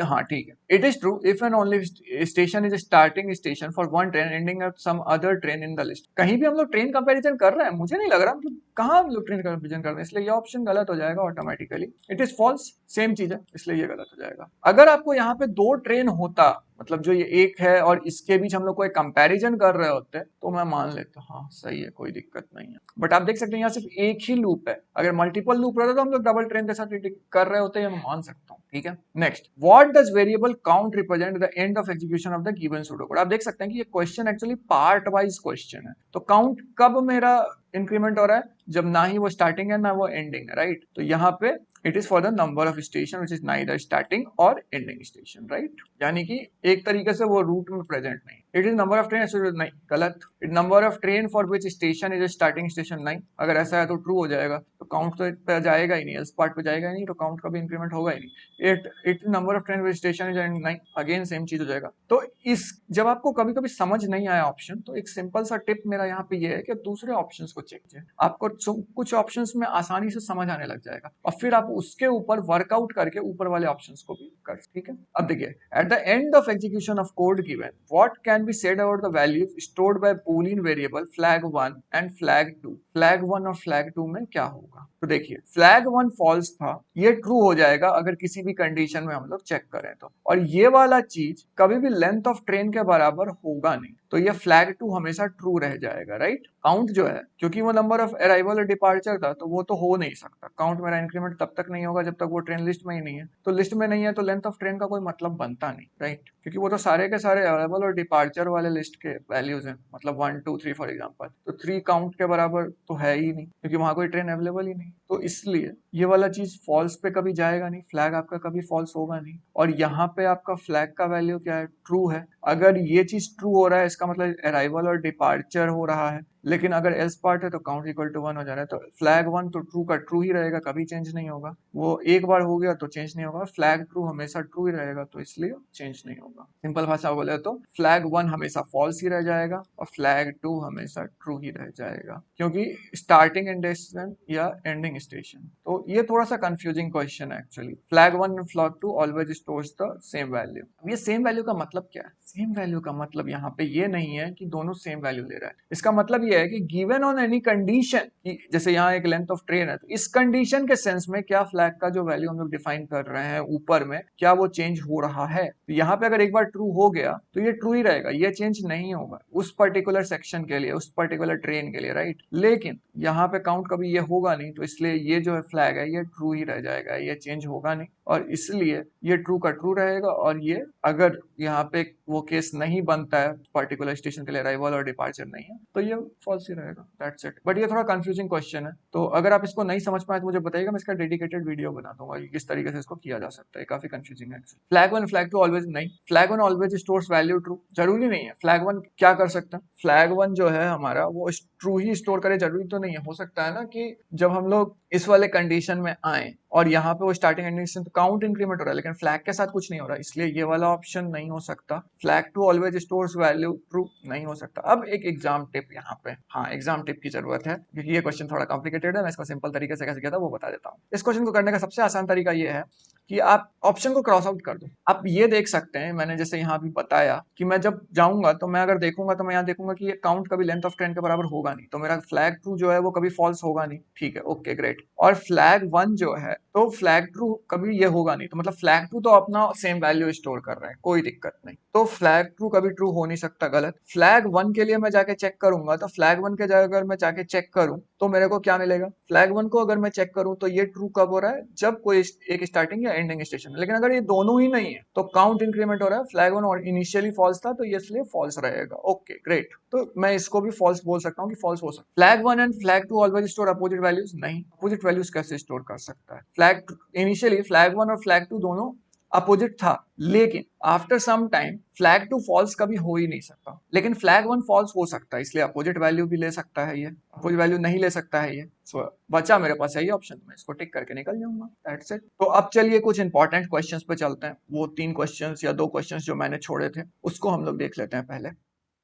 हाँ ठीक है, it is true if and only station is starting station for one train ending at some other train in the list. कहीं भी हम लोग ट्रेन कंपैरिजन कर रहे हैं, मुझे नहीं लग रहा, मतलब कहाँ हम लोग ट्रेन कंपैरिजन कर रहे हैं, इसलिए ये ऑप्शन गलत हो जाएगा automatically. It is false, same चीज है, इसलिए ये गलत हो जाएगा। अगर आपको यहाँ पे दो ट्रेन होता, मतलब जो ये एक है और इसके बीच हम लोग कोई कंपैरिजन कर रहे होते, तो मैं मान लेता हाँ सही है, कोई दिक्कत नहीं है। बट आप देख सकते हैं यहाँ सिर्फ एक ही लूप है, अगर मल्टीपल लूप रहता तो हम लोग डबल ट्रेन के साथ कर रहे होते, मैं मान सकता हूँ, ठीक है। Next, what does variable count represent the end of execution of the given pseudocode. आप देख सकते हैं कि ये question actually part wise question है, तो काउंट कब मेरा इंक्रीमेंट हो रहा है, जब ना ही वो स्टार्टिंग है ना वो एंडिंग है, राइट। तो यहाँ पे it is for the number of station which is neither starting और एंडिंग स्टेशन, राइट। यानी कि एक तरीके से वो रूट में प्रेजेंट नहीं। It is number of train, नहीं, गलत। It number of train for which station is starting station, नहीं, अगर ऐसा है तो ट्रू हो जाएगा, तो काउंट तो पे जाएगा ही नहीं, इस पार्ट पे जाएगा ही नहीं, तो काउंट का भी इंक्रीमेंट होगा ही नहीं। It number of train which station is, नहीं, अगेन सेम चीज हो जाएगा। तो इस जब आपको कभी कभी समझ नहीं आया ऑप्शन, तो एक सिंपल सा टिप मेरा यहाँ पे ये है कि दूसरे ऑप्शंस को चेक कीजिए, आपको कुछ ऑप्शंस में आसानी से समझ आने लग जाएगा, और फिर आप उसके ऊपर वर्कआउट करके ऊपर वाले ऑप्शंस को भी कर, ठीक है। अब देखिए, eight the end of execution of code given what can be said about the values stored bye Boolean variable flag 1 and flag 2? Flag 1 और फ्लैग 2 में क्या होगा? तो देखिए, फ्लैग 1 फॉल्स था, ये ट्रू हो जाएगा अगर किसी भी कंडीशन में हम लोग चेक करें तो, और ये वाला चीज कभी भी लेंथ ऑफ ट्रेन के बराबर होगा नहीं, तो ये फ्लैग 2 हमेशा ट्रू रह जाएगा, राइट? काउंट जो है, क्योंकि वो नंबर ऑफ अराइवल और डिपार्चर था, तो वो तो हो नहीं सकता। काउंट मेरा इंक्रीमेंट तब तक नहीं होगा जब तक वो ट्रेन लिस्ट में ही नहीं है, तो लिस्ट में नहीं है तो लेंथ ऑफ ट्रेन का कोई मतलब बनता नहीं, राइट? क्योंकि वो तो सारे के सारे अराइवल और डिपार्चर वाले लिस्ट के वैल्यूज हैं, मतलब 1 2 3 फॉर एग्जांपल, तो 3 काउंट के बराबर तो है ही नहीं, क्योंकि वहां कोई ट्रेन अवेलेबल ही नहीं, तो इसलिए ये वाला चीज फॉल्स पे कभी जाएगा नहीं, फ्लैग आपका कभी फॉल्स होगा नहीं। और यहाँ पे आपका फ्लैग का वैल्यू क्या है? ट्रू है। अगर ये चीज ट्रू हो रहा है, इसका मतलब अराइवल और डिपार्चर हो रहा है, लेकिन अगर एल्स पार्ट है तो काउंट इक्वल टू 1 हो जा रहा है, तो फ्लैग 1 तो ट्रू का ट्रू ही रहेगा, कभी चेंज नहीं होगा। वो एक बार हो गया तो चेंज नहीं होगा, फ्लैग ट्रू हमेशा ट्रू ही रहेगा, तो इसलिए चेंज नहीं होगा। सिंपल भाषा बोले तो फ्लैग 1 हमेशा फॉल्स ही रह जाएगा और फ्लैग 2 हमेशा ट्रू ही रह जाएगा, क्योंकि स्टार्टिंग इंडेक्शन या एंडिंग स्टेशन। तो ये थोड़ा सा कंफ्यूजिंग क्वेश्चन है actually. Flag 1 and flag 2 always stores the same value. अब ये सेम वैल्यू का मतलब क्या है? सेम वैल्यू का मतलब यहाँ पे ये नहीं है कि दोनों सेम वैल्यू ले रहा है, इसका मतलब ये है कि गिवन ऑन एनी कंडीशन, जैसे यहाँ एक लेंथ ऑफ ट्रेन है, तो इस कंडीशन के सेंस में क्या फ्लैग का जो वैल्यू हम लोग डिफाइन कर रहे हैं ऊपर में, क्या वो चेंज हो रहा है? तो यहाँ पे अगर एक बार ट्रू हो गया तो ये ट्रू ही रहेगा, ये चेंज नहीं होगा उस पर्टिकुलर सेक्शन के लिए, उस पर्टिकुलर ट्रेन के लिए, राइट? लेकिन यहाँ पे काउंट कभी ये होगा नहीं, तो इसलिए ये जो है फ्लैग है ये ट्रू ही रह जाएगा, ये चेंज होगा नहीं, और इसलिए ये ट्रू का ट्रू रहेगा। और ये अगर यहाँ पे वो केस नहीं बनता है, पर्टिकुलर स्टेशन के लिए अराइवल और डिपार्चर नहीं है, तो ये फॉल्स ही रहेगा, दैट्स इट। बट ये थोड़ा कंफ्यूजिंग क्वेश्चन है, तो अगर आप इसको नहीं समझ पाए तो मुझे बताइएगा, मैं इसका डेडिकेटेड वीडियो बना दूंगा कि किस तरीके से इसको किया जा सकता है, काफी कंफ्यूजिंग है। फ्लैग 1 फ्लैग 2 ऑलवेज नहीं, flag 1 always stores value true, जरूरी नहीं है। फ्लैग 1 क्या कर सकता है? फ्लैग 1 जो है हमारा वो ट्रू ही स्टोर करे, जरूरी तो नहीं है। हो सकता है ना कि जब हम लोग इस वाले कंडीशन में आए और यहाँ पे वो स्टार्टिंग एंडिंग से काउंट इंक्रीमेंट हो रहा है, लेकिन फ्लैग के साथ कुछ नहीं हो रहा, इसलिए ये वाला ऑप्शन नहीं हो सकता। Flag 2 always stores value true नहीं हो सकता। अब एक एग्जाम टिप यहाँ पे, हाँ एग्जाम टिप की जरूरत है, क्योंकि ये क्वेश्चन थोड़ा कॉम्प्लिकेटेड है। मैं इसको सिंपल तरीके से कैसे किया था वो बता देता हूँ। इस क्वेश्चन को करने का सबसे आसान तरीका ये है कि आप ऑप्शन को क्रॉस आउट कर दो। आप ये देख सकते हैं, मैंने जैसे यहाँ भी बताया कि मैं जब जाऊंगा तो मैं अगर देखूंगा तो मैं यहाँ देखूंगा कि ये काउंट कभी लेंथ ऑफ ट्रेन के बराबर होगा नहीं, तो मेरा फ्लैग ट्रू जो है वो कभी फॉल्स होगा नहीं, ठीक है, ओके ग्रेट। और फ्लैग 1 जो है तो फ्लैग ट्रू कभी ये होगा नहीं, तो मतलब फ्लैग ट्रू तो अपना सेम वैल्यू स्टोर कर रहे हैं, कोई दिक्कत नहीं, तो फ्लैग ट्रू कभी ट्रू हो नहीं सकता, गलत। फ्लैग 1 के लिए मैं जाके चेक करूंगा, तो फ्लैग 1 के जगह अगर मैं जाके चेक करूं तो मेरे को क्या मिलेगा? फ्लैग 1 को अगर मैं चेक करूं तो ये ट्रू कब हो रहा है? जब कोई एक स्टार्टिंग या एंडिंग स्टेशन है। लेकिन अगर ये दोनों ही नहीं है तो काउंट इंक्रीमेंट हो रहा है, फ्लैग 1 और इनिशियली फॉल्स था तो ये इसलिए फॉल्स रहेगा, ओके ग्रेट। तो मैं इसको भी फॉल्स बोल सकता हूँ कि फॉल्स हो सकता है। Flag 1 and flag 2 always store opposite values? नहीं, अपोजिट वैल्यूज कैसे स्टोर कर सकता है? फ्लैग इनिशियली फ्लैग 1 और फ्लैग 2 दोनों अपोजिट था, लेकिन after some time flag 2 false कभी हो ही नहीं सकता, लेकिन फ्लैग 1 फॉल्स हो सकता है, इसलिए अपोजिट वैल्यू भी ले सकता है, ये अपोजिट वैल्यू नहीं ले सकता है ये। सो बचा मेरे पास यही ऑप्शन, मैं इसको टिक करके निकल जाऊंगा, दैट्स इट। तो अब चलिए कुछ इंपॉर्टेंट क्वेश्चंस पे चलते हैं। वो 3 क्वेश्चंस या 2 क्वेश्चंस जो मैंने छोड़े थे उसको हम लोग देख लेते हैं पहले।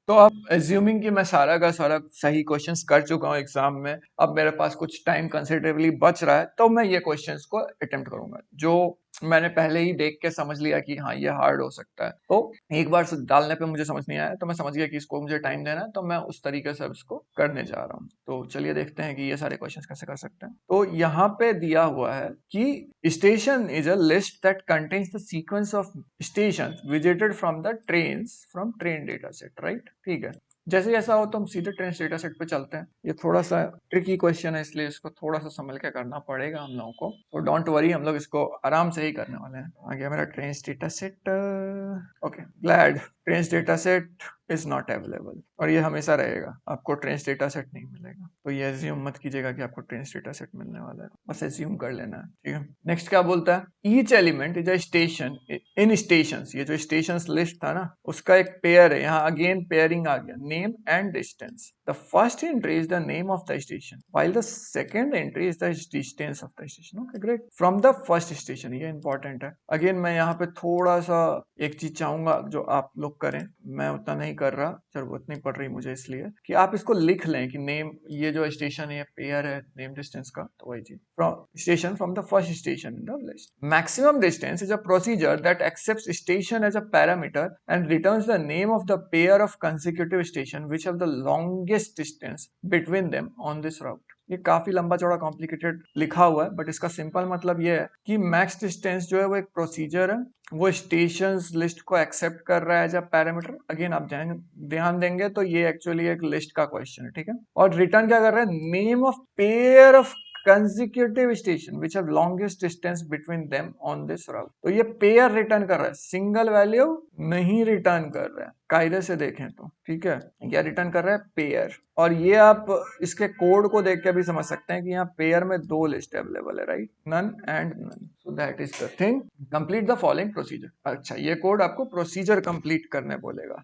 तो अब एज्यूमिंग कि मैं सारा का सारा सही क्वेश्चंस कर चुका हूँ एग्जाम में, अब मेरे पास कुछ टाइम कंसिडरेबली बच रहा है, तो मैं ये क्वेश्चंस को अटेम्प्ट करूंगा जो मैंने पहले ही देख के समझ लिया कि हाँ ये हार्ड हो सकता है। तो एक बार डालने पे मुझे समझ नहीं आया तो मैं समझ गया कि इसको मुझे टाइम देना है, तो मैं उस तरीके से इसको करने जा रहा हूँ। तो चलिए देखते हैं कि ये सारे क्वेश्चंस कैसे कर सकते हैं। तो यहाँ पे दिया हुआ है कि station is a list that contains the sequence of station visited from the trains from train data set, right? ठीक है, जैसे ऐसा हो तो हम सीधे ट्रेन डेटा सेट पे चलते हैं। ये थोड़ा सा ट्रिकी क्वेश्चन है, इसलिए इसको थोड़ा सा संभल के करना पड़ेगा हम लोगों को, तो डोंट वरी, हम लोग इसको आराम से ही करने वाले हैं। आ गया मेरा train data set, okay glad train data set is not available, और ये हमेशा रहेगा, आपको ट्रेन डेटा सेट नहीं मिलेगा। तो ये एज्यूम मत कीजिएगा कि आपको ट्रेन डेटा सेट मिलने वाला है, बस एज्यूम कर लेना है, ठीक है। नेक्स्ट क्या बोलता है? Each element is a station in stations, ये जो स्टेशंस लिस्ट था ना उसका एक पेयर है, यहाँ अगेन पेयरिंग आ गया, name and distance. The first entry is the name of the station, while the second entry is the distance of the station. Okay, great. From the first station, ये important है. Again मैं यहाँ पे थोड़ा सा एक चीज चाहूंगा जो आप लोग करें, मैं उतना नहीं कर रहा, जरूरत नहीं पड़ रही मुझे, इसलिए कि आप इसको लिख लें कि नेम, ये जो स्टेशन है पेयर है नेम डिस्टेंस का, तो वही चीज from station from the first station in the list. Maximum distance is a procedure that accepts station as a parameter and returns the name of the pair of consecutive station which have the longest distance between them on this route. ये काफी लंबा चौड़ा complicated लिखा हुआ है, but इसका simple मतलब ये है कि मैक्स डिस्टेंस जो है वो एक प्रोसीजर है, वो स्टेशंस लिस्ट को एक्सेप्ट कर रहा है एज अ पैरामीटर. अगेन आप ध्यान देंगे तो ये एक्चुअली एक लिस्ट का क्वेश्चन है, ठीक है. और रिटर्न क्या कर रहा है, name of pair of consecutive station which have longest distance between them on this route. तो ये पेयर रिटर्न कर रहा है, सिंगल वैल्यू नहीं रिटर्न कर रहा है. कायदे से देखें तो ठीक है, क्या रिटर्न कर रहा है, पेयर. और ये आप इसके कोड को देख के भी समझ सकते हैं कि यहाँ पेयर में दो लिस्ट अवेलेबल है, right, none and none. So that is the thing. Complete the following procedure. अच्छा, ये कोड आपको प्रोसीजर कंप्लीट करने बोलेगा,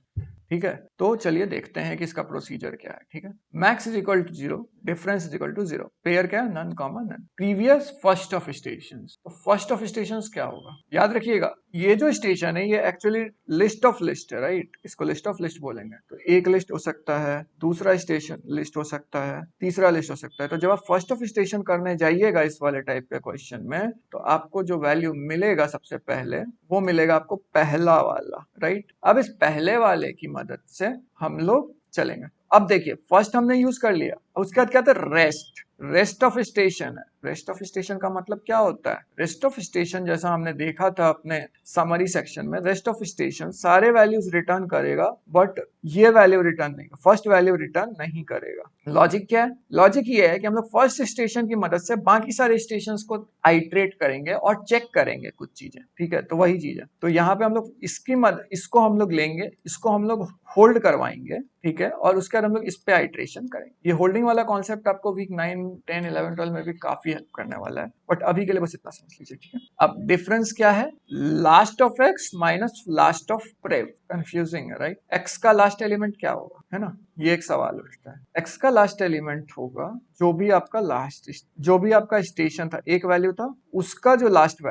ठीक है. तो चलिए देखते हैं कि इसका प्रोसीजर क्या है, ठीक है. Max is equal to 0, difference is equal to 0, pair क्या है, none comma none. Previous first of stations. तो फर्स्ट ऑफ स्टेशंस क्या होगा, याद रखिएगा ये जो स्टेशन है ये एक्चुअली लिस्ट ऑफ लिस्ट है, राइट. इसको लिस्ट ऑफ लिस्ट बोलेंगे. तो एक लिस्ट हो सकता है, दूसरा स्टेशन लिस्ट हो सकता है, तीसरा लिस्ट हो सकता है. तो जब आप फर्स्ट ऑफ स्टेशन करने जाइएगा इस वाले टाइप के क्वेश्चन में, तो आपको जो वैल्यू मिलेगा सबसे पहले वो मिलेगा आपको पहला वाला, राइट. अब इस पहले वाले की मदद से हम लोग चलेंगे. अब देखिए फर्स्ट हमने यूज कर लिया, उसके बाद क्या था, रेस्ट. रेस्ट ऑफ स्टेशन है. रेस्ट ऑफ स्टेशन का मतलब क्या होता है, रेस्ट ऑफ स्टेशन जैसा हमने देखा था अपने समरी सेक्शन में, रेस्ट ऑफ स्टेशन सारे वैल्यूज रिटर्न करेगा बट ये वैल्यू रिटर्न नहीं, फर्स्ट वैल्यू रिटर्न नहीं करेगा. लॉजिक क्या है, लॉजिक ये है कि हम लोग फर्स्ट स्टेशन की मदद से बाकी सारे स्टेशन को आइट्रेट करेंगे और चेक करेंगे कुछ चीजें, ठीक है. तो वही चीज है. तो यहाँ पे हम लोग इसकी मदद, इसको हम लोग लेंगे, इसको हम लोग होल्ड करवाएंगे, ठीक है, और उसके बाद हम लोग इस पे आइट्रेशन करेंगे. ये होल्डिंग वाला कॉन्सेप्ट आपको वीक 9, 10, 11, 12 में भी काफी हेल्प करने वाला है, बट अभी के लिए बस इतना समझ लीजिए, ठीक है. अब डिफरेंस क्या है, last of X minus last of prev. Confusing है, राइट. एक्स का लास्ट एलिमेंट क्या होगा, है ना, ये एक सवाल उठता है. एक्स का लास्ट एलिमेंट होगा जो भी आपका स्टेशन था, एक वैल्यू था, उसका जो लास्ट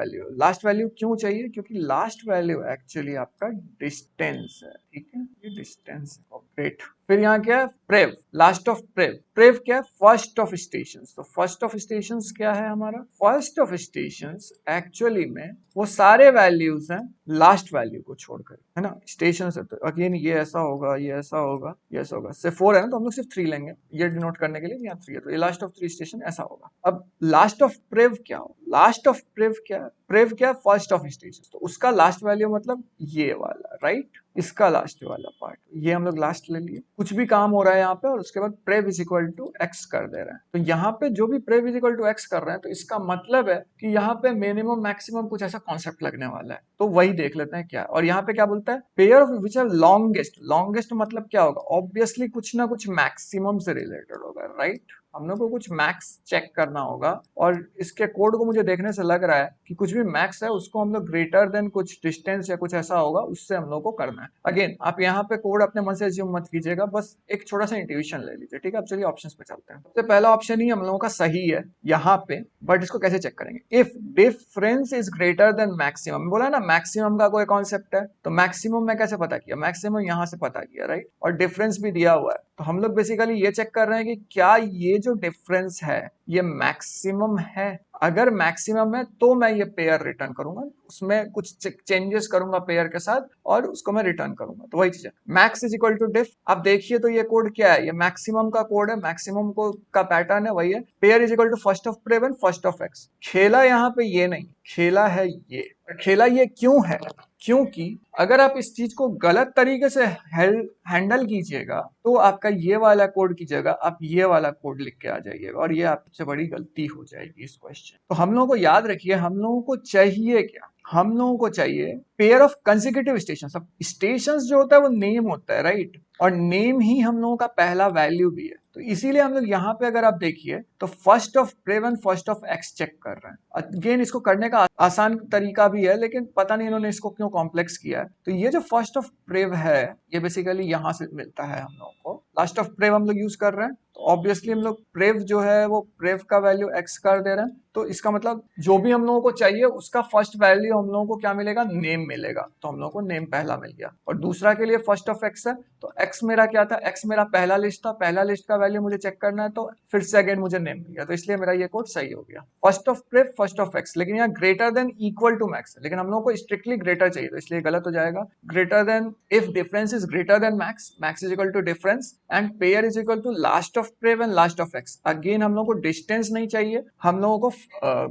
वैल्यू क्यों चाहिए, क्योंकि लास्ट वैल्यू एक्चुअली आपका डिस्टेंस है, ठीक है, ये डिस्टेंस है. ग्रेट. फिर यहाँ क्या है, प्रेव, लास्ट ऑफ प्रेव. प्रेव क्या है, फर्स्ट ऑफ स्टेशंस. तो फर्स्ट ऑफ स्टेशंस क्या है हमारा, फर्स्ट ऑफ स्टेशंस एक्चुअली में वो सारे वैल्यूज हैं लास्ट वैल्यू को छोड़कर, है ना. स्टेशन है तो अगेन ये ऐसा होगा, ये ऐसा होगा, ये ऐसा होगा. सिर्फ 4 है ना, तो हम लोग सिर्फ 3 लेंगे, ये डिनोट करने के लिए यहाँ 3 है, तो ये लास्ट ऑफ 3 स्टेशन ऐसा होगा. अब लास्ट ऑफ प्रेव क्या हो, लास्ट ऑफ प्रेव क्या है, प्रेव क्या है, फर्स्ट ऑफ स्टेशन. तो उसका लास्ट वैल्यू मतलब ये वाला, राइट, इसका लास्ट वाला पार्ट, ये हम लोग लास्ट ले लिए. कुछ भी काम हो रहा है यहाँ पे और उसके बाद प्रेव इज इक्वल टू एक्स कर दे रहे हैं. तो यहाँ पे जो भी प्रेव इज इक्वल टू एक्स कर रहे हैं, तो इसका मतलब है कि यहाँ पे मिनिमम मैक्सिमम कुछ ऐसा कॉन्सेप्ट लगने वाला है. तो वही देख लेते हैं क्या. और यहाँ पे क्या बोलता है, pair of which have longest. Longest मतलब क्या होगा, ऑब्वियसली कुछ ना कुछ मैक्सिमम से रिलेटेड होगा, राइट. हम लोग को कुछ मैक्स चेक करना होगा और इसके कोड को मुझे देखने से लग रहा है कि कुछ भी मैक्स है उसको हम लोग ग्रेटर देन कुछ डिस्टेंस या कुछ ऐसा होगा, उससे हम लोग को करना है. अगेन आप यहाँ पे कोड अपने मन से अज्यूम मत कीजिएगा, बस एक छोटा सा इंट्यूशन ले लीजिए, ठीक है. अब चलिए ऑप्शंस पे चलते हैं. सबसे पहला ऑप्शन ही हम लोगों का सही है यहाँ पे, बट इसको कैसे चेक करेंगे, if difference is greater then maximum. बोला ना मैक्सिमम का कोई कॉन्सेप्ट है, तो मैक्सिमम में कैसे पता किया, मैक्सिमम यहाँ से पता किया, राइट. और डिफरेंस भी दिया हुआ है, तो हम लोग बेसिकली ये चेक कर रहे हैं कि क्या ये जो डिफरेंस है ये मैक्सिमम है. अगर मैक्सिमम है तो मैं ये पेयर रिटर्न करूंगा, उसमें कुछ चेंजेस करूंगा पेयर के साथ और उसको मैं रिटर्न करूंगा. तो वही चीज है, मैक्स इज इक्वल टू डिफ. अब देखिए तो ये कोड क्या है, ये मैक्सिमम का कोड है, मैक्सिमम को का पैटर्न है, वही है. Pair is equal to first of prev and first of X. खेला यहाँ पे ये नहीं, खेला है ये. खेला ये क्यों है, क्योंकि अगर आप इस चीज को गलत तरीके से हैंडल कीजिएगा तो आपका ये वाला कोड की जगह आप ये वाला कोड लिख के आ जाइएगा और ये आपसे बड़ी गलती हो जाएगी इस क्वेश्चन. तो हम लोगों को याद रखिए, हम लोगों को चाहिए क्या, हम लोगों को चाहिए पेयर ऑफ कंसेक्यूटिव स्टेशन. अब स्टेशन जो होता है वो नेम होता है, राइट, और नेम ही हम लोगों का पहला वैल्यू भी है. तो इसीलिए हम लोग यहाँ पे अगर आप देखिए तो first of prev and first of X check कर रहे हैं. अगेन इसको करने का आसान तरीका भी है, लेकिन पता नहीं इन्होंने इसको क्यों कॉम्प्लेक्स किया है. तो ये जो फर्स्ट ऑफ प्रेव है ये बेसिकली यहाँ से मिलता है हम लोगों को लास्ट ऑफ प्रेव हम लोग यूज कर रहे हैं, तो ऑब्वियसली हम लोग प्रेव जो है वो प्रेव का वैल्यू x कर दे रहे हैं, तो इसका मतलब जो भी हम लोगों को चाहिए उसका फर्स्ट वैल्यू हम लोगों को क्या मिलेगा, नेम मिलेगा। तो हम लोगों को नेम पहला मिल गया। और दूसरा के लिए फर्स्ट ऑफ x है, तो x मेरा क्या था, x मेरा पहला लिस्ट था, पहला लिस्ट का वैल्यू मुझे चेक करना है, तो फिर से अगेन मुझे नेम मिल गया, तो इसलिए मेरा ये कोड सही हो गया। First of prev first of x, लेकिन यहाँ greater than equal to max, लेकिन हम लोगों को स्ट्रिक्टली ग्रेटर चाहिए, तो इसलिए गलत हो जाएगा। Greater than, if difference is greater than max, max is equal to difference, and pair is equal to last of prev and last of x। Again हम लोगों को डिस्टेंस नहीं चाहिए, हम लोगों को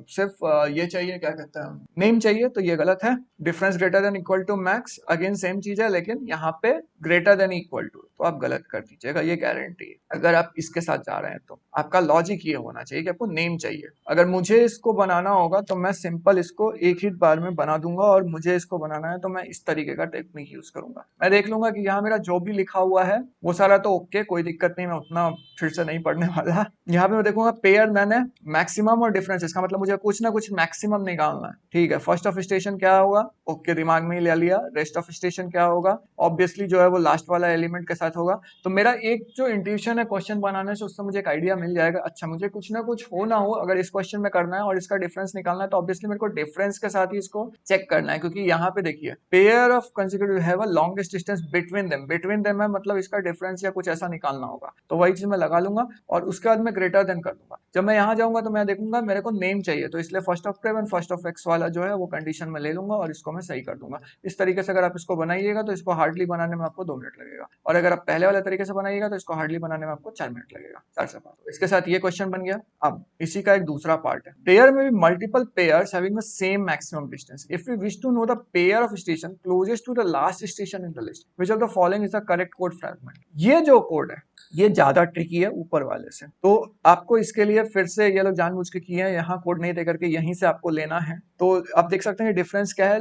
सिर्फ ये चाहिए, क्या कहते हैं, नेम चाहिए, तो ये गलत है। Difference greater than equal to max, again same चीज है, लेकिन यहाँ पे ग्रेटर देन इक्वल टू, तो आप गलत कर दीजिएगा, ये गारंटी है। अगर आप इसके साथ जा रहे हैं तो आपका लॉजिक ये होना चाहिए कि आपको नेम चाहिए। अगर मुझे इसको बनाना होगा तो मैं सिंपल इसको एक ही बार में बना दूंगा, और मुझे इसको बनाना है तो मैं इस तरीके का टेक्निक यूज करूंगा। मैं देख लूंगा कि यहाँ मेरा जो भी लिखा हुआ है वो सारा तो ओके, कोई दिक्कत नहीं, मैं उतना फिर से नहीं पढ़ने वाला। यहाँ पे मैं देखूंगा पेयर मैंने मैक्सिमम और डिफरेंस, इसका मतलब मुझे कुछ ना कुछ मैक्सिमम निकालना है, ठीक है। फर्स्ट ऑफ स्टेशन क्या होगा, ओके, दिमाग में ही ले लिया। रेस्ट ऑफ स्टेशन क्या होगा, ऑब्वियसली जो है वो लास्ट वाला एलिमेंट के साथ होगा। तो मेरा एक जो इंट्यूशन है क्वेश्चन बनाने से, उससे मुझे एक आइडिया मिल जाएगा, अच्छा मुझे कुछ ना कुछ हो ना हो, अगर इस क्वेश्चन में करना है और इसका डिफरेंस निकालना है, तो ऑब्वियसली मेरे को डिफरेंस के साथ ही इसको चेक करना है, क्योंकि यहाँ पे देखिए pair of consecutive have a longest distance between them, between them है मतलब इसका डिफरेंस या कुछ ऐसा निकालना होगा, तो वही चीज मैं लगा लूंगा और उसके बाद मैं ग्रेटर देन कर दूंगा। जब मैं यहाँ जाऊंगा तो मैं देखूंगा मेरे को नेम चाहिए, तो इसलिए first of prev and first of X वाला जो है वो कंडीशन में ले लूंगा और इसको मैं सही कर दूंगा। इस तरीके से अगर आप इसको बनाइएगा तो इसको हार्डली बनाने में आपको 2 मिनट लगेगा, और अगर आप पहले वाले तरीके से बनाइएगा तो इसको हार्डली बनाने में आपको 4 मिनट लगेगा, 4 से 5। इसके साथ ये क्वेश्चन बन गया। अब इसी का एक दूसरा पार्ट है, पेयर में भी multiple pairs having the same maximum distance, if we wish to know the pair of station closest to the last station in the list, which of the following is the correct code fragment. ये जो code है ये ज्यादा tricky है ऊपर वाले से, तो आपको इसके लिए फिर से ये लोग जानबूझ के किए हैं, यहाँ कोड नहीं दे करके यहीं से आपको लेना है। तो आप देख सकते हैं डिफरेंस क्या है,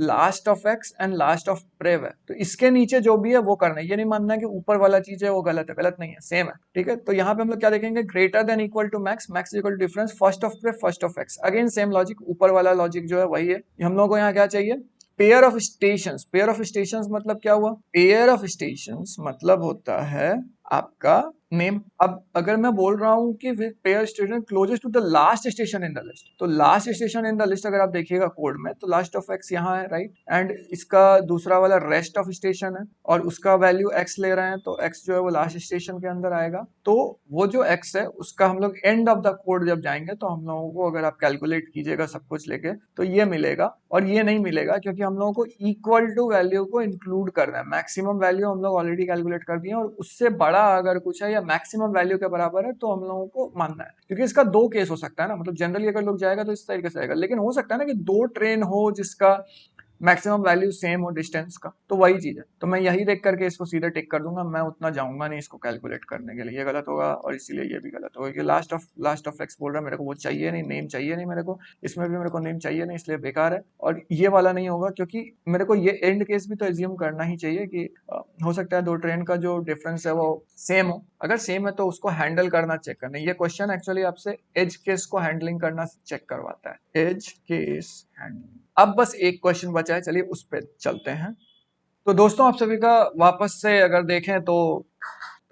last of X and last of prev है, तो इसके नीचे जो भी है वो करना है, ये नहीं मानना है कि ऊपर वाला चीज है वो गलत है, गलत नहीं है, सेम है, ठीक है। तो यहाँ पे हम लोग क्या देखेंगे, greater than equal to max, max equal to difference first of prev first of X, again same logic, ऊपर वाला लॉजिक जो है वही है। हम लोग को यहाँ क्या चाहिए, pair of stations. Pair of stations मतलब क्या हुआ, पेयर ऑफ स्टेशंस मतलब होता है आपका नेम। अब अगर मैं बोल रहा हूं कि pair station closest to the last station in the list, तो last station in the list अगर आप देखिएगा कोड में, तो लास्ट ऑफ एक्स यहाँ है, राइट, एंड इसका दूसरा वाला रेस्ट ऑफ स्टेशन है और उसका वैल्यू एक्स ले रहे हैं, तो एक्स जो है वो लास्ट स्टेशन के अंदर आएगा। तो वो जो एक्स है उसका हम लोग एंड ऑफ द कोड जब जाएंगे तो हम लोगों को, अगर आप कैलकुलेट कीजिएगा सब कुछ लेके, तो ये मिलेगा और ये नहीं मिलेगा, क्योंकि हम लोगों को इक्वल टू वैल्यू को इंक्लूड करना है। मैक्सिमम वैल्यू हम लोग ऑलरेडी कैलकुलेट कर दिए, और उससे बड़ा अगर कुछ है या मैक्सिमम वैल्यू के बराबर है तो हम लोगों को मानना है, क्योंकि इसका 2 केस हो सकता है ना, मतलब जनरली अगर लोग जाएगा तो इस तरीके से आएगा, लेकिन हो सकता है ना कि 2 ट्रेन हो जिसका मैक्सिमम वैल्यू सेम हो डिस्टेंस का, तो वही चीज है। तो मैं यही देख करके इसको सीधे टिक कर दूंगा, मैं उतना जाऊंगा नहीं इसको कैलकुलेट करने के लिए, ये गलत होगा और इसीलिए ये भी गलत होगा, क्योंकि लास्ट ऑफ एक्स बोल रहा है, मेरे को वो चाहिए नहीं, नेम चाहिए नहीं मेरे को, इसमें भी मेरे को नेम चाहिए नहीं, इसलिए बेकार है। और ये वाला नहीं होगा, क्योंकि मेरे को ये एंड केस भी तो एज्यूम करना ही चाहिए कि हो सकता है 2 ट्रेन का जो डिफरेंस है वो सेम हो, अगर सेम है तो उसको हैंडल करना चेक करना। ये क्वेश्चन एक्चुअली आपसे एज केस को हैंडलिंग करना चेक करवाता है, एज केस हैंडलिंग। अब बस एक क्वेश्चन बचा है, चलिए उस पर चलते हैं। तो दोस्तों आप सभी का वापस से अगर देखें तो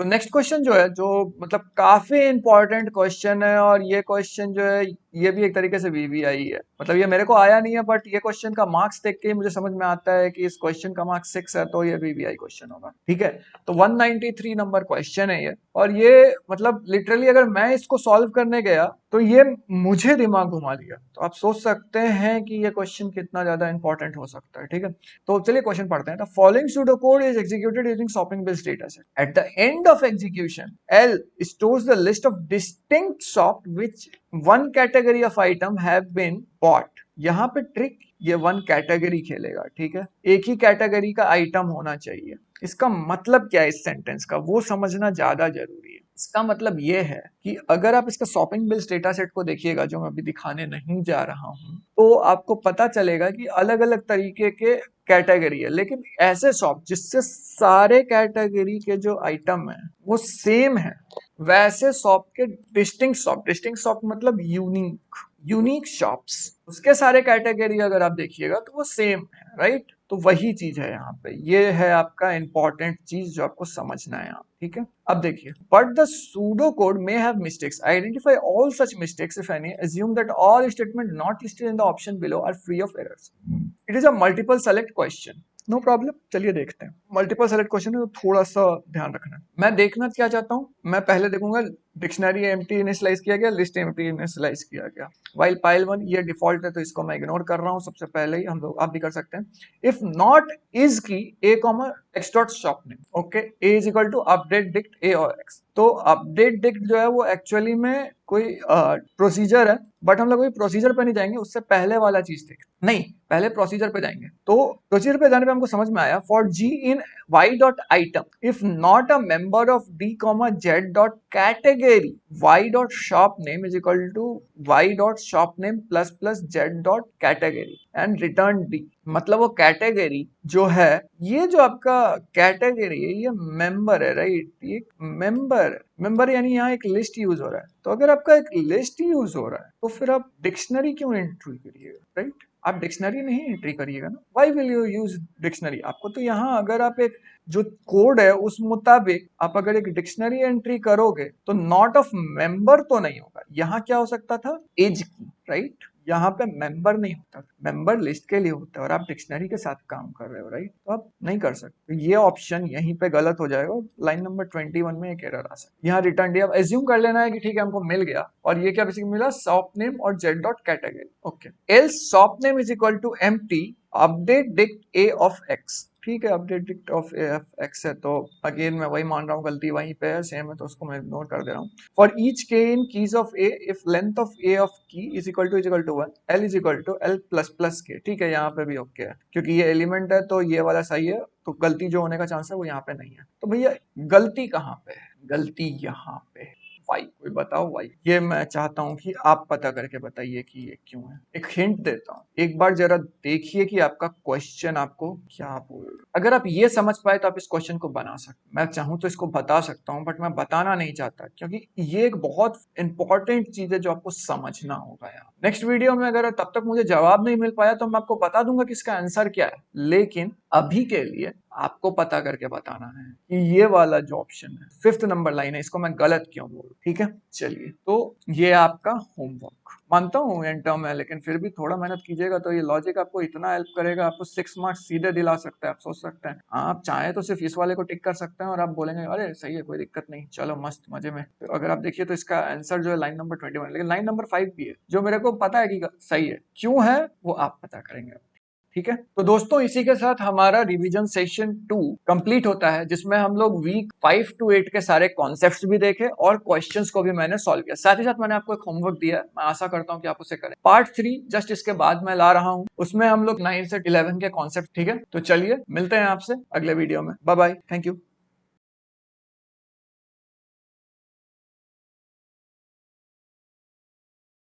नेक्स्ट क्वेश्चन जो है, जो मतलब काफी इंपॉर्टेंट क्वेश्चन है, और ये क्वेश्चन जो है ये भी एक तरीके से वीवीआई है, मतलब ये मेरे को आया नहीं है, बट ये क्वेश्चन का मार्क्स देख के मुझे समझ में आता है कि इस क्वेश्चन का मार्क्स 6 है, तो ये वीवीआई क्वेश्चन होगा, ठीक है। तो 193 नंबर क्वेश्चन है ये, और ये मतलब लिटरली अगर मैं इसको सॉल्व करने गया तो ये मुझे दिमाग घुमा लिया, तो आप सोच सकते हैं कि ये क्वेश्चन कितना ज्यादा इंपॉर्टेंट हो सकता है, ठीक है। तो चलिए क्वेश्चन पढ़ते हैं। The following pseudocode is executed using shopping based data set. At the end of execution, L stores the list of distinct shop which one category of item have been bought. यहाँ पे trick, ये 1 category खेलेगा, ठीक है, एक ही category का item होना चाहिए। इसका मतलब क्या है इस सेंटेंस का, वो समझना ज्यादा जरूरी है। इसका मतलब ये है कि अगर आप इसका शॉपिंग बेस्ड डेटा सेट को देखिएगा, जो मैं अभी दिखाने नहीं जा रहा हूं, तो आपको पता चलेगा कि अलग अलग तरीके के कैटेगरी है, लेकिन ऐसे शॉप जिससे सारे कैटेगरी के जो आइटम है वो सेम है, वैसे शॉप के डिस्टिंक्ट शॉप मतलब यूनिक, यूनिक शॉप्स, उसके सारे कैटेगरी अगर आप देखिएगा तो वो सेम है, राइट। तो वही चीज है यहाँ पे, ये है आपका इंपॉर्टेंट चीज जो आपको समझना है यहाँ, ठीक है। अब देखिए, but the pseudo code may have mistakes, identify all such mistakes if any, assume that all statement not listed in the option below are free of errors. It is a multiple select question, no problem, चलिए देखते हैं। Multiple select question है तो थोड़ा सा ध्यान रखना है। मैं देखना क्या चाहता हूँ, मैं पहले देखूंगा डिक्शनरी एम्प्टी इनिशियलाइज किया गया, लिस्ट एम्प्टी इनिशियलाइज किया गया। वाइल पाइल 1 ये डिफॉल्ट है तो इसको मैं इग्नोर कर रहा हूँ सबसे पहले ही, हम लोग आप भी कर सकते हैं। If not is key A comma x dot shop name, okay, A is equal to update dict A और एक्स। तो अपडेट डिक्ट जो है वो एक्चुअली में कोई प्रोसीजर है, बट हम लोग कोई प्रोसीजर पे नहीं जाएंगे, उससे पहले वाला चीज देख, नहीं पहले प्रोसीजर पे जाएंगे। तो प्रोसीजर पे जाने पे हमको समझ में आया, for z in y dot item if not a member of d comma z dot category y dot shop name is equal to y dot shop name plus plus z dot category and return d। मतलब वो category जो है, ये जो आपका category है ये member है, राइट। ये मेंबर यानी यहाँ एक लिस्ट यूज हो रहा है। तो अगर आपका एक लिस्ट यूज हो रहा है तो फिर आप डिक्शनरी क्यों एंट्री करिएगा, राइट। आप डिक्शनरी नहीं एंट्री करिएगा ना, why will you use dictionary. आपको तो यहाँ अगर आप एक जो कोड है उस मुताबिक आप अगर एक डिक्शनरी एंट्री करोगे तो नॉट ऑफ मेंबर तो नहीं होगा, यहाँ क्या हो सकता था, एज की, राइट। यहाँ पे मेंबर नहीं होता, मेंबर लिस्ट के लिए होता है और आप डिक्शनरी के साथ काम कर रहे हो, राइट। तो आप नहीं कर सकते, ये ऑप्शन यहीं पे गलत हो जाएगा। लाइन नंबर 21 में एक एरर आ सकता है। यहाँ रिटर्न डी, अब एज्यूम कर लेना है कि ठीक है हमको मिल गया, और ये क्या बेसिकली मिला, शॉप नेम और z dot category, okay. Else shop name is equal to empty update dict a of x, ठीक है। Update dict of A of x है तो अगेन मैं वही मान रहा हूँ, गलती वहीं पे है, सेम है तो उसको मैं इग्नोर कर दे रहा हूँ। For each K in keys of A if length of A of key is equal to 1, L is equal to L plus plus K, ठीक है। यहाँ पे भी ओके है क्योंकि ये एलिमेंट है तो ये वाला सही है, तो गलती जो होने का चांस है वो यहाँ पे नहीं है। तो भैया गलती कहाँ पे है, गलती यहाँ पे है, वाई, कोई बताओ वाई। ये मैं चाहता हूं कि आप पता करके बताइए कि ये क्यों है। एक हिंट देता हूं, एक बार जरा देखिए कि आपका क्वेश्चन आपको क्या बोल रहा है। अगर आप ये समझ पाए तो आप इस क्वेश्चन को बना सकते, मैं चाहूं तो इसको बता सकता हूं, बट मैं बताना नहीं चाहता क्योंकि ये एक बहुत इंपॉर्टेंट चीज है जो आपको समझना होगा यार। नेक्स्ट वीडियो में अगर तब तक मुझे जवाब नहीं मिल पाया तो मैं आपको बता दूंगा कि इसका आंसर क्या है, लेकिन अभी के लिए आपको पता करके बताना है कि ये वाला जो ऑप्शन है 5th नंबर लाइन है, इसको मैं गलत क्यों बोलूं, ठीक है। चलिए, तो ये आपका होमवर्क, मानता हूँ एंड टर्म है, लेकिन फिर भी थोड़ा मेहनत कीजिएगा तो ये लॉजिक आपको इतना हेल्प करेगा, आपको 6 मार्क्स सीधे दिला सकता है। आप सोच सकते हैं, आप चाहे तो सिर्फ इस वाले को टिक कर सकते हैं और आप बोलेंगे अरे सही है, कोई दिक्कत नहीं, चलो मस्त मजे में। तो अगर आप देखिए तो इसका आंसर जो है लाइन नंबर 21, लेकिन लाइन नंबर 5 भी है जो मेरे को पता है कि सही है, क्यों है वो आप पता करेंगे, ठीक है। तो दोस्तों इसी के साथ हमारा रिवीजन सेशन 2 कंप्लीट होता है, जिसमें हम लोग वीक 5 to 8 के सारे कॉन्सेप्ट्स भी देखे और क्वेश्चंस को भी मैंने सॉल्व किया। साथ ही साथ मैंने आपको एक होमवर्क दिया है, मैं आशा करता हूं कि आप उसे करें। पार्ट 3 जस्ट इसके बाद मैं ला रहा हूं, उसमें हम लोग 9 से 11 के कॉन्सेप्ट, ठीक है। तो चलिए मिलते हैं आपसे अगले वीडियो में, बाय बाय, थैंक यू।